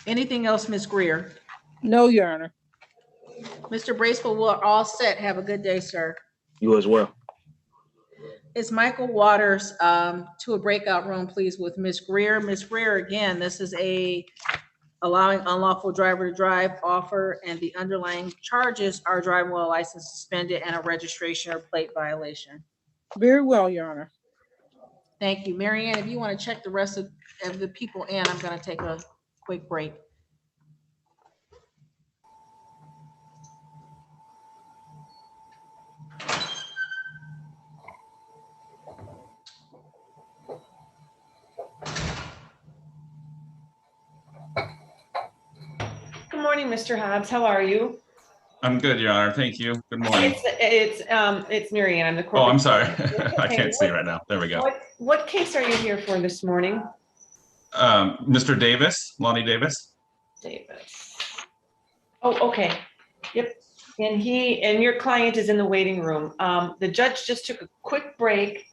Anything else, Ms. Greer? No, Your Honor. Mr. Bracewell, we're all set. Have a good day, sir. You as well. It's Michael Waters to a breakout room, please, with Ms. Greer. Ms. Greer, again, this is a allowing unlawful driver to drive offer, and the underlying charges are driving while license suspended and a registration or plate violation. Very well, Your Honor. Thank you. Mary Ann, if you want to check the rest of the people in, I'm going to take a quick break. Good morning, Mr. Hobbs. How are you? I'm good, Your Honor. Thank you. Good morning. It's Mary Ann. I'm the corporate. Oh, I'm sorry. I Okay, can't see right now. There we go. What case are you here for this morning? Mr. Davis, Lottie Davis. Davis. Oh, okay. Yep. And your client is in the waiting room. The judge just took a quick break,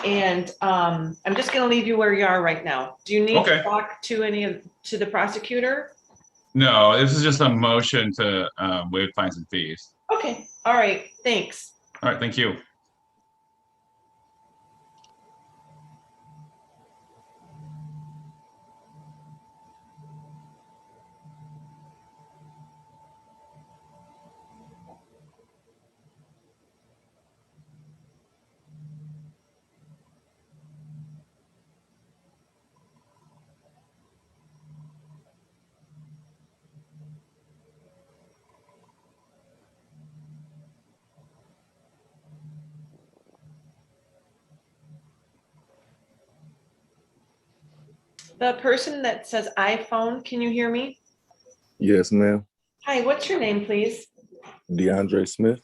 and I'm just going to leave you where you are right now. Do you need to talk to to the prosecutor? No, this is just a motion to waive fines and fees. Okay. All right. Thanks. All right. Thank you. The person that says iPhone, can you hear me? Yes, ma'am. Hi, what's your name, please? DeAndre Smith.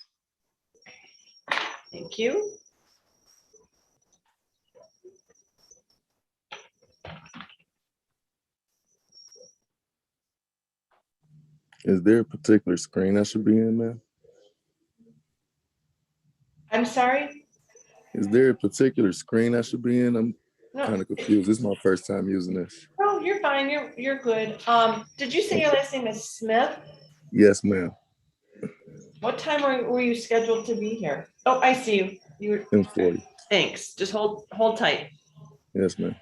Thank you. Is there a particular screen I should be in, ma'am? I'm sorry? Is there a particular screen I should be in? I'm No. kind of confused. This is my first time using this. Oh, you're fine. You're good. Did you say your last name is Smith? Yes, ma'am. What time were you scheduled to be here? Oh, I see you. You were. 10:40. Thanks. Just hold tight. Yes, ma'am.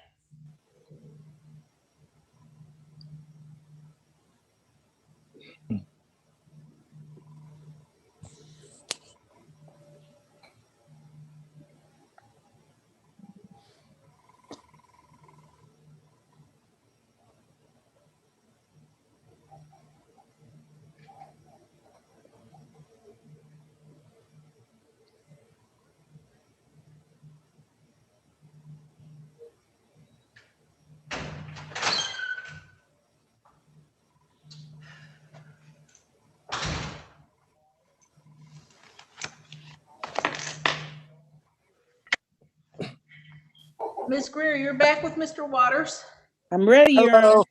Ms. Greer, you're back with Mr. Waters. I'm ready, Your Honor.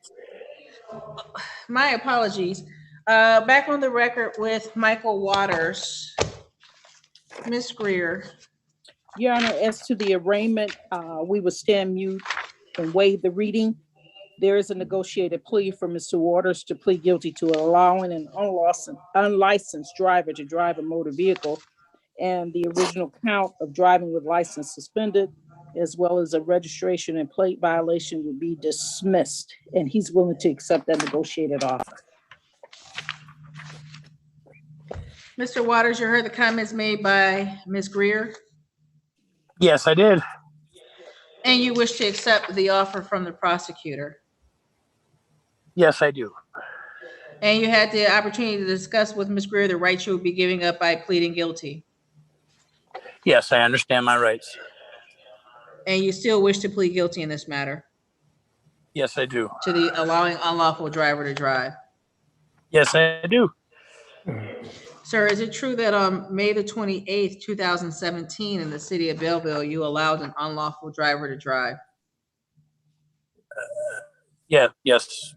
My apologies. Back on the record with Michael Waters. Ms. Greer. Your Honor, as to the arraignment, we will stand mute and waive the reading. There is a negotiated plea for Mr. Waters to plead guilty to allowing an unlicensed driver to drive a motor vehicle, and the original count of driving with license suspended, as well as a registration and plate violation, would be dismissed, and he's willing to accept that negotiated offer. Mr. Waters, you heard the comments made by Ms. Greer, Yes, I did. and you wish to accept the offer from the prosecutor. Yes, I do. And you had the opportunity to discuss with Ms. Greer the rights you would be giving up by pleading guilty. Yes, I understand my rights. And you still wish to plead guilty in this matter Yes, I do. to the allowing unlawful driver to drive. Yes, I do. Sir, is it true that on May the 28th, 2017, in the city of Belleville, you allowed an unlawful driver to drive? Yeah, yes.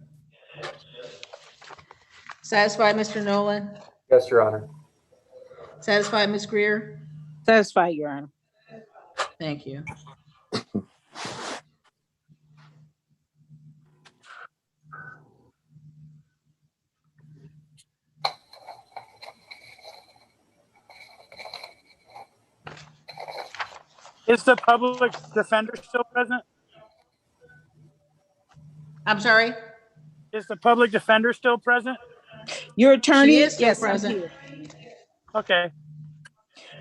Satisfied, Mr. Nolan? Yes, Your Honor. Satisfied, Ms. Greer? Satisfied, Your Honor. Thank you. Is the public defender still present? I'm sorry? Is the public defender still present? Your attorney? She is still Yes, I'm present. here. Okay.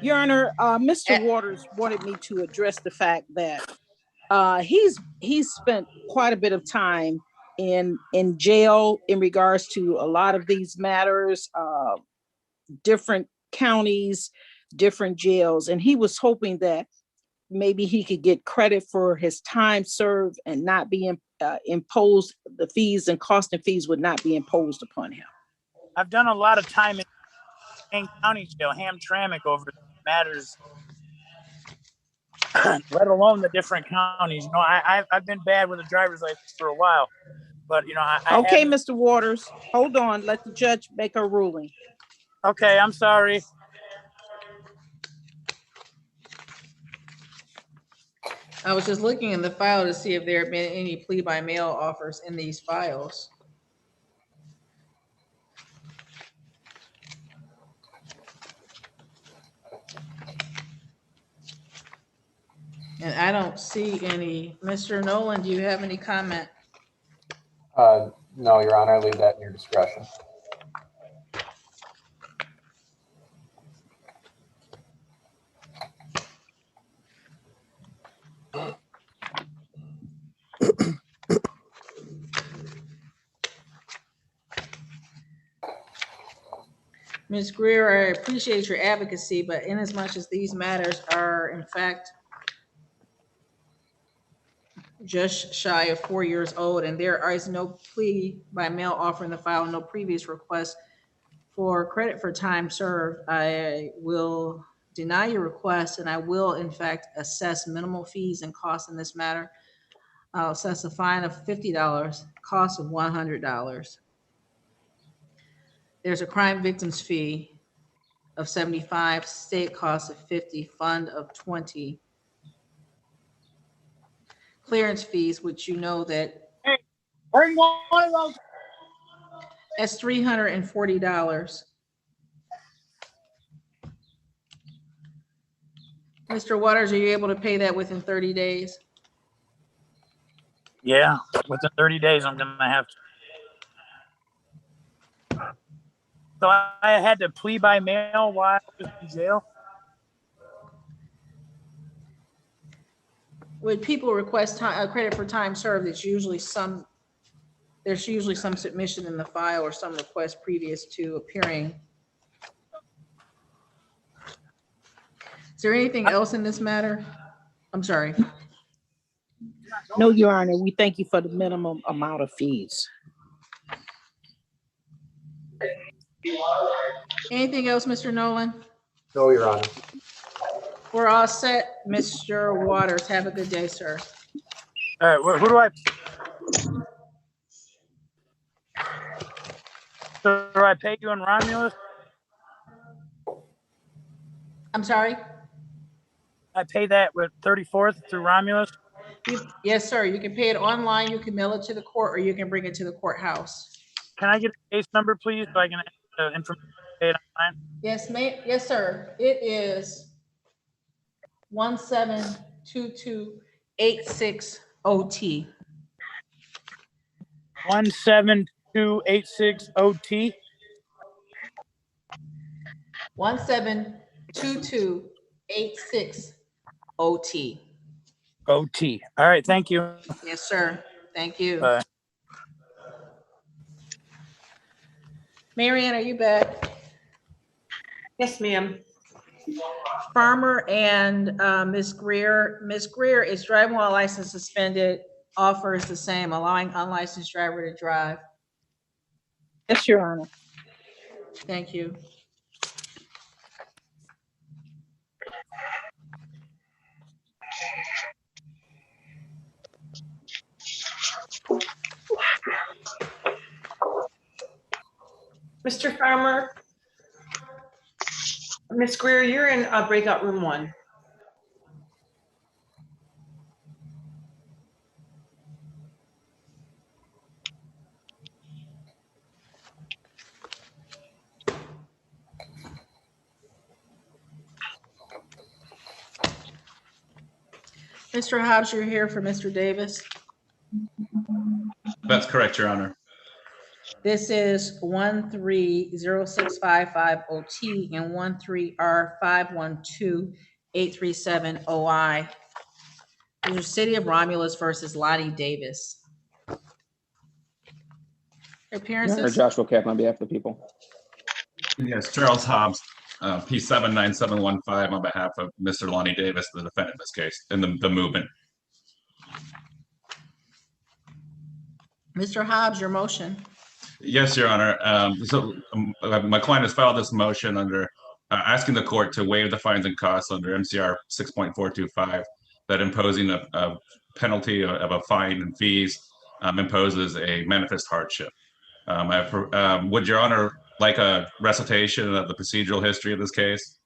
Your Honor, Mr. Waters wanted me to address the fact that he's spent quite a bit of time in jail in regards to a lot of these matters, different counties, different jails, and he was hoping that maybe he could get credit for his time served and not be imposed, the fees and cost and fees would not be imposed upon him. I've done a lot of time in Kane County Jail, Hamtramck, over matters, let alone the different counties. You know, I've been bad with a driver's license for a while, but you know, Okay, Mr. Waters, hold on. Let the judge make a ruling. Okay, I'm sorry. I was just looking in the file to see if there had been any plea by mail offers in these files. And I don't see any. Mr. Nolan, do you have any comment? No, Your Honor, I leave that in your discretion. Ms. Greer, I appreciate your advocacy, but inasmuch as these matters are in fact just shy of 4 years old and there is no plea by mail offer in the file, no previous request for credit for time served, I will deny your request and I will in fact assess minimal fees and costs in this matter. I'll assess a fine of $50, cost of $100. There's a crime victims fee of $75, state cost of $50, fund of $20. Clearance fees, which you know that Bring one of those. that's $340. Mr. Waters, are you able to pay that within 30 days? Yeah, within 30 days, I'm gonna have to. So I had to plea by mail while I was in jail. When people request time, credit for time served, there's usually some submission in the file or some request previous to appearing. Is there anything else in this matter? I'm sorry. No, Your Honor, we thank you for the minimum amount of fees. Anything else, Mr. Nolan? No, Your Honor. We're all set. Mr. Waters, have a good day, sir. All right, who do I? So do I pay you in Romulus? I'm sorry? I pay that with 34th through Romulus? Yes, sir. You can pay it online, you can mail it to the court, or you can bring it to the courthouse. Can I get a case number, please, so I can have the information paid online? Yes, ma'am. Yes, sir. It is 172286 OT. 17286 OT. 172286 OT. OT. All right, thank you. Yes, sir. Thank you. Bye. Marianne, are you back? Yes, ma'am. Farmer and Ms. Greer. Ms. Greer is driving while license suspended. Offer is the same, allowing unlicensed driver to drive. Yes, Your Honor. Thank you. Mr. Farmer, Ms. Greer, you're in breakout room 1. Mr. Hobbs, you're here for Mr. Davis. That's correct, Your Honor. This is 130655OT and 13R512837OI. These are City of Romulus versus Lottie Davis. Appearances? Joshua Cap on behalf of the people. Yes, Charles Hobbs, P79715 on behalf of Mr. Lonnie Davis, the defendant in this case, and the movement. Mr. Hobbs, your motion. Yes, Your Honor. My client has filed this motion under asking the court to waive the fines and costs under MCR 6.425, that imposing a penalty of a fine and fees imposes a manifest hardship. Would Your Honor like a recitation of the procedural history of this case?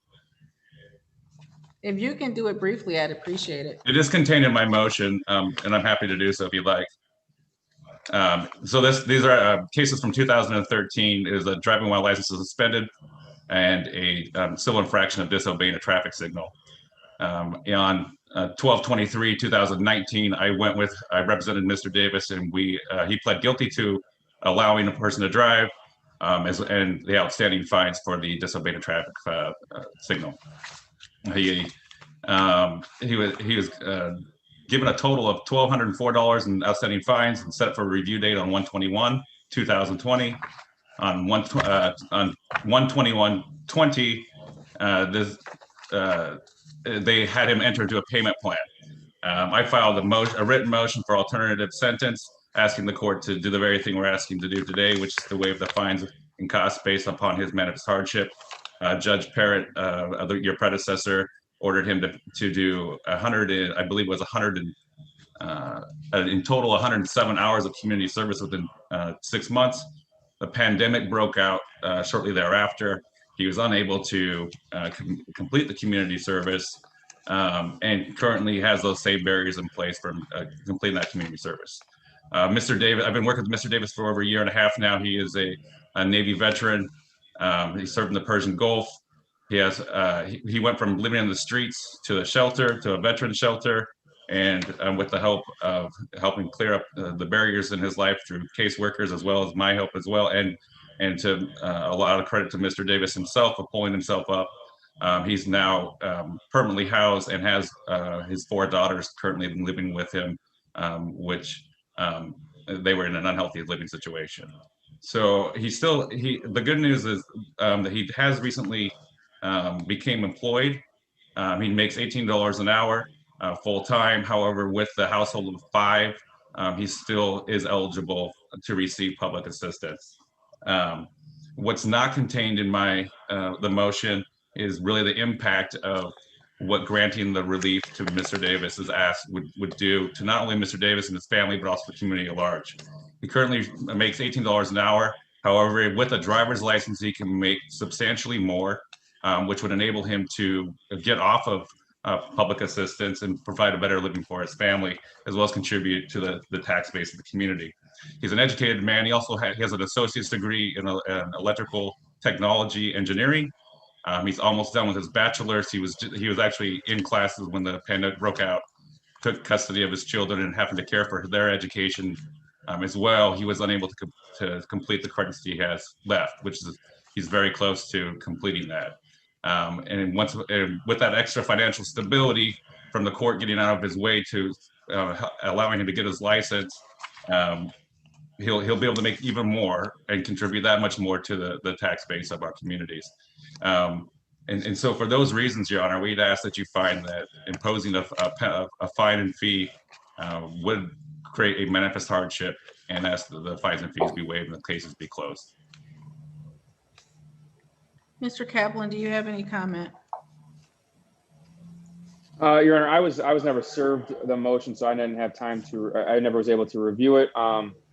If you can do it briefly, I'd appreciate it. It is contained in my motion, and I'm happy to do so if you'd like. So these are cases from 2013. Is a driving while license is suspended and a civil infraction of disobeying a traffic signal. On 12/23/2019, I represented Mr. Davis, and he pled guilty to allowing a person to drive and the outstanding fines for the disobeying a traffic signal. He was given a total of $1,204 in outstanding fines and set for a review date on 1/21/2020. On 1/21/20, they had him enter into a payment plan. I filed a written motion for alternative sentence, asking the court to do the very thing we're asking to do today, which is to waive the fines and costs based upon his manifest hardship. Judge Parrott, your predecessor, ordered him to do 100, I believe it was 100, in total 107 hours of community service within 6 months. The pandemic broke out shortly thereafter. He was unable to complete the community service and currently has those same barriers in place for completing that community service. Mr. Davis, I've been working with Mr. Davis for over a year and a half now. He is a Navy veteran. He served in the Persian Gulf. He went from living in the streets to a shelter, to a veteran shelter, and with the help of helping clear up the barriers in his life through caseworkers, as well as my help as well, and to a lot of credit to Mr. Davis himself for pulling himself up. He's now permanently housed and has his 4 daughters currently living with him, which they were in an unhealthy living situation. So the good news is that he has recently became employed. He makes $18 an hour full-time. However, with the household of 5, he still is eligible to receive public assistance. What's not contained in the motion is really the impact of what granting the relief to Mr. Davis is asked would do to not only Mr. Davis and his family, but also the community at large. He currently makes $18 an hour. However, with a driver's license, he can make substantially more, which would enable him to get off of public assistance and provide a better living for his family, as well as contribute to the tax base of the community. He's an educated man. He also has an associate's degree in electrical technology engineering. He's almost done with his bachelor's. He was actually in classes when the pandemic broke out, took custody of his children and having to care for their education as well. He was unable to complete the credits he has left, which is he's very close to completing that. And with that extra financial stability from the court getting out of his way to allowing him to get his license, he'll be able to make even more and contribute that much more to the tax base of our communities. And so for those reasons, Your Honor, we'd ask that you find that imposing a fine and fee would create a manifest hardship, and ask that the fines and fees be waived and the cases be closed. Mr. Kaplan, do you have any comment? Your Honor, I was never served the motion, so I didn't have time to. I never was able to review it.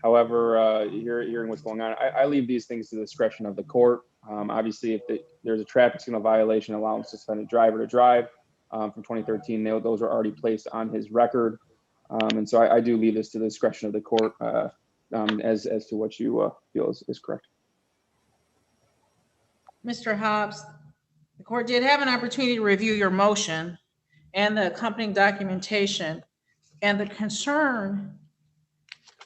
However, hearing what's going on, I leave these things to the discretion of the court. Obviously, if there's a traffic signal violation allowing suspended driver to drive from 2013, those are already placed on his record, and so I do leave this to the discretion of the court as to what you feel is correct. Mr. Hobbs, the court did have an opportunity to review your motion and the accompanying documentation. And the concern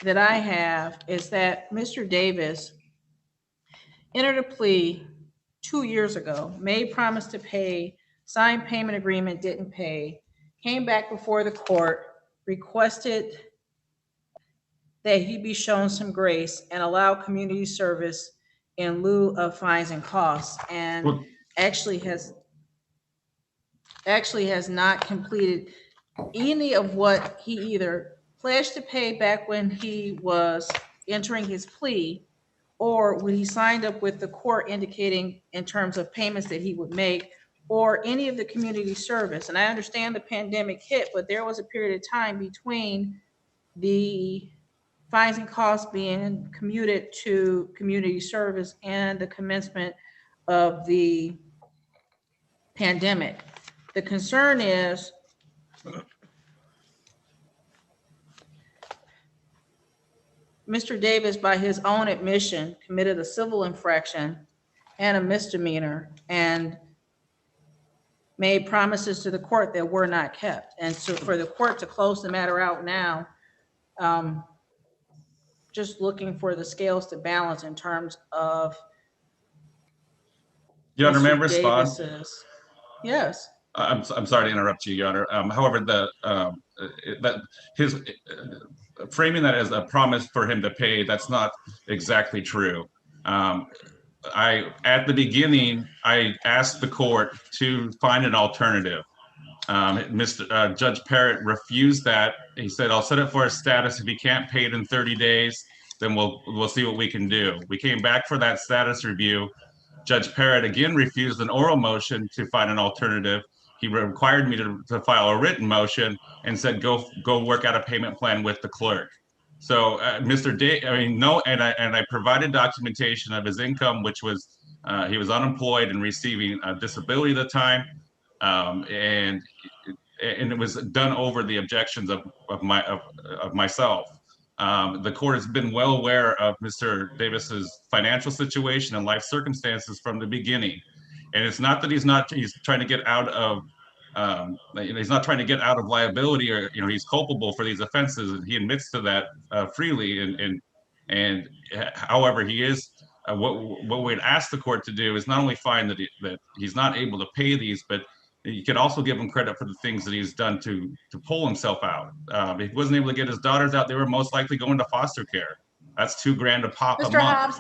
that I have is that Mr. Davis entered a plea 2 years ago, made promise to pay, signed payment agreement, didn't pay, came back before the court, requested that he be shown some grace and allow community service in lieu of fines and costs, and actually has not completed any of what he either pledged to pay back when he was entering his plea, or when he signed up with the court indicating in terms of payments that he would make, or any of the community service. And I understand the pandemic hit, but there was a period of time between the fines and costs being commuted to community service and the commencement of the pandemic. The concern is Mr. Davis, by his own admission, committed a civil infraction and a misdemeanor and made promises to the court that were not kept. And so for the court to close the matter out now, just looking for the scales to balance in terms of Your Honor, may I respond? Yes. I'm sorry to interrupt you, Your Honor. However, his framing that as a promise for him to pay, that's not exactly true. At the beginning, I asked the court to find an alternative. Judge Parrott refused that. He said, "I'll set it for a status. If he can't pay it in 30 days, then we'll see what we can do." We came back for that status review. Judge Parrott again refused an oral motion to find an alternative. He required me to file a written motion and said, go work out a payment plan with the clerk. So I provided documentation of his income, which was he was unemployed and receiving a disability at the time, and it was done over the objections of myself. The court has been well aware of Mr. Davis's financial situation and life circumstances from the beginning, and it's not that he's trying to get out of he's not trying to get out of liability, or he's culpable for these offenses, and he admits to that freely. And however, he is what we'd ask the court to do is not only find that he's not able to pay these, but you could also give him credit for the things that he's done to pull himself out. If he wasn't able to get his daughters out, they were most likely going to foster care. That's $2,000 a pop a month.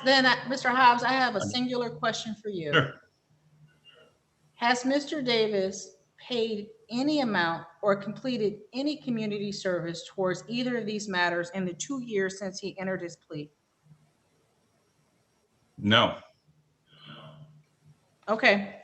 Mr. Hobbs, I have a singular question for you. Sure. Has Mr. Davis paid any amount or completed any community service towards either of these matters in the 2 years since he entered his plea? No. Okay.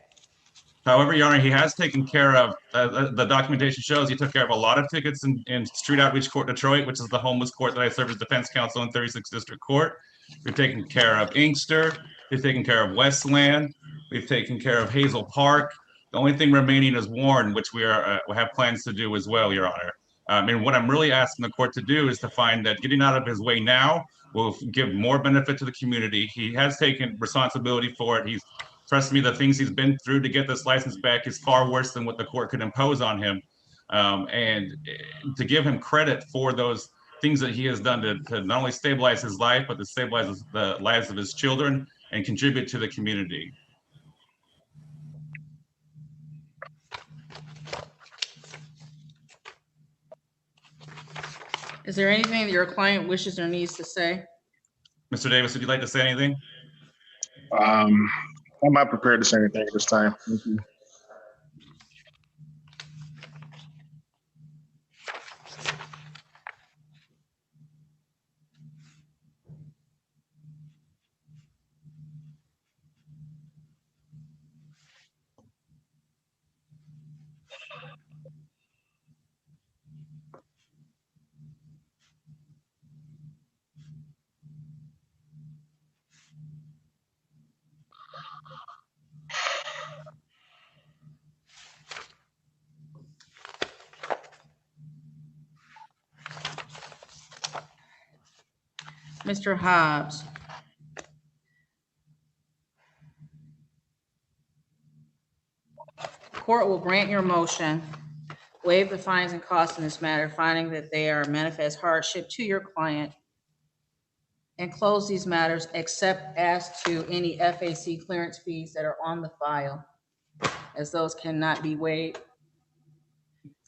However, Your Honor, he has taken care of, the documentation shows he took care of a lot of tickets in Street Outreach Court Detroit, which is the homeless court that I serve as defense counsel in 36th District Court. We've taken care of Inkster. We've taken care of Westland. We've taken care of Hazel Park. The only thing remaining is Warren, which we have plans to do as well, Your Honor. And what I'm really asking the court to do is to find that getting out of his way now will give more benefit to the community. He has taken responsibility for it. He's trust me, the things he's been through to get this license back is far worse than what the court could impose on him. And to give him credit for those things that he has done to not only stabilize his life, but to stabilize the lives of his children and contribute to the community. Is there anything that your client wishes or needs to say? Mr. Davis, would you like to say anything? I'm not prepared to say anything at this time. Thank you. Mr. Hobbs. Court will grant your motion, waive the fines and costs in this matter, finding that they are manifest hardship to your client, and close these matters except as to any FAC clearance fees that are on the file, as those cannot be waived.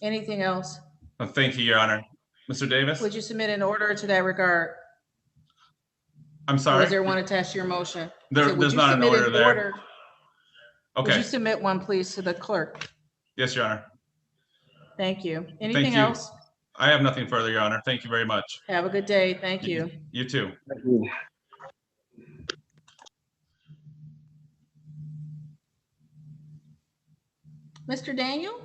Anything else? Well, thank you, Your Honor. Mr. Davis? Would you submit an order to that regard? I'm Or sorry? is there one attached to your motion? There's not an order there. Would Okay. you submit one, please, to the clerk? Yes, Your Honor. Thank you. Thank Anything you. else? I have nothing further, Your Honor. Thank you very much. Have a good day. Thank you. You too. Thank you. Mr. Daniel?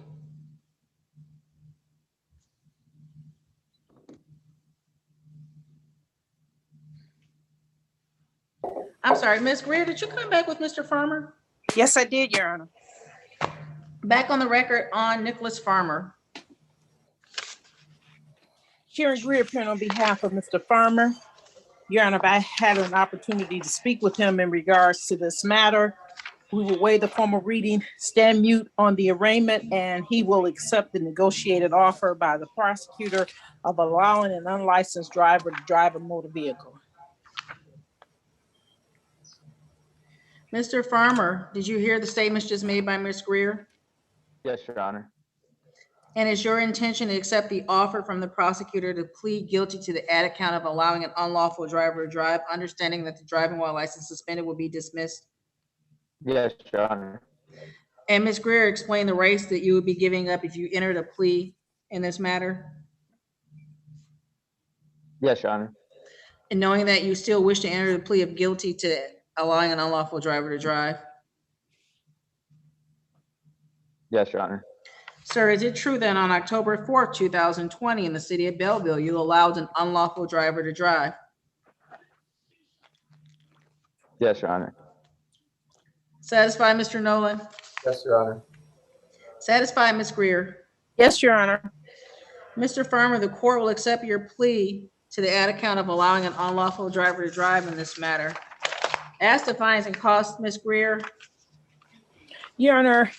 I'm sorry, Ms. Greer, did you come back with Mr. Farmer? Yes, I did, Your Honor. Back on the record on Nicholas Farmer. Sharon Greer appearing on behalf of Mr. Farmer. Your Honor, I had an opportunity to speak with him in regards to this matter. We will waive the formal reading, stand mute on the arraignment, and he will accept the negotiated offer by the prosecutor of allowing an unlicensed driver to drive a motor vehicle. Mr. Farmer, did you hear the statements just made by Ms. Greer? Yes, Your Honor. And is your intention to accept the offer from the prosecutor to plead guilty to the added count of allowing an unlawful driver to drive, understanding that the driving while license suspended will be dismissed? Yes, Your Honor. And Ms. Greer, explain the rights that you would be giving up if you entered a plea in this matter? Yes, Your Honor. And knowing that you still wish to enter the plea of guilty to allowing an unlawful driver to drive? Yes, Your Honor. Sir, is it true that on October 4th, 2020, in the city of Belleville, you allowed an unlawful driver to drive? Yes, Your Honor. Satisfied, Mr. Nolan? Yes, Your Honor. Satisfied, Ms. Greer? Yes, Your Honor. Mr. Farmer, the court will accept your plea to the added count of allowing an unlawful driver to drive in this matter. As to fines and costs, Ms. Greer? Your Honor,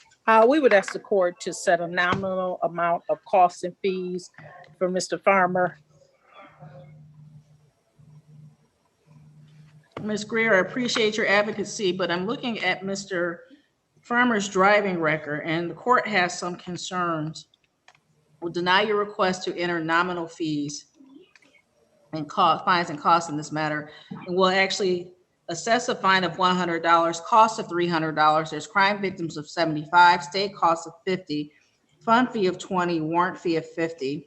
we would ask the court to set a nominal amount of costs and fees for Mr. Farmer. Ms. Greer, I appreciate your advocacy, but I'm looking at Mr. Farmer's driving record, and the court has some concerns. Will deny your request to enter nominal fees and fines and costs in this matter, and will actually assess a fine of $100, cost of $300. There's crime victims of $75, state costs of $50, fund fee of $20, warrant fee of $50,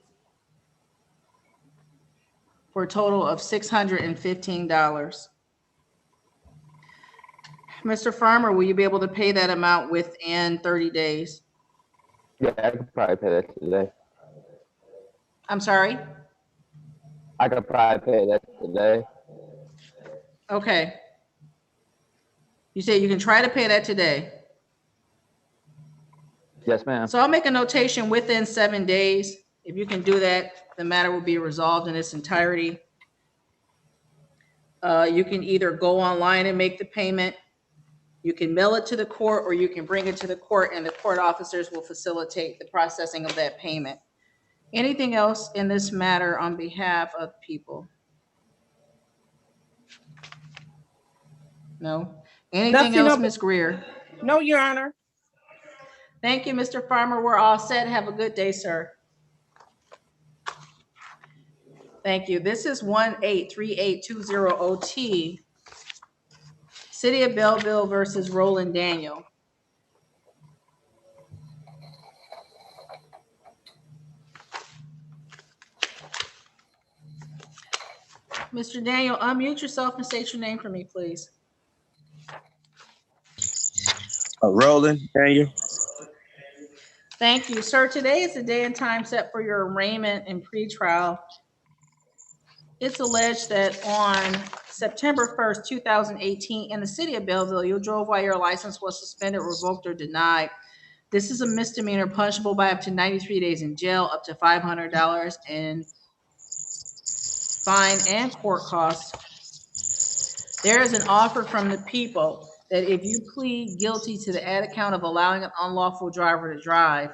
for a total of $615. Mr. Farmer, will you be able to pay that amount within 30 days? Yeah, I could probably pay that today. I'm sorry? I could probably pay that today. Okay. You said you can try to pay that today. Yes, ma'am. So I'll make a notation within 7 days. If you can do that, the matter will be resolved in its entirety. You can either go online and make the payment, you can mail it to the court, or you can bring it to the court and the court officers will facilitate the processing of that payment. Anything else in this matter on behalf of people? No? Anything Nothing else, of it. Ms. Greer? No, Your Honor. Thank you, Mr. Farmer. We're all set. Have a good day, sir. Thank you. This is 1-83820OT, City of Belleville versus Roland Daniel. Mr. Daniel, unmute yourself and state your name for me, please. Roland Daniel. Thank you, sir. Today is the day and time set for your arraignment and pretrial. It's alleged that on September 1st, 2018, in the city of Belleville, you drove while your license was suspended, revoked, or denied. This is a misdemeanor punishable by up to 93 days in jail, up to $500 in fine and court costs. There is an offer from the people that if you plead guilty to the added count of allowing an unlawful driver to drive,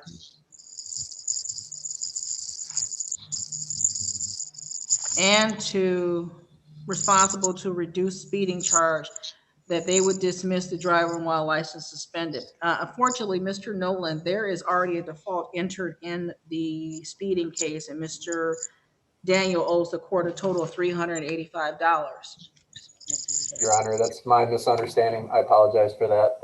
and to responsible to reduce speeding charge, that they would dismiss the driver while license suspended. Unfortunately, Mr. Nolan, there is already a default entered in the speeding case, and Mr. Daniel owes the court a total of $385. Your Honor, that's my misunderstanding. I apologize for that.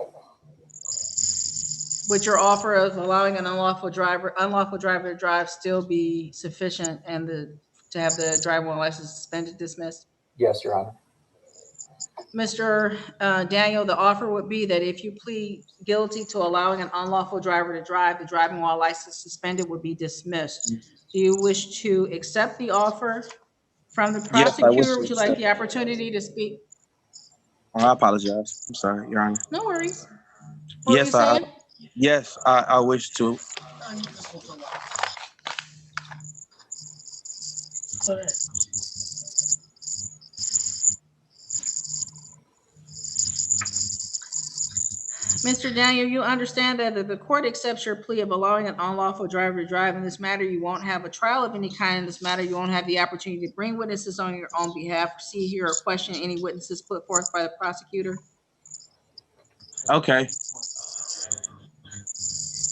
Would your offer of allowing an unlawful driver to drive still be sufficient and to have the driver while license suspended dismissed? Yes, Your Honor. Mr. Daniel, the offer would be that if you plead guilty to allowing an unlawful driver to drive, the driving while license suspended would be dismissed. Do you wish to accept the offer from the prosecutor? Yes, I wish to Would you like accept. the opportunity to speak? Oh, I apologize. I'm sorry, Your Honor. No worries. What were you Yes, saying? I wish to. Mr. Daniel, you understand that if the court accepts your plea of allowing an unlawful driver to drive in this matter, you won't have a trial of any kind in this matter. You won't have the opportunity to bring witnesses on your own behalf, see, hear, or question any witnesses put forth by the prosecutor. Okay.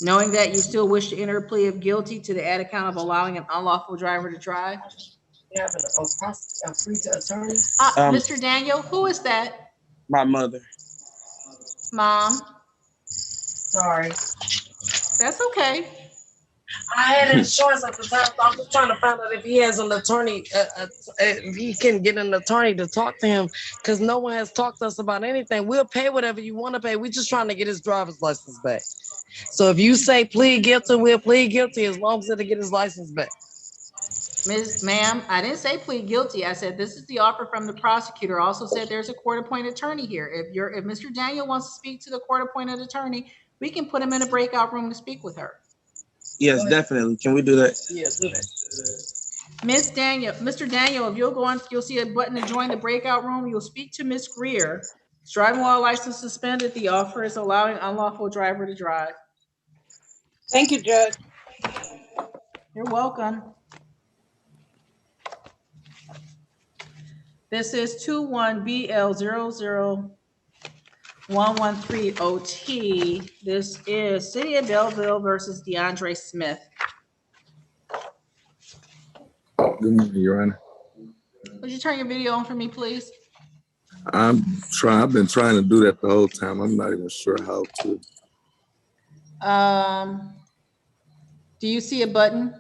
Knowing that you still wish to enter a plea of guilty to the added count of allowing an unlawful driver to drive. Mr. Daniel, who is that? My mother. Mom. Sorry. That's okay. I had insurance at the time, so I'm just trying to find out if he has an attorney, if he can get an attorney to talk to him, because no one has talked to us about anything. We'll pay whatever you want to pay. We're just trying to get his driver's license back. So if you say plead guilty, we'll plead guilty as long as it'll get his license back. Ma'am, I didn't say plead guilty. I said this is the offer from the prosecutor. I also said there's a court-appointed attorney here. If Mr. Daniel wants to speak to the court-appointed attorney, we can put him in a breakout room to speak with her. Yes, definitely. Can we do that? Yes, do that. Mr. Daniel, if you'll go on, you'll see a button to join the breakout room. You'll speak to Ms. Greer. Driving while license suspended. The offer is allowing unlawful driver to drive. Thank you, Judge. You're welcome. This is 21BL00113OT. This is City of Belleville versus DeAndre Smith. Good morning, Your Honor. Would you turn your video on for me, please? I've been trying to do that the whole time. I'm not even sure how to. Do you see a button?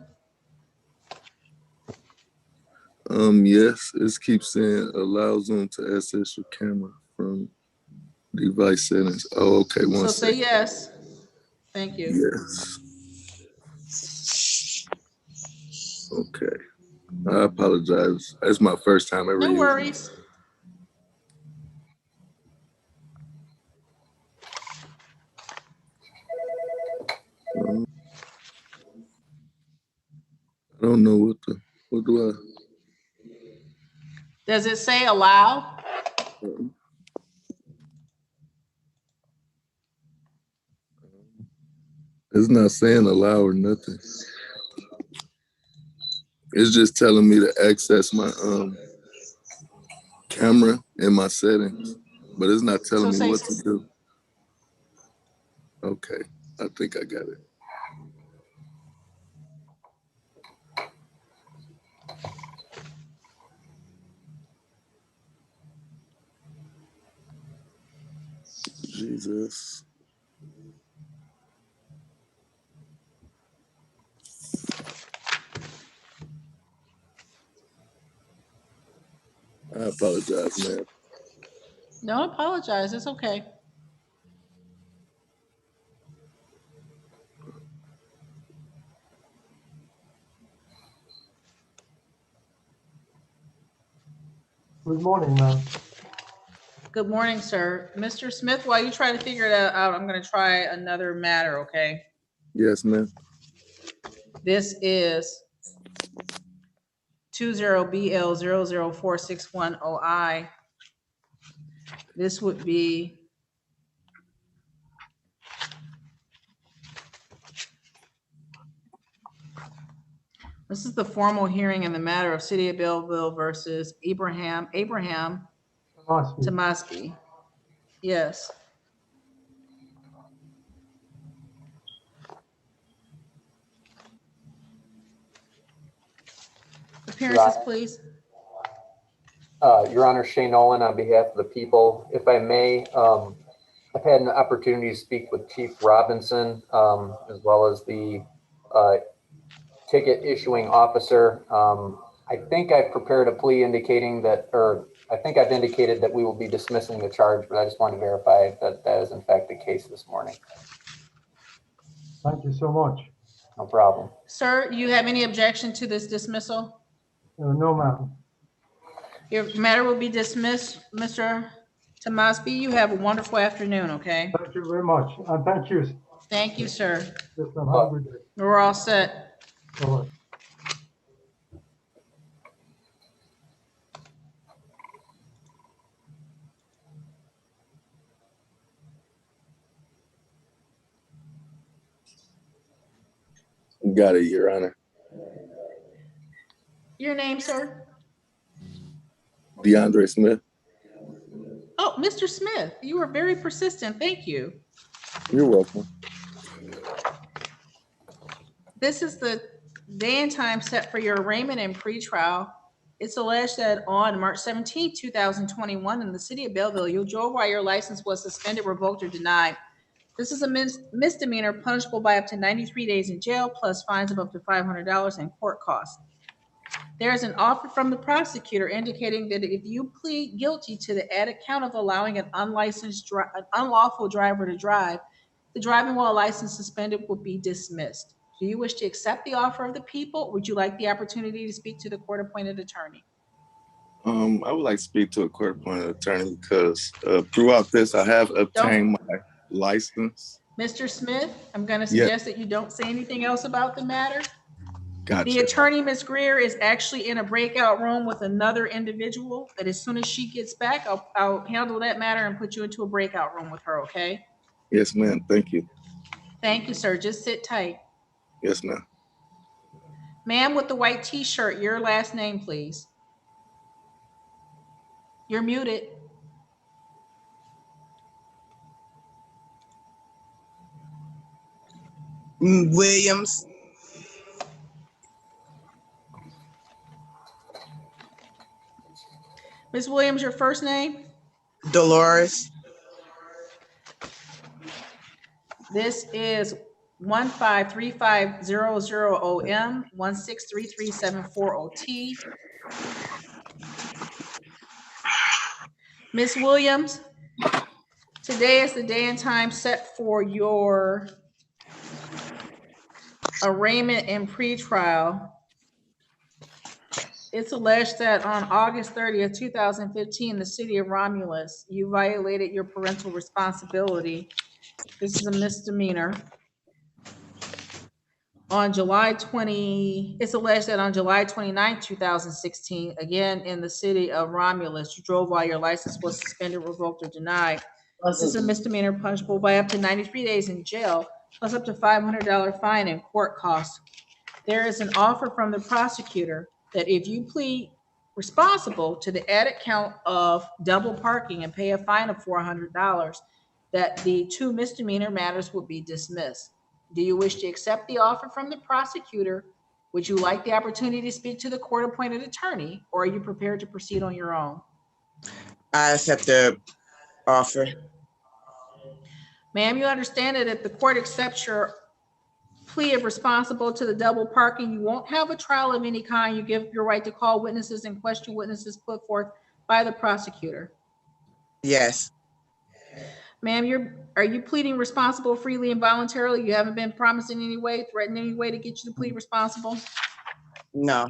Yes, it keeps saying allow Zoom to access your camera from Device settings. Oh, okay. So One say second. yes. Thank you. Yes. Okay. I apologize. It's my first time ever No using it. worries. I don't know what do Does it say allow? It's not saying allow or nothing. It's just telling me to access my camera and my settings, but it's not telling me what to do. Okay, I think I got it. Jesus. I apologize, man. Don't apologize. It's okay. Good morning, ma'am. Good morning, sir. Mr. Smith, while you try to figure it out, I'm going to try another matter, okay? Yes, ma'am. This is 20BL004610I. This would be this is the formal hearing in the matter of City of Belleville versus Abraham Tomasky. Yes. Appearances, please. Your Honor, Shane Nolan on behalf of the people. If I may, I've had an opportunity to speak with Chief Robinson, as well as the ticket issuing officer. I think I've prepared a plea indicating that, or I think I've indicated that we will be dismissing the charge, but I just want to verify that that is in fact the case this morning. Thank you so much. No problem. Sir, you have any objection to this dismissal? No, ma'am. Your matter will be dismissed, Mr. Tomasky. You have a wonderful afternoon, okay? Thank you very much. And thank you. Thank you, sir. Yes, ma'am. Have a good day. We're all set. Bye-bye. Got it, Your Honor. Your name, sir? DeAndre Smith. Oh, Mr. Smith, you are very persistent. Thank you. You're welcome. This is the day and time set for your arraignment pre-trial. It's alleged that on March 17, 2021, in the City of Belleville, you drove while your license was suspended, revoked, or denied. This is a misdemeanor punishable by up to 93 days in jail, plus fines of up to $500 and court costs. There is an offer from the prosecutor indicating that if you plead guilty to the added count of allowing an unlawful driver to drive, the driving while license suspended will be dismissed. Do you wish to accept the offer of the people? Would you like the opportunity to speak to the court-appointed attorney? I would like to speak to a court-appointed attorney because throughout this, I have obtained my license. Mr. Smith, I'm going to suggest that you don't say anything else about the matter. Gotcha. The attorney, Ms. Greer, is actually in a breakout room with another individual that as soon as she gets back, I'll handle that matter and put you into a breakout room with her, okay? Yes, ma'am. Thank you. Thank you, sir. Just sit tight. Yes, ma'am. Ma'am with the white t-shirt, your last name, please. You're muted. Williams. Ms. Williams, your first name? Dolores. This is 1535000OM 1633740T. Ms. Williams, today is the day and time set for your arraignment and pretrial. It's alleged that on August 30th, 2015, the city of Romulus, you violated your parental responsibility. This is a misdemeanor. It's alleged that on July 29th, 2016, again in the city of Romulus, you drove while your license was suspended, revoked, or denied. This is a misdemeanor punishable by up to 93 days in jail, plus up to $500 fine and court costs. There is an offer from the prosecutor that if you plead responsible to the added count of double parking and pay a fine of $400, that the 2 misdemeanor matters will be dismissed. Do you wish to accept the offer from the prosecutor? Would you like the opportunity to speak to the court-appointed attorney, or are you prepared to proceed on your own? I accept the offer. Ma'am, you understand that if the court accepts your plea of responsible to the double parking, you won't have a trial of any kind. You give your right to call witnesses and question witnesses put forth by the prosecutor. Yes. Ma'am, are you pleading responsible freely and voluntarily? You haven't been promised in any way, threatened in any way to get you to plead responsible? No.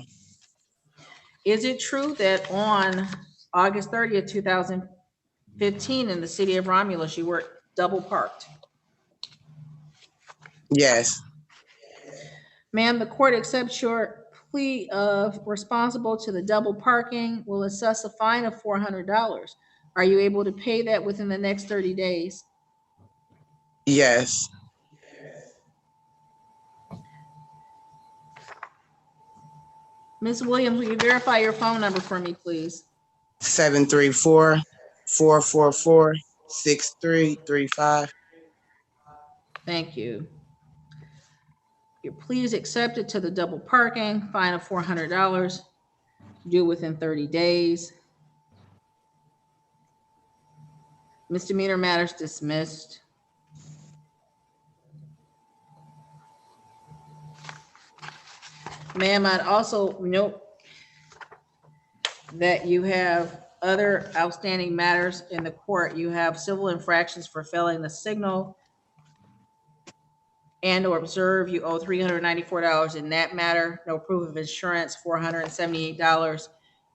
Is it true that on August 30th, 2015, in the city of Romulus, you were double parked? Yes. Ma'am, the court accepts your plea of responsible to the double parking, will assess a fine of $400. Are you able to pay that within the next 30 days? Yes. Ms. Williams, will you verify your phone number for me, please? 734-444-6335. Thank you. Your plea is accepted to the double parking, fine of $400, due within 30 days. Misdemeanor matters dismissed. Ma'am, I'd also note that you have other outstanding matters in the court. You have civil infractions for failing the signal and or observe. You owe $394 in that matter. No proof of insurance, $478,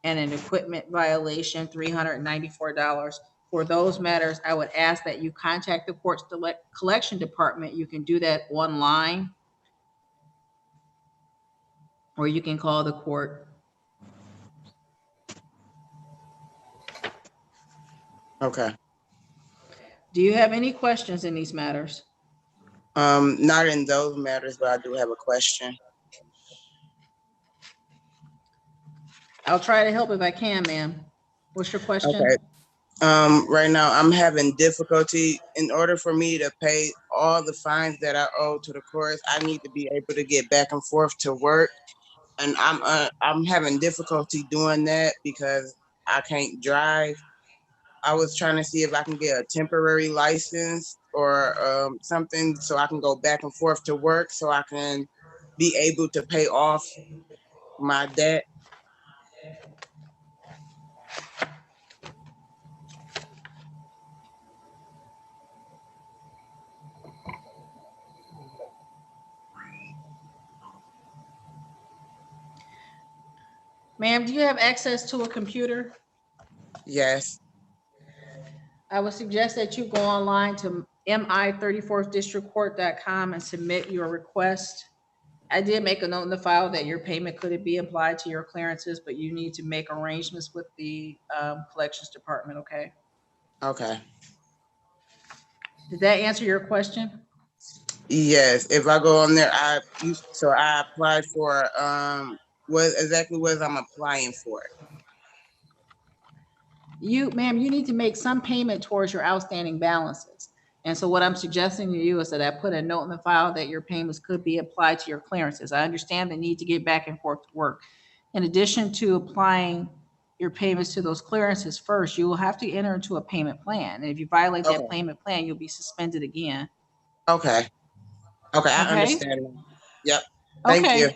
and an equipment violation, $394. For those matters, I would ask that you contact the court's collection department. You can do that online, or you can call the court. Okay. Do you have any questions in these matters? Not in those matters, but I do have a question. I'll try to help if I can, ma'am. What's your question? Okay. Right now I'm having difficulty. In order for me to pay all the fines that I owe to the courts, I need to be able to get back and forth to work. And I'm having difficulty doing that because I can't drive. I was trying to see if I can get a temporary license or something so I can go back and forth to work so I can be able to pay off my debt. Ma'am, do you have access to a computer? Yes. I would suggest that you go online to mi34thdistrictcourt.com and submit your request. I did make a note in the file that your payment could be applied to your clearances, but you need to make arrangements with the collections department, okay? Okay. Did that answer your question? Yes. If I go on there, I applied for what exactly was I'm applying for? Ma'am, you need to make some payment towards your outstanding balances. And so what I'm suggesting to you is that I put a note in the file that your payments could be applied to your clearances. I understand the need to get back and forth to work. In addition to applying your payments to those clearances first, you will have to enter into a payment plan. And if you violate that payment plan, you'll be suspended again. Okay. Okay, I understand. Yep. Thank you.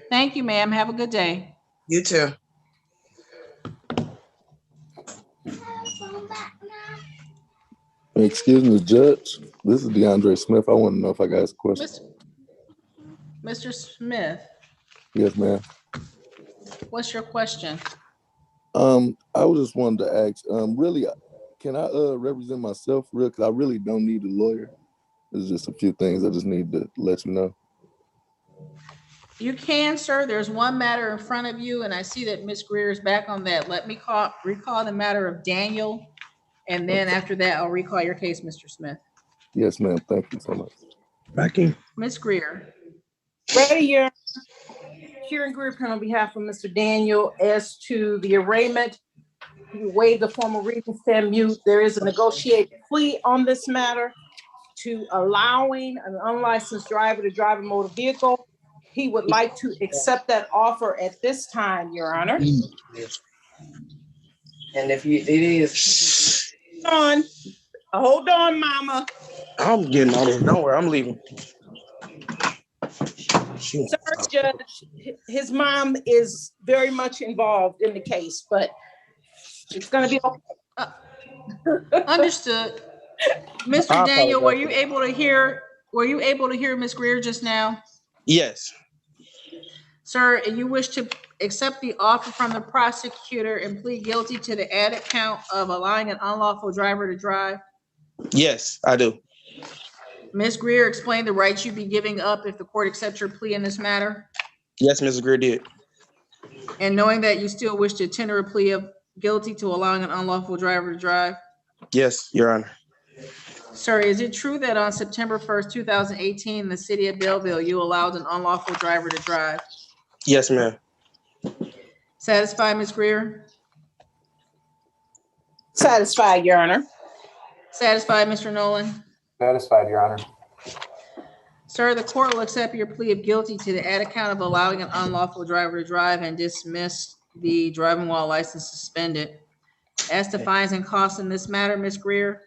Thank you, ma'am. Have a good day. You too. Excuse me, Judge. This is DeAndre Smith. I want to know if I got ask a question. Mr. Smith, Yes, ma'am. what's your question? I was just wanted to ask, really, can I represent myself real? Because I really don't need a lawyer. There's just a few things I just need to let you know. You can, sir. There's one matter in front of you, and I see that Ms. Greer is back on that. Let me recall the matter of Daniel, and then after that, I'll recall your case, Mr. Smith. Yes, ma'am. Thank you so much. Becky? Ms. Greer. Ready, Your Kieran Griffin on behalf of Mr. Daniel as to the arraignment. You waive the formal reading, stand mute. There is a negotiated plea on this matter to allowing an unlicensed driver to drive a motor vehicle. He would like to accept that offer at this time, Your Honor. And if it is, Hold on, Mama. I'm getting out of here. Don't worry, I'm leaving. Sorry, Judge. His mom is very much involved in the case, but it's going to be okay. Understood. Mr. Daniel, were you able to hear Ms. Greer just now? Yes. Sir, you wish to accept the offer from the prosecutor and plead guilty to the added count of allowing an unlawful driver to drive? Yes, I do. Ms. Greer, explain the rights you'd be giving up if the court accepts your plea in this matter. Yes, Mrs. Greer did. And knowing that you still wish to tender a plea of guilty to allowing an unlawful driver to drive? Yes, Your Honor. Sir, is it true that on September 1st, 2018, in the city of Belleville, you allowed an unlawful driver to drive? Yes, ma'am. Satisfied, Ms. Greer? Satisfied, Your Honor. Satisfied, Mr. Nolan? Satisfied, Your Honor. Sir, the court will accept your plea of guilty to the added count of allowing an unlawful driver to drive and dismiss the driving while license suspended. As to fines and costs in this matter, Ms. Greer?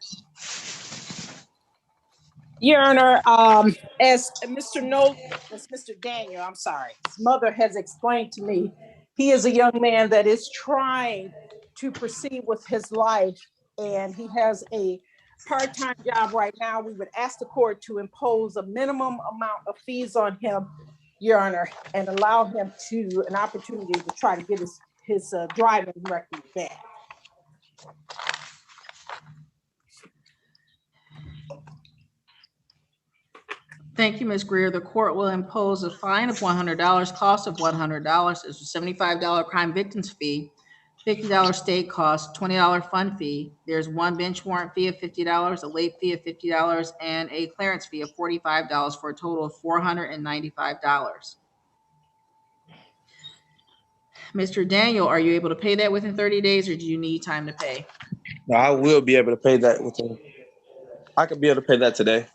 Your Honor, as Mr. Daniel, I'm sorry, his mother has explained to me, he is a young man that is trying to proceed with his life, and he has a part-time job right now. We would ask the court to impose a minimum amount of fees on him, Your Honor, and allow him an opportunity to try to get his driving record back. Thank you, Ms. Greer. The court will impose a fine of $100, cost of $100, is a $75 crime victims fee, $50 state cost, $20 fund fee. There's one bench warrant fee of $50, a late fee of $50, and a clearance fee of $45 for a total of $495. Mr. Daniel, are you able to pay that within 30 days or do you need time to pay? No, I will be able to pay that I could be able to pay that today.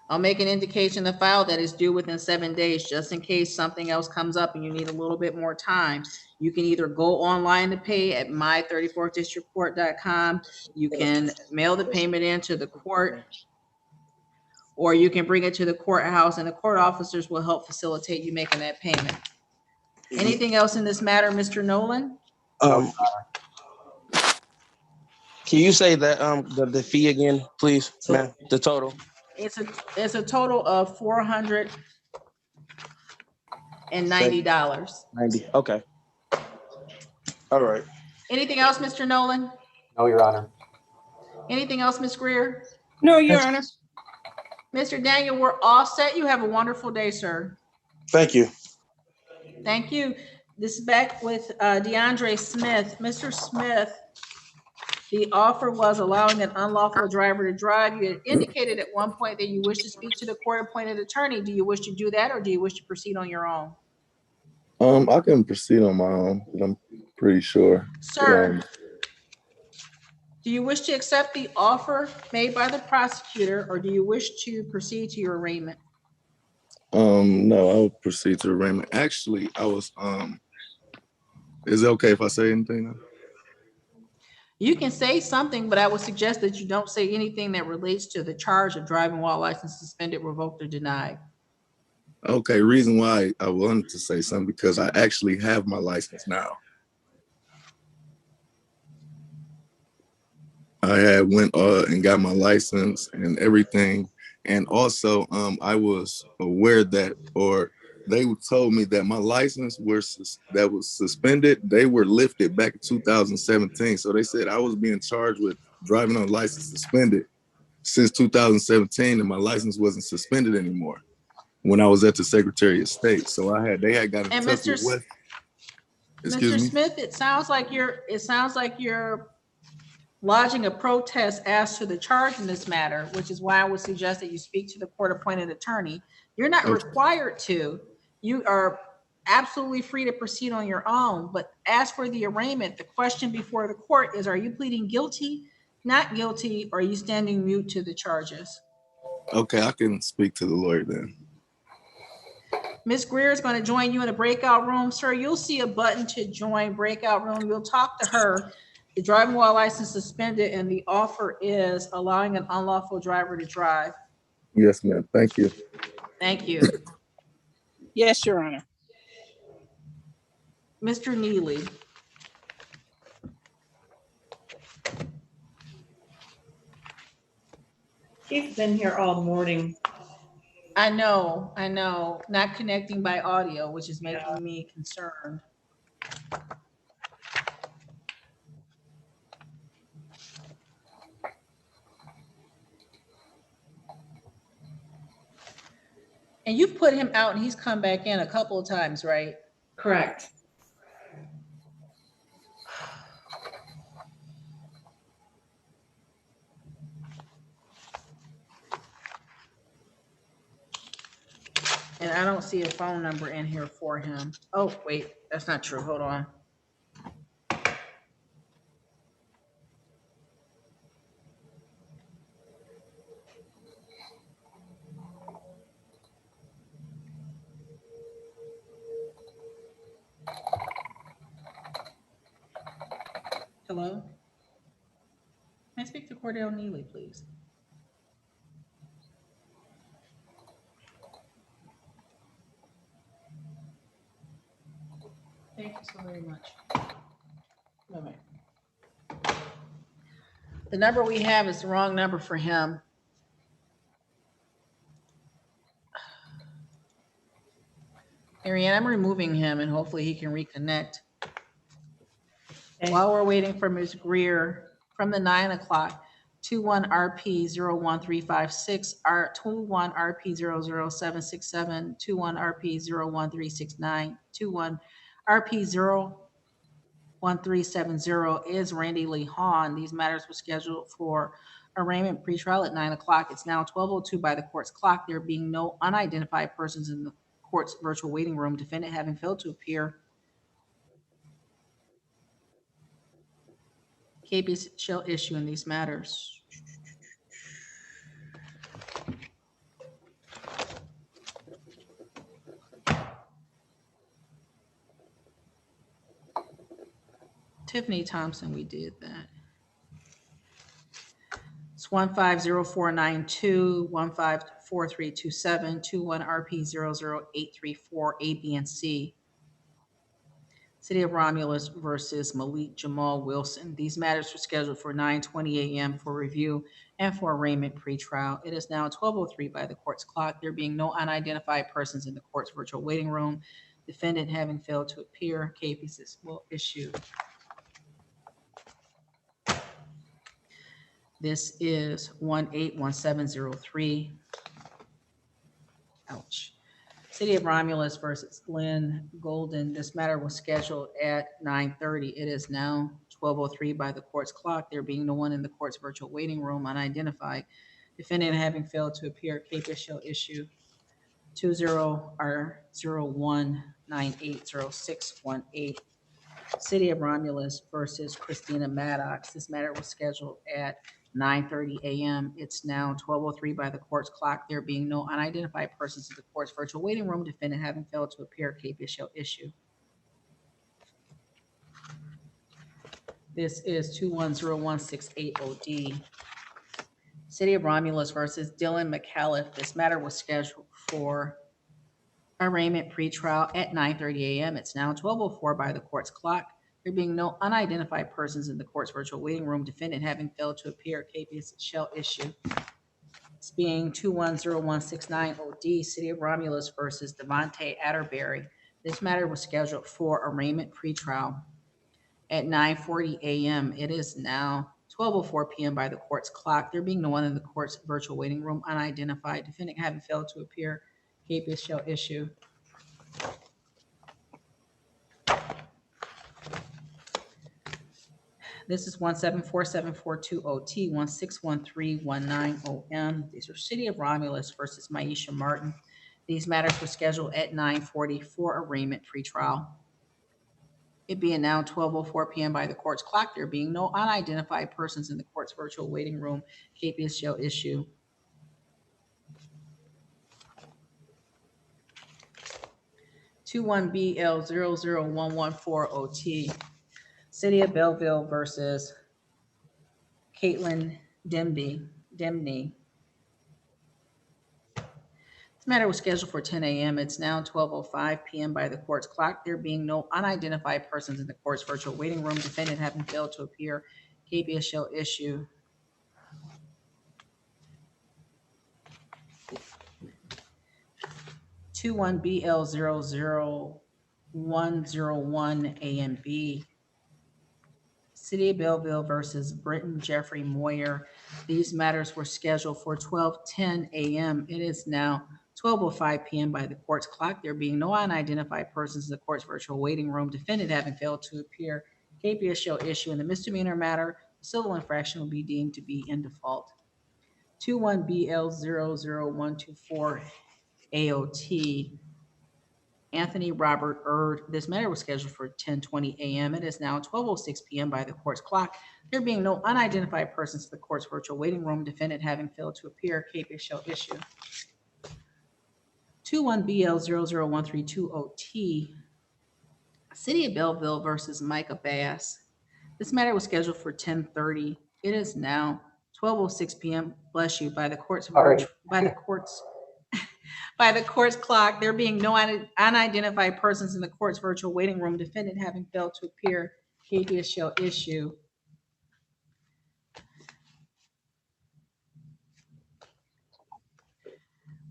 I'll make an indication in the file that is due within 7 days, just in case something else comes up and you need a little bit more time. You can either go online to pay at my34thdistrictcourt.com. You can mail the payment in to the court, or you can bring it to the courthouse and the court officers will help facilitate you making that payment. Anything else in this matter, Mr. Nolan? Can you say that the fee again, please, ma'am? The total. It's a total of $490. 90. Okay. All right. Anything else, Mr. Nolan? No, Your Honor. Anything else, Ms. Greer? No, Your Honor. Mr. Daniel, we're all set. You have a wonderful day, sir. Thank you. Thank you. This is back with DeAndre Smith. Mr. Smith, the offer was allowing an unlawful driver to drive. You had indicated at one point that you wish to speak to the court-appointed attorney. Do you wish to do that, or do you wish to proceed on your own? I can proceed on my own, but I'm pretty sure. Sir, do you wish to accept the offer made by the prosecutor, or do you wish to proceed to your arraignment? No, I will proceed to arraignment. Actually, I was, is it okay if I say anything now? You can say something, but I would suggest that you don't say anything that relates to the charge of driving while license suspended, revoked, or denied. Okay, reason why I wanted to say something, because I actually have my license now. I had went and got my license and everything. And also, I was aware that, or they told me that my license that was suspended, they were lifted back in 2017. So they said I was being charged with driving on license suspended since 2017, and my license wasn't suspended anymore when I was at the Secretary of State. So they had got in And touch with what? Excuse Mr. me? Smith, it sounds like you're lodging a protest as to the charge in this matter, which is why I would suggest that you speak to the court-appointed attorney. You're not required to. You are absolutely free to proceed on your own. But as for the arraignment, the question before the court is, are you pleading guilty, not guilty, or are you standing mute to the charges? Okay, I can speak to the lawyer then. Ms. Greer is going to join you in a breakout room. Sir, you'll see a button to join breakout room. You'll talk to her. The driving while license suspended, and the offer is allowing an unlawful driver to drive. Yes, ma'am. Thank you. Thank you. Yes, Your Honor. Mr. Neely. He's been here all morning. I know, not connecting by audio, which is making me concerned. And you've put him out and he's come back in a couple of times, right? Correct. And I don't see a phone number in here for him. Oh, wait, that's not true. Hold on. Hello? Can I speak to Cordell Neely, please? Thank you so very much. Moment. The number we have is the wrong number for him. Marianne, I'm removing him and hopefully he can reconnect. While we're waiting for Ms. Greer, from the 9 o'clock, 21RP01356, 21RP00767, 21RP01369, 21RP01370 is Randy Lee Hahn. These matters were scheduled for arraignment pre-trial at 9 o'clock. It's now 12:02 by the court's clock. There being no unidentified persons in the court's virtual waiting room, defendant having failed to appear, KBS shall issue in these matters. Tiffany Thompson, we did that. It's 150492, 154327, 21RP00834, A, B, and C. City of Romulus versus Malik Jamal Wilson. These matters were scheduled for 9:20 a.m. for review and for arraignment pre-trial. It is now 12:03 by the court's clock. There being no unidentified persons in the court's virtual waiting room, defendant having failed to appear, KBS will issue. This is 181703. Ouch. City of Romulus versus Glenn Golden. This matter was scheduled at 9:30. It is now 12:03 by the court's clock. There being no one in the court's virtual waiting room, unidentified. Defendant having failed to appear, KBS shall issue 20R01980618. City of Romulus versus Christina Maddox. This matter was scheduled at 9:30 a.m. It's now 12:03 by the court's clock. There being no unidentified persons in the court's virtual waiting room, defendant having failed to appear, KBS shall issue. This is 210168OD. City of Romulus versus Dylan McAuliffe. This matter was scheduled for arraignment pre-trial at 9:30 a.m. It's now 12:04 by the court's clock. There being no unidentified persons in the court's virtual waiting room, defendant having failed to appear, capias shall issue. It's being 210169OD, City of Romulus versus Devontae Atterbury. This matter was scheduled for arraignment pretrial at 9:40 a.m. It is now 12:04 p.m. by the court's clock. There being no one in the court's virtual waiting room unidentified, defendant having failed to appear, capias shall issue. This is 1747420T, 161319OM. These are City of Romulus versus Maisha Martin. These matters were scheduled at 9:40 for arraignment pretrial. It being now 12:04 p.m. by the court's clock, there being no unidentified persons in the court's virtual waiting room, capias shall issue. (21BL00114OT). City of Belleville versus Caitlin Demney. This matter was scheduled for 10 a.m. It's now 12:05 p.m. by the court's clock. There being no unidentified persons in the court's virtual waiting room, defendant having failed to appear, capias shall issue. (21BL00101 A and B). City of Belleville versus Britton Jeffrey Moyer. These matters were scheduled for 12:10 a.m. It is now 12:05 p.m. by the court's clock. There being no unidentified persons in the court's virtual waiting room, defendant having failed to appear, capias shall issue. In the misdemeanor matter, civil infraction will be deemed to be in default. 21BL00124 AOT. Anthony Robert Erd. This matter was scheduled for 10:20 a.m. It is now 12:06 p.m. by the court's clock. There being no unidentified persons in the court's virtual waiting room, defendant having failed to appear, capias shall issue. 21BL00132OT. City of Belleville versus Micah Bass. This matter was scheduled for 10:30. It is now 12:06 p.m. Bless you, by the court's by the court's clock. There being no unidentified persons in the court's virtual waiting room, defendant having failed to appear, capias shall issue.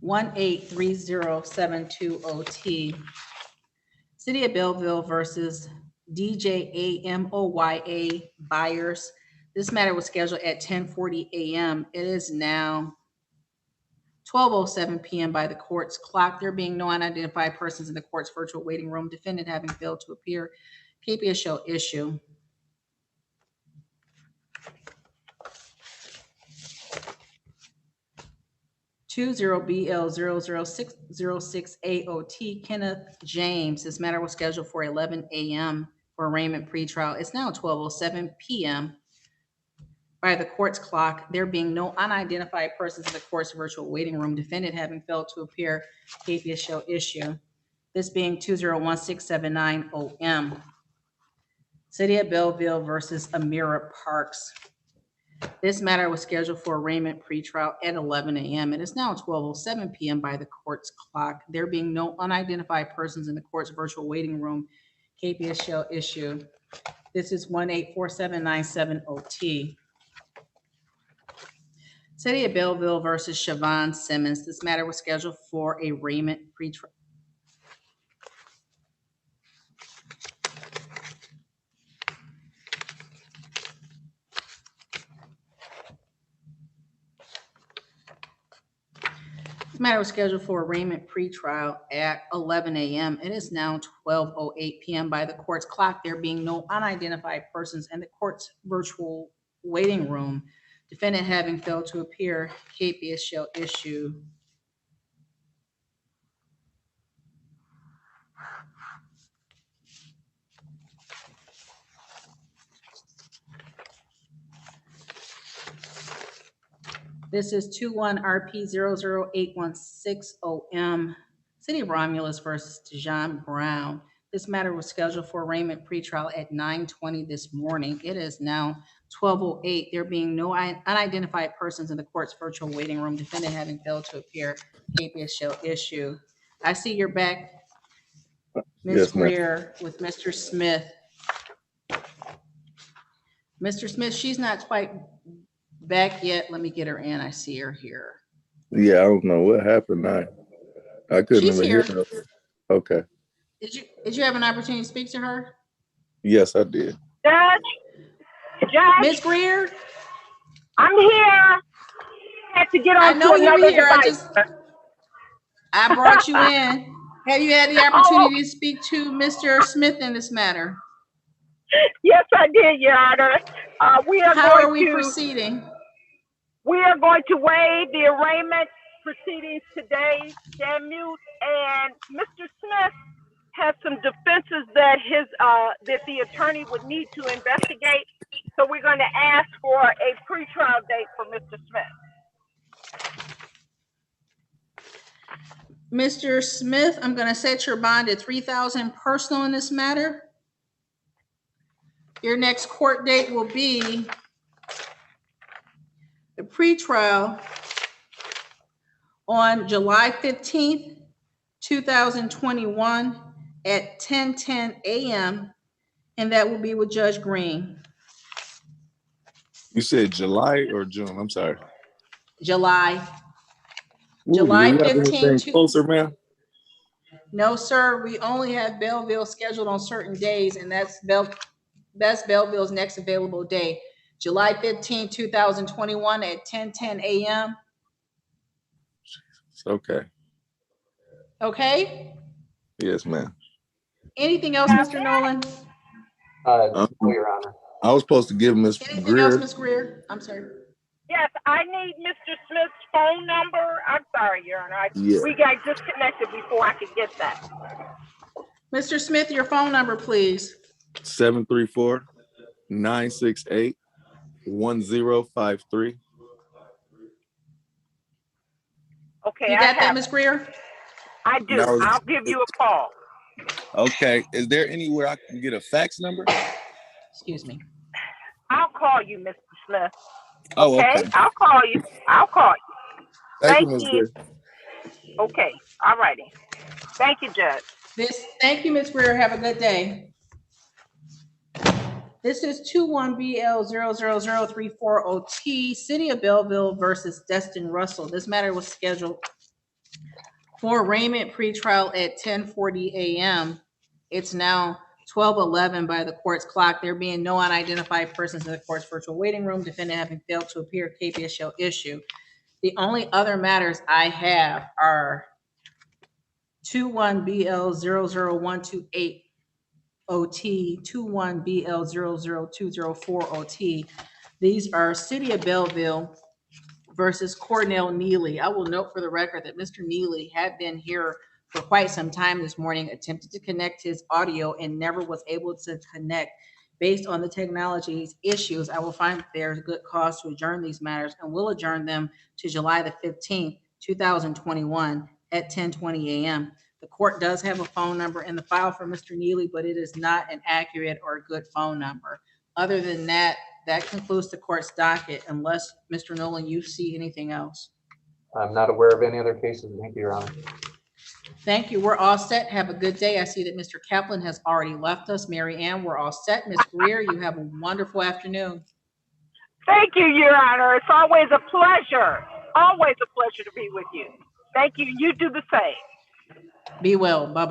(183072OT). City of Belleville versus DJAMOYA Byers. This matter was scheduled at 10:40 a.m. It is now 12:07 p.m. by the court's clock. There being no unidentified persons in the court's virtual waiting room, defendant having failed to appear, capias shall issue. (20BL00606AOT) Kenneth James. This matter was scheduled for 11 a.m. for arraignment pretrial. It's now 12:07 p.m. by the court's clock. There being no unidentified persons in the court's virtual waiting room, defendant having failed to appear, capias shall issue. This being 201679OM. City of Belleville versus Amira Parks. This matter was scheduled for arraignment pretrial at 11 a.m. It is now 12:07 p.m. by the court's clock. There being no unidentified persons in the court's virtual waiting room, capias shall issue. This is 184797OT. City of Belleville versus Siobhan Simmons. This matter was scheduled for arraignment pretrial. This matter was scheduled for arraignment pretrial at 11 a.m. It is now 12:08 p.m. by the court's clock. There being no unidentified persons in the court's virtual waiting room, defendant having failed to appear, capias shall issue. This is 21RP00816OM. City of Romulus versus Dejan Brown. This matter was scheduled for arraignment pretrial at 9:20 this morning. It is now 12:08. There being no unidentified persons in the court's virtual waiting room, defendant having failed to appear, capias shall issue. I see you're back, Ms. Yes, ma'am. Greer, with Mr. Smith. Mr. Smith, she's not quite back yet. Let me get her in. I see her here. Yeah, I don't know what happened. I couldn't She's even here. hear her. Okay. Did you have an opportunity to speak to her? Yes, I did. Judge, Miss Greer? I'm here. Had to get I on know to you're another here. device. I brought you in. Have you had the opportunity to speak to Mr. Smith in this matter? Yes, I did, Your Honor. How are we proceeding? We are going to waive the arraignment proceedings today, stand mute, and Mr. Smith has some defenses that that the attorney would need to investigate. So we're going to ask for a pretrial date for Mr. Smith. Mr. Smith, I'm going to set your bond at $3,000 personal in this matter. Your next court date will be the pretrial on July 15th, 2021 at 10:10 a.m. and that will be with Judge Green. You said July or June? I'm sorry. July. Ooh, July do we have 15th. anything closer, ma'am? No, sir. We only have Belleville scheduled on certain days, and that's Belleville's next available day. July 15th, 2021 at 10:10 a.m. Okay. Okay? Yes, ma'am. Anything else, Mr. Nolan? Your Honor. I was supposed to give Ms. Anything else, Greer. Ms. Greer? I'm sorry. Yes, I need Mr. Smith's phone number. I'm sorry, Your Honor. Yeah. We got disconnected before I could get that. Mr. Smith, your phone number, please. 734-968-1053. Okay, You got that, Ms. Greer? I do. That was- I'll give you a call. Okay. Is there anywhere I can get a fax number? Excuse me. I'll call you, Mr. Smith. Oh, okay. I'll call you. I'll call you. Thank you, Ms. Greer. Okay. All righty. Thank you, Judge. Thank you, Ms. Greer. Have a good day. This is 21BL00034OT, City of Belleville versus Destin Russell. This matter was scheduled for arraignment pretrial at 10:40 a.m. It's now 12:11 by the court's clock. There being no unidentified persons in the court's virtual waiting room, defendant having failed to appear, KPS shall issue. The only other matters I have are 21BL00128 OT, 21BL00204 OT. These are City of Belleville versus Cornell Neely. I will note for the record that Mr. Neely had been here for quite some time this morning, attempted to connect his audio and never was able to connect. Based on the technology's issues, I will find that there's good cause to adjourn these matters and will adjourn them to July the 15th, 2021 at 10:20 a.m. The court does have a phone number in the file for Mr. Neely, but it is not an accurate or a good phone number. Other than that, that concludes the court's docket, unless, Mr. Nolan, you see anything else. I'm not aware of any other cases. Thank you, Your Honor. Thank you. We're all set. Have a good day. I see that Mr. Kaplan has already left us. Mary Ann, we're all set. Ms. Greer, you have a wonderful afternoon. Thank you, Your Honor. It's always a pleasure. Always a pleasure to be with you. Thank you. You do the same. Be well. Bye-bye.